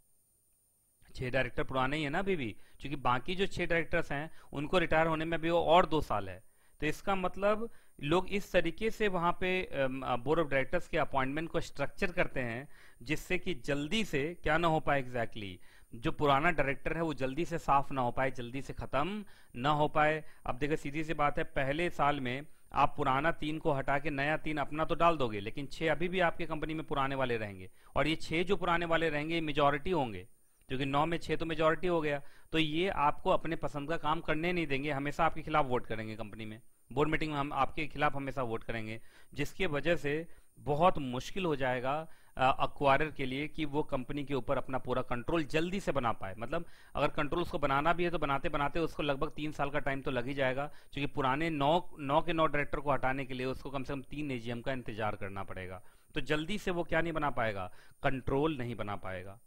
6 डायरेक्टर पुराने ही है ना अभी भी, क्योंकि बाकी जो 6 डायरेक्टर्स हैं उनको रिटायर होने में भी वो और 2 साल है। तो इसका मतलब लोग इस तरीके से वहां पे बोर्ड ऑफ डायरेक्टर्स के अपॉइंटमेंट को स्ट्रक्चर करते हैं, जिससे कि जल्दी से क्या ना हो पाए एग्जैक्टली जो पुराना डायरेक्टर है वो जल्दी से साफ ना हो पाए, जल्दी से खत्म ना हो पाए। अब देखिए सीधी सी बात है, पहले साल में आप पुराना 3 को हटा के नया 3 अपना तो डाल दोगे, लेकिन 6 अभी भी आपके कंपनी में पुराने वाले रहेंगे, और ये 6 जो पुराने वाले रहेंगे ये मेजोरिटी होंगे, क्योंकि 9 में 6 तो मेजोरिटी हो गया। तो ये आपको अपने पसंद का काम करने नहीं देंगे, हमेशा आपके खिलाफ वोट करेंगे। कंपनी में बोर्ड मीटिंग में हम आपके खिलाफ हमेशा वोट करेंगे, जिसकी वजह से बहुत मुश्किल हो जाएगा अक्वायरर के लिए कि वो कंपनी के ऊपर अपना पूरा कंट्रोल जल्दी से बना पाए। मतलब अगर कंट्रोल उसको बनाना भी है तो बनाते बनाते उसको लगभग 3 साल का टाइम तो लग ही जाएगा, क्योंकि पुराने 9 के 9 डायरेक्टर को हटाने के लिए उसको कम से कम 3 एजीएम का इंतजार करना पड़ेगा। तो जल्दी से वो क्या नहीं बना पाएगा, कंट्रोल नहीं बना पाएगा।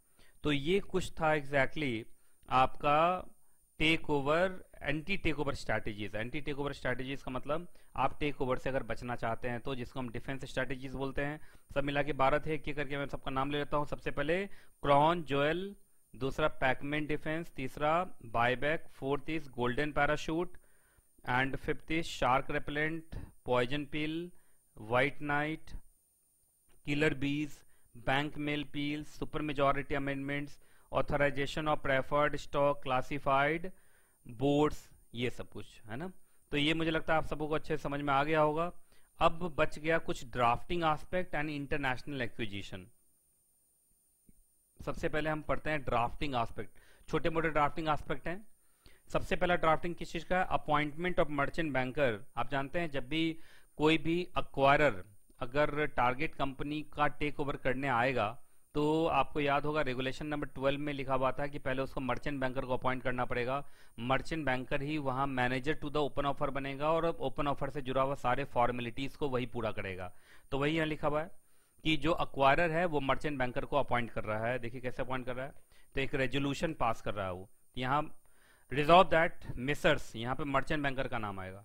तो ये कुछ था एग्जैक्टली आपका take over, anti take over strategies. Anti take over strategies का मतलब आप टेक ओवर से अगर बचना चाहते हैं तो, जिसको हम डिफेंस स्ट्रैटेजीज बोलते हैं। सब मिला के 12 थे, एक करके मैं सबका नाम ले लेता हूं। सबसे पहले क्रॉन जोएल, दूसरा पैकमैन डिफेंस, तीसरा buyback, fourth is golden parachute, and fifth is shark repellent, poison pill, white knight, killer bees, bank mail pills, super majority amendments, authorisation of preferred stock, classified boards, ये सब कुछ है ना। तो ये मुझे लगता है आप सबको अच्छे समझ में आ गया होगा। अब बच गया कुछ drafting aspect and international acquisition. सबसे पहले हम पढ़ते हैं ड्राफ्टिंग एस्पेक्ट। छोटे मोटे ड्राफ्टिंग एस्पेक्ट हैं। सबसे पहला ड्राफ्टिंग किस चीज का है, अपॉइंटमेंट ऑफ मर्चेंट बैंकर। आप जानते हैं जब भी कोई भी अक्वायरर अगर टारगेट कंपनी का टेक ओवर करने आएगा तो आपको याद होगा रेगुलेशन नंबर 12 में लिखा हुआ था कि पहले उसको मर्चेंट बैंकर को अपॉइंट करना पड़ेगा। मर्चेंट बैंकर ही वहां manager to the open offer बनेगा और ओपन ऑफर से जुड़ा हुआ सारे फॉर्मेलिटीज को वही पूरा करेगा। तो वही यहां लिखा हुआ है कि जो अक्वायरर है वो मर्चेंट बैंकर को अपॉइंट कर रहा है। देखिए कैसे अपॉइंट कर रहा है, तो एक रेजोल्यूशन पास कर रहा है वो। यहाँ रिजॉल्व दैट मिसर्स, यहाँ पे मर्चेंट बैंकर का नाम आएगा।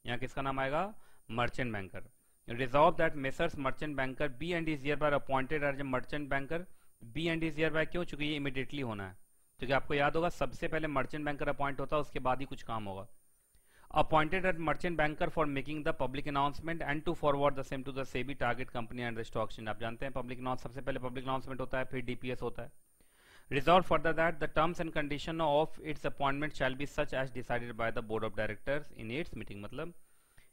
यहाँ किसका नाम आएगा, merchant banker. Resolve that Messrs Merchant Banker B and is hereby appointed as a Merchant Banker। B and is hereby क्यों, चूंकि ये इमीडिएटली होना है, क्योंकि आपको याद होगा सबसे पहले मर्चेंट बैंकर अपॉइंट होता है, उसके बाद ही कुछ काम होगा। Appointed at merchant banker for making the public announcement and to forward the same to the SEBI target company and the stock exchange. आप जानते हैं पब्लिक अनाउंस, सबसे पहले पब्लिक अनाउंसमेंट होता है, फिर डीपीएस होता है। Resolve further that the terms and condition of its appointment shall be such as decided by the board of directors in its meeting। मतलब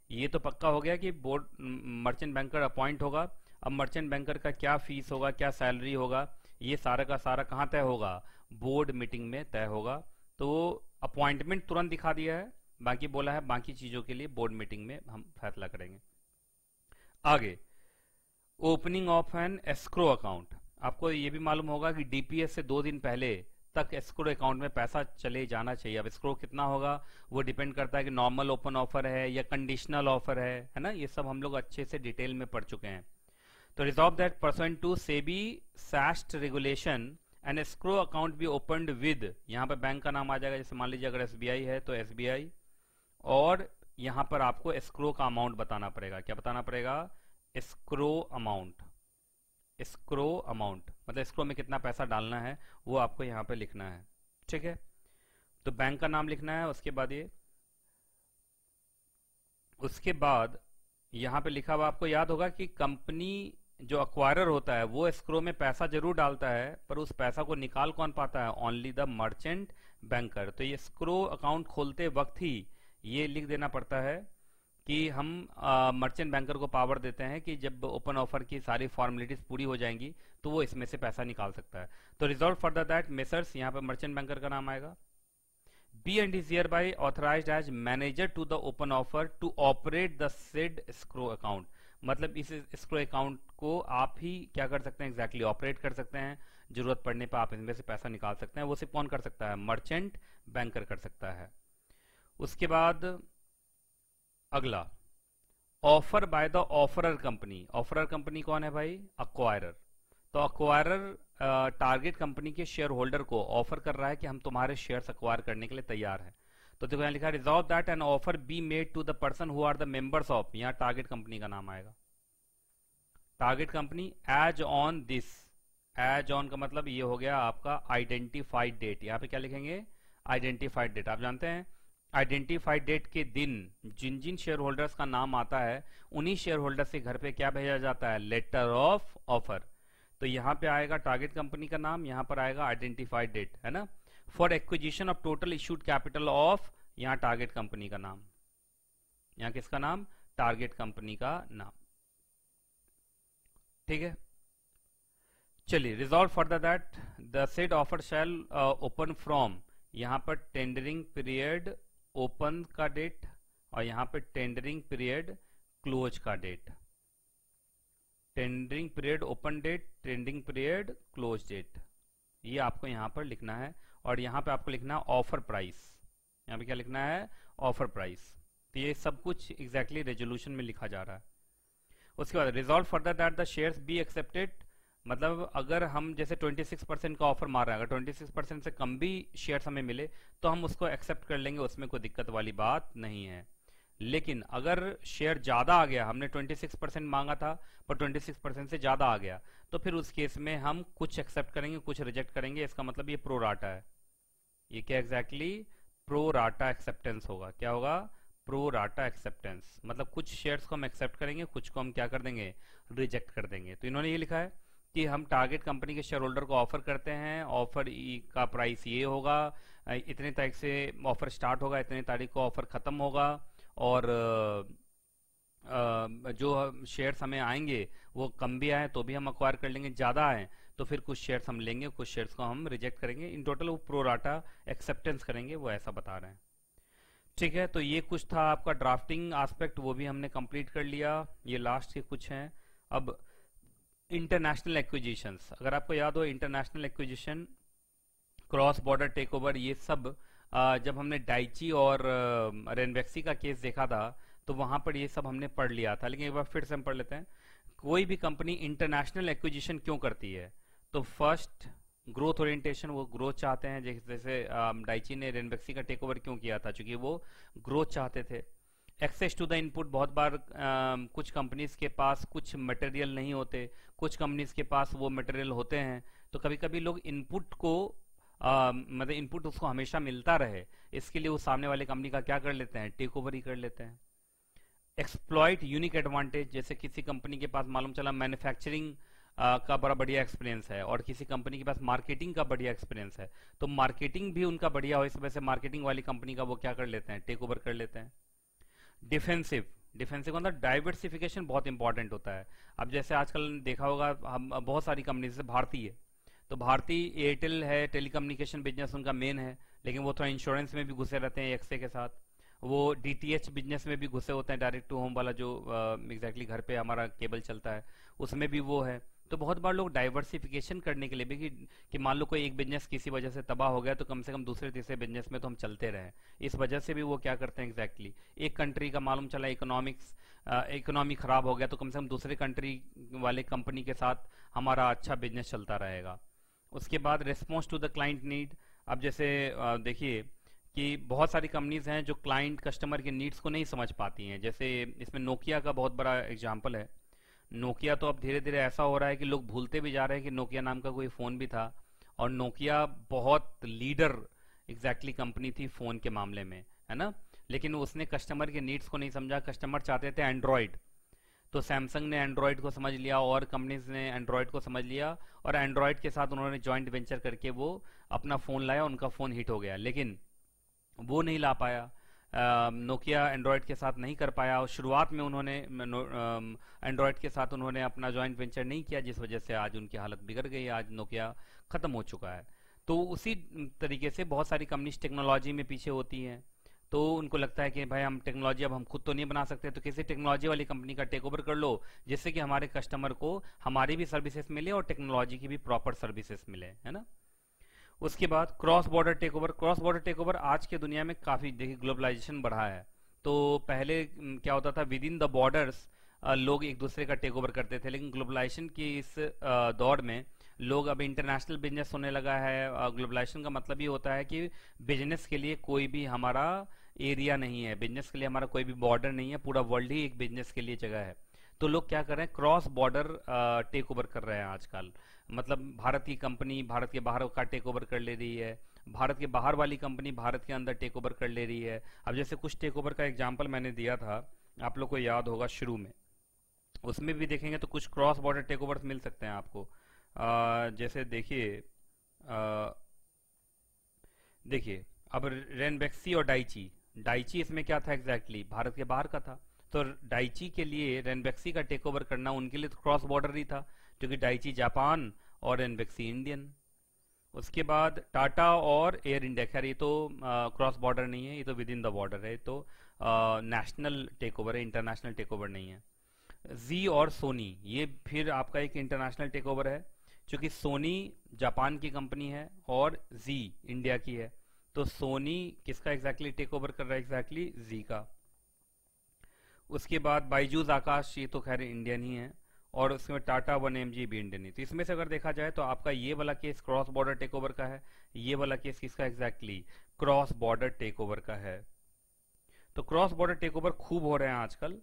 ये तो पक्का हो गया कि बोर्ड मर्चेंट बैंकर अपॉइंट होगा। अब मर्चेंट बैंकर का क्या फीस होगा, क्या सैलरी होगा, ये सारा का सारा कहाँ तय होगा, बोर्ड मीटिंग में तय होगा। तो अपॉइंटमेंट तुरंत दिखा दिया है, बाकी बोला है बाकी चीजों के लिए बोर्ड मीटिंग में हम फैसला करेंगे। आगे opening of an escrow account. आपको ये भी मालूम होगा कि डीपीएस से 2 दिन पहले तक एस्क्रो अकाउंट में पैसा चले जाना चाहिए। अब एस्क्रो कितना होगा वो डिपेंड करता है कि नॉर्मल ओपन ऑफर है या कंडीशनल ऑफर है ना, ये सब हम लोग अच्छे से डिटेल में पढ़ चुके हैं। तो resolve that percent to SEBI SAST regulation and escrow account be opened with, यहाँ पर बैंक का नाम आ जाएगा, जैसे मान लीजिए अगर एसबीआई है तो एसबीआई, और यहाँ पर आपको एस्क्रो का अमाउंट बताना पड़ेगा। क्या बताना पड़ेगा? Escrow amount. एस्क्रो अमाउंट मतलब एस्क्रो में कितना पैसा डालना है वो आपको यहाँ पे लिखना है, ठीक है। तो बैंक का नाम लिखना है, उसके बाद यहाँ पे लिखा हुआ आपको याद होगा कि कंपनी जो अक्वायरर होता है वो एस्क्रो में पैसा जरूर डालता है, पर उस पैसा को निकाल कौन पाता है? Only the merchant banker. तो ये एस्क्रो अकाउंट खोलते वक्त ही ये लिख देना पड़ता है कि हम मर्चेंट बैंकर को पावर देते हैं कि जब ओपन ऑफर की सारी फॉर्मेलिटीज पूरी हो जाएंगी तो वो इसमें से पैसा निकाल सकता है। तो रिजॉल्व फॉर दैट मेसर्स, यहाँ पे मर्चेंट बैंकर का नाम आएगा। Be and is hereby authorized as manager to the open offer to operate the said escrow account. मतलब इस एस्क्रो अकाउंट को आप ही क्या कर सकते हैं? एग्जैक्टली ऑपरेट कर सकते हैं, जरूरत पड़ने पर आप इनमें से पैसा निकाल सकते हैं। वो सिर्फ कौन कर सकता है? मर्चेंट बैंकर कर सकता है। उसके बाद अगला, offer by the offeror company. Offeror company कौन है भाई? अक्वायरर। तो अक्वायरर टारगेट कंपनी के शेयर होल्डर को ऑफर कर रहा है कि हम तुम्हारे शेयर्स अक्वायर करने के लिए तैयार हैं। तो देखो यहाँ लिखा है resolve that an offer be made to the person who are the members of, यहाँ टारगेट कंपनी का नाम आएगा। Target company as on this, as on का मतलब ये हो गया आपका आइडेंटिफाइड डेट। यहाँ पे क्या लिखेंगे? Identified date. आप जानते हैं आइडेंटिफाइड डेट के दिन जिन जिन शेयर होल्डर्स का नाम आता है उन्हीं शेयर होल्डर्स के घर पे क्या भेजा जाता है? Letter of offer. तो यहाँ पे आएगा टारगेट कंपनी का नाम, यहाँ पर आएगा आइडेंटिफाइड डेट, है ना। For acquisition of total issued capital of, यहाँ टारगेट कंपनी का नाम, यहाँ किसका नाम? टारगेट कंपनी का नाम, ठीक है। चलिए resolve for that the said offer shall open from, यहाँ पर टेंडरिंग पीरियड ओपन का डेट और यहाँ पे टेंडरिंग पीरियड क्लोज का date. Tendering period open date, tendering period close date, ये आपको यहाँ पर लिखना है। और यहाँ पे आपको लिखना है ऑफर प्राइस, यहाँ पे क्या लिखना है? Offer price. तो ये सब कुछ एग्जैक्टली रेजोल्यूशन में लिखा जा रहा है। उसके बाद resolve further that the shares be accepted, मतलब अगर हम जैसे 26% का ऑफर मार रहे हैं, अगर 26% से कम भी शेयर्स हमें मिले तो हम उसको एक्सेप्ट कर लेंगे, उसमें कोई दिक्कत वाली बात नहीं है। लेकिन अगर शेयर ज्यादा आ गया, हमने 26% मांगा था पर 26% से ज्यादा आ गया, तो फिर उस केस में हम कुछ एक्सेप्ट करेंगे, कुछ रिजेक्ट करेंगे। इसका मतलब ये प्रो राटा है। ये क्या एग्जैक्टली? प्रो राटा एक्सेप्टेंस होगा। क्या होगा? Pro rata acceptance. मतलब कुछ शेयर्स को हम एक्सेप्ट करेंगे, कुछ को हम क्या कर देंगे? रिजेक्ट कर देंगे। तो इन्होंने ये लिखा है कि हम टारगेट कंपनी के शेयर होल्डर को ऑफर करते हैं, ऑफर का प्राइस ये होगा, इतने तारीख से ऑफर स्टार्ट होगा, इतने तारीख को ऑफर खत्म होगा, और जो शेयर्स हमें आएंगे वो कम भी आए तो भी हम अक्वायर कर लेंगे, ज्यादा आए तो फिर कुछ शेयर्स हम लेंगे, कुछ शेयर्स को हम रिजेक्ट करेंगे। इन टोटल वो प्रो राटा एक्सेप्टेंस करेंगे, वो ऐसा बता रहे हैं, ठीक है। तो ये कुछ था आपका ड्राफ्टिंग एस्पेक्ट, वो भी हमने कंप्लीट कर लिया। ये लास्ट के कुछ हैं। अब इंटरनेशनल एक्विजिशंस, अगर आपको याद हो international acquisition, cross border take over, ये सब जब हमने डाइची और रेनवेक्सी का केस देखा था तो वहां पर ये सब हमने पढ़ लिया था, लेकिन एक बार फिर से हम पढ़ लेते हैं। कोई भी कंपनी इंटरनेशनल एक्विजिशन क्यों करती है? तो फर्स्ट ग्रोथ ओरिएंटेशन, वो ग्रोथ चाहते हैं। जैसे डाइची ने रेनवेक्सी का टेक ओवर क्यों किया था? क्योंकि वो ग्रोथ चाहते थे। एक्सेस टू द इनपुट, बहुत बार कुछ कंपनीज के पास कुछ मटेरियल नहीं होते, कुछ कंपनीज के पास वो मटेरियल होते हैं, तो कभी कभी लोग इनपुट को मतलब इनपुट उसको हमेशा मिलता रहे, इसके लिए वो सामने वाले कंपनी का क्या कर लेते हैं? टेक ओवर ही कर लेते हैं। एक्सप्लॉइट यूनिक एडवांटेज, जैसे किसी कंपनी के पास मालूम चला मैन्युफैक्चरिंग का बड़ा बढ़िया एक्सपीरियंस है और किसी कंपनी के पास मार्केटिंग का बढ़िया एक्सपीरियंस है, तो मार्केटिंग भी उनका बढ़िया हो, इस वजह से मार्केटिंग वाली कंपनी का वो क्या कर लेते हैं? टेक ओवर कर लेते हैं। डिफेंसिव, डिफेंसिव मतलब डाइवर्सिफिकेशन बहुत इंपॉर्टेंट होता है। अब जैसे आजकल देखा होगा, हम बहुत सारी कंपनी, जैसे भारतीय है तो भारतीय एयरटेल है, टेलीकम्युनिकेशन बिजनेस उनका मेन है, लेकिन वो थोड़ा इंश्योरेंस में भी घुसे रहते हैं एक्से के साथ। वो डीटीएच बिजनेस में भी घुसे होते हैं, डायरेक्ट टू होम वाला जो एग्जैक्टली घर पे हमारा केबल चलता है, उसमें भी वो है। तो बहुत बार लोग डाइवर्सिफिकेशन करने के लिए भी कि मान लो कोई एक बिजनेस किसी वजह से तबाह हो गया तो कम से कम दूसरे तीसरे बिजनेस में तो हम चलते रहे, इस वजह से भी वो क्या करते हैं एग्जैक्टली एक कंट्री का मालूम चला इकोनॉमी खराब हो गया तो कम से कम दूसरे कंट्री वाले कंपनी के साथ हमारा अच्छा बिजनेस चलता रहेगा। उसके बाद response to the client need. अब जैसे देखिए कि बहुत सारी कंपनीज हैं जो क्लाइंट कस्टमर के नीड्स को नहीं समझ पाती हैं। जैसे इसमें नोकिया का बहुत बड़ा एग्जांपल है। नोकिया तो अब धीरे धीरे ऐसा हो रहा है कि लोग भूलते भी जा रहे हैं कि नोकिया नाम का कोई फोन भी था, और नोकिया बहुत लीडर एग्जैक्टली कंपनी थी फोन के मामले में, है ना। लेकिन उसने कस्टमर के नीड्स को नहीं समझा। कस्टमर चाहते थे एंड्रॉयड, तो सैमसंग ने एंड्रॉयड को समझ लिया और कंपनीज ने एंड्रॉयड को समझ लिया, और एंड्रॉयड के साथ उन्होंने जॉइंट वेंचर करके वो अपना फोन लाया, उनका फोन हिट हो गया। लेकिन वो नहीं ला पाया, नोकिया एंड्रॉयड के साथ नहीं कर पाया, और शुरुआत में उन्होंने एंड्रॉयड के साथ उन्होंने अपना जॉइंट वेंचर नहीं किया, जिस वजह से आज उनकी हालत बिगड़ गई। आज नोकिया खत्म हो चुका है। तो उसी तरीके से बहुत सारी कंपनीज टेक्नोलॉजी में पीछे होती हैं, तो उनको लगता है कि भाई हम टेक्नोलॉजी अब हम खुद तो नहीं बना सकते, तो किसी टेक्नोलॉजी वाली कंपनी का टेक ओवर कर लो, जिससे कि हमारे कस्टमर को हमारी भी सर्विसेज मिले और टेक्नोलॉजी की भी प्रॉपर सर्विसेज मिले, है ना। उसके बाद cross border take over. Cross border take over आज के दुनिया में काफी देखिए ग्लोबलाइजेशन बढ़ा है। तो पहले क्या होता था, विद इन द बॉर्डर्स लोग एक दूसरे का टेक ओवर करते थे, लेकिन ग्लोबलाइजेशन की इस दौर में लोग अब इंटरनेशनल बिजनेस होने लगा है। ग्लोबलाइजेशन का मतलब ये होता है कि बिजनेस के लिए कोई भी हमारा एरिया नहीं है, बिजनेस के लिए हमारा कोई भी बॉर्डर नहीं है, पूरा वर्ल्ड ही एक बिजनेस के लिए जगह है। तो लोग क्या कर रहे हैं, क्रॉस बॉर्डर टेक ओवर कर रहे हैं आजकल। मतलब भारत की कंपनी भारत के बाहर का टेक ओवर कर ले रही है, भारत के बाहर वाली कंपनी भारत के अंदर टेक ओवर कर ले रही है। अब जैसे कुछ टेक ओवर का एग्जांपल मैंने दिया था, आप लोग को याद होगा शुरू में, उसमें भी देखेंगे तो कुछ क्रॉस बॉर्डर टेक ओवर मिल सकते हैं आपको। जैसे देखिए अब रेनबेक्सी और डाइची इसमें क्या था एग्जैक्टली, भारत के बाहर का था। तो डाइची के लिए रेनबेक्सी का टेक ओवर करना उनके लिए तो क्रॉस बॉर्डर ही था, क्योंकि डाइची जापान और रेनबेक्सी इंडियन। उसके बाद टाटा और एयर इंडिया, खैर ये तो क्रॉस बॉर्डर नहीं है, ये तो विद इन द बॉर्डर है, तो नेशनल टेक ओवर है, इंटरनेशनल टेक ओवर नहीं है। जी और सोनी, ये फिर आपका एक इंटरनेशनल टेक ओवर है, क्योंकि सोनी जापान की कंपनी है और जी इंडिया की है। तो सोनी किसका एग्जैक्टली टेक ओवर कर रहा है, एग्जैक्टली जी का। उसके बाद बाइजूस आकाश, ये तो खैर इंडियन ही है, और उसमें टाटा 1mg भी इंडियन ही। तो इसमें से अगर देखा जाए तो आपका ये वाला case cross border take over का है, ये वाला केस किसका exactly cross border take over का है। तो क्रॉस बॉर्डर टेक ओवर खूब हो रहे हैं आजकल।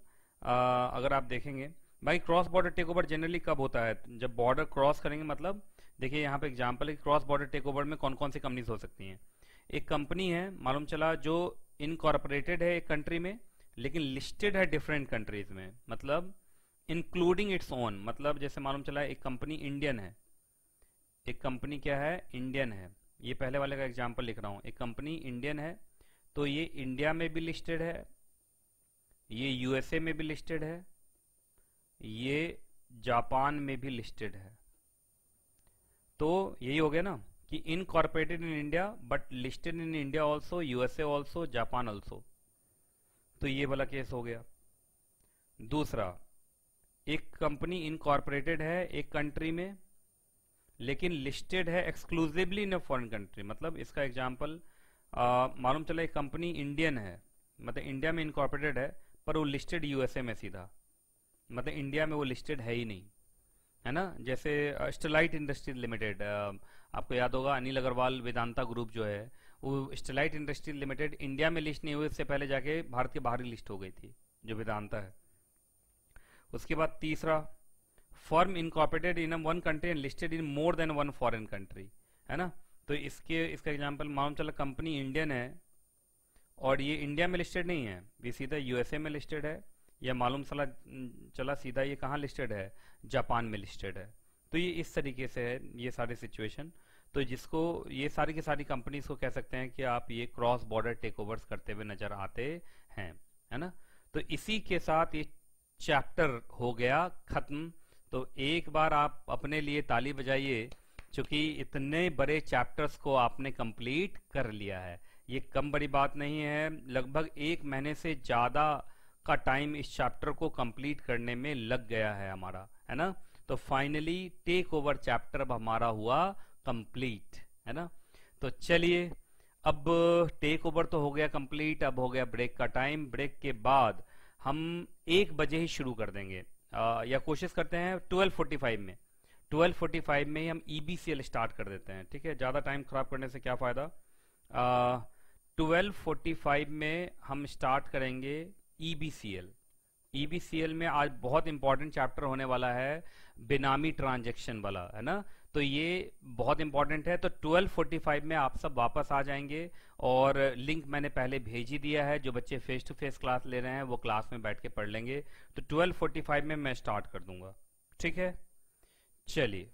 अगर आप देखेंगे भाई, cross border take over generally कब होता है, जब बॉर्डर क्रॉस करेंगे। मतलब देखिए यहाँ पे एग्जांपल है, क्रॉस बॉर्डर टेक ओवर में कौन कौन सी कंपनीज हो सकती हैं। एक कंपनी है मालूम चला जो इनकॉर्पोरेटेड है एक कंट्री में, लेकिन लिस्टेड है डिफरेंट कंट्रीज में, मतलब इंक्लूडिंग इट्स ओन। मतलब जैसे मालूम चला एक कंपनी इंडियन है, एक कंपनी क्या है, इंडियन है। ये पहले वाले का एग्जांपल लिख रहा हूं। एक कंपनी इंडियन है, तो ये इंडिया में भी लिस्टेड है, ये यूएसए में भी लिस्टेड है, ये जापान में भी लिस्टेड है। तो यही हो गया ना कि incorporated in India but listed in India also, USA also, Japan also. तो ये वाला केस हो गया। दूसरा, एक कंपनी इनकॉर्पोरेटेड है एक कंट्री में, लेकिन लिस्टेड है exclusively in a foreign country. मतलब इसका एग्जांपल मालूम चला एक कंपनी इंडियन है, मतलब इंडिया में इनकॉर्पोरेटेड है, पर वो लिस्टेड यूएसए में सीधा, मतलब इंडिया में वो लिस्टेड है ही नहीं, है ना। जैसे स्टेलाइट इंडस्ट्रीज लिमिटेड, आपको याद होगा अनिल अग्रवाल वेदांता ग्रुप जो है, वो स्टेलाइट इंडस्ट्रीज लिमिटेड इंडिया में लिस्ट नहीं हुई, इससे पहले जाके भारत के बाहर ही लिस्ट हो गई थी, जो वेदांता है। उसके बाद तीसरा, firm incorporated in one country and listed in more than one foreign country, है ना। तो इसका एग्जांपल मालूम चला कंपनी इंडियन है और ये इंडिया में लिस्टेड नहीं है, ये सीधा यूएसए में लिस्टेड है, या मालूम चला सीधा ये कहाँ लिस्टेड है, जापान में लिस्टेड है। तो ये इस तरीके से है ये सारे सिचुएशन। तो जिसको ये सारी की सारी कंपनीज को कह सकते हैं कि आप ये क्रॉस बॉर्डर टेक ओवर्स करते हुए नजर आते हैं, है ना। तो इसी के साथ ये चैप्टर हो गया खत्म। तो एक बार आप अपने लिए ताली बजाइए, क्योंकि इतने बड़े चैप्टर्स को आपने कंप्लीट कर लिया है। ये कम बड़ी बात नहीं है, लगभग 1 महीने से ज्यादा का टाइम इस चैप्टर को कंप्लीट करने में लग गया है हमारा, है ना। तो फाइनली टेक ओवर चैप्टर अब हमारा हुआ कंप्लीट, है ना। तो चलिए, अब टेक ओवर तो हो गया कंप्लीट, अब हो गया ब्रेक का टाइम। ब्रेक के बाद हम 1 बजे ही शुरू कर देंगे, या कोशिश करते हैं 12:45 में। 12:45 में ही हम EBCL स्टार्ट कर देते हैं, ठीक है। ज्यादा टाइम खराब करने से क्या फायदा। 12:45 में हम स्टार्ट करेंगे EBCL। EBCL में आज बहुत इंपॉर्टेंट चैप्टर होने वाला है, बेनामी ट्रांजैक्शन वाला, है ना। तो ये बहुत इंपॉर्टेंट है। तो 12:45 में आप सब वापस आ जाएंगे, और लिंक मैंने पहले भेज ही दिया है। जो बच्चे फेस टू फेस क्लास ले रहे हैं वो क्लास में बैठ के पढ़ लेंगे। तो 12:45 में मैं स्टार्ट कर दूंगा, ठीक है। चलिए,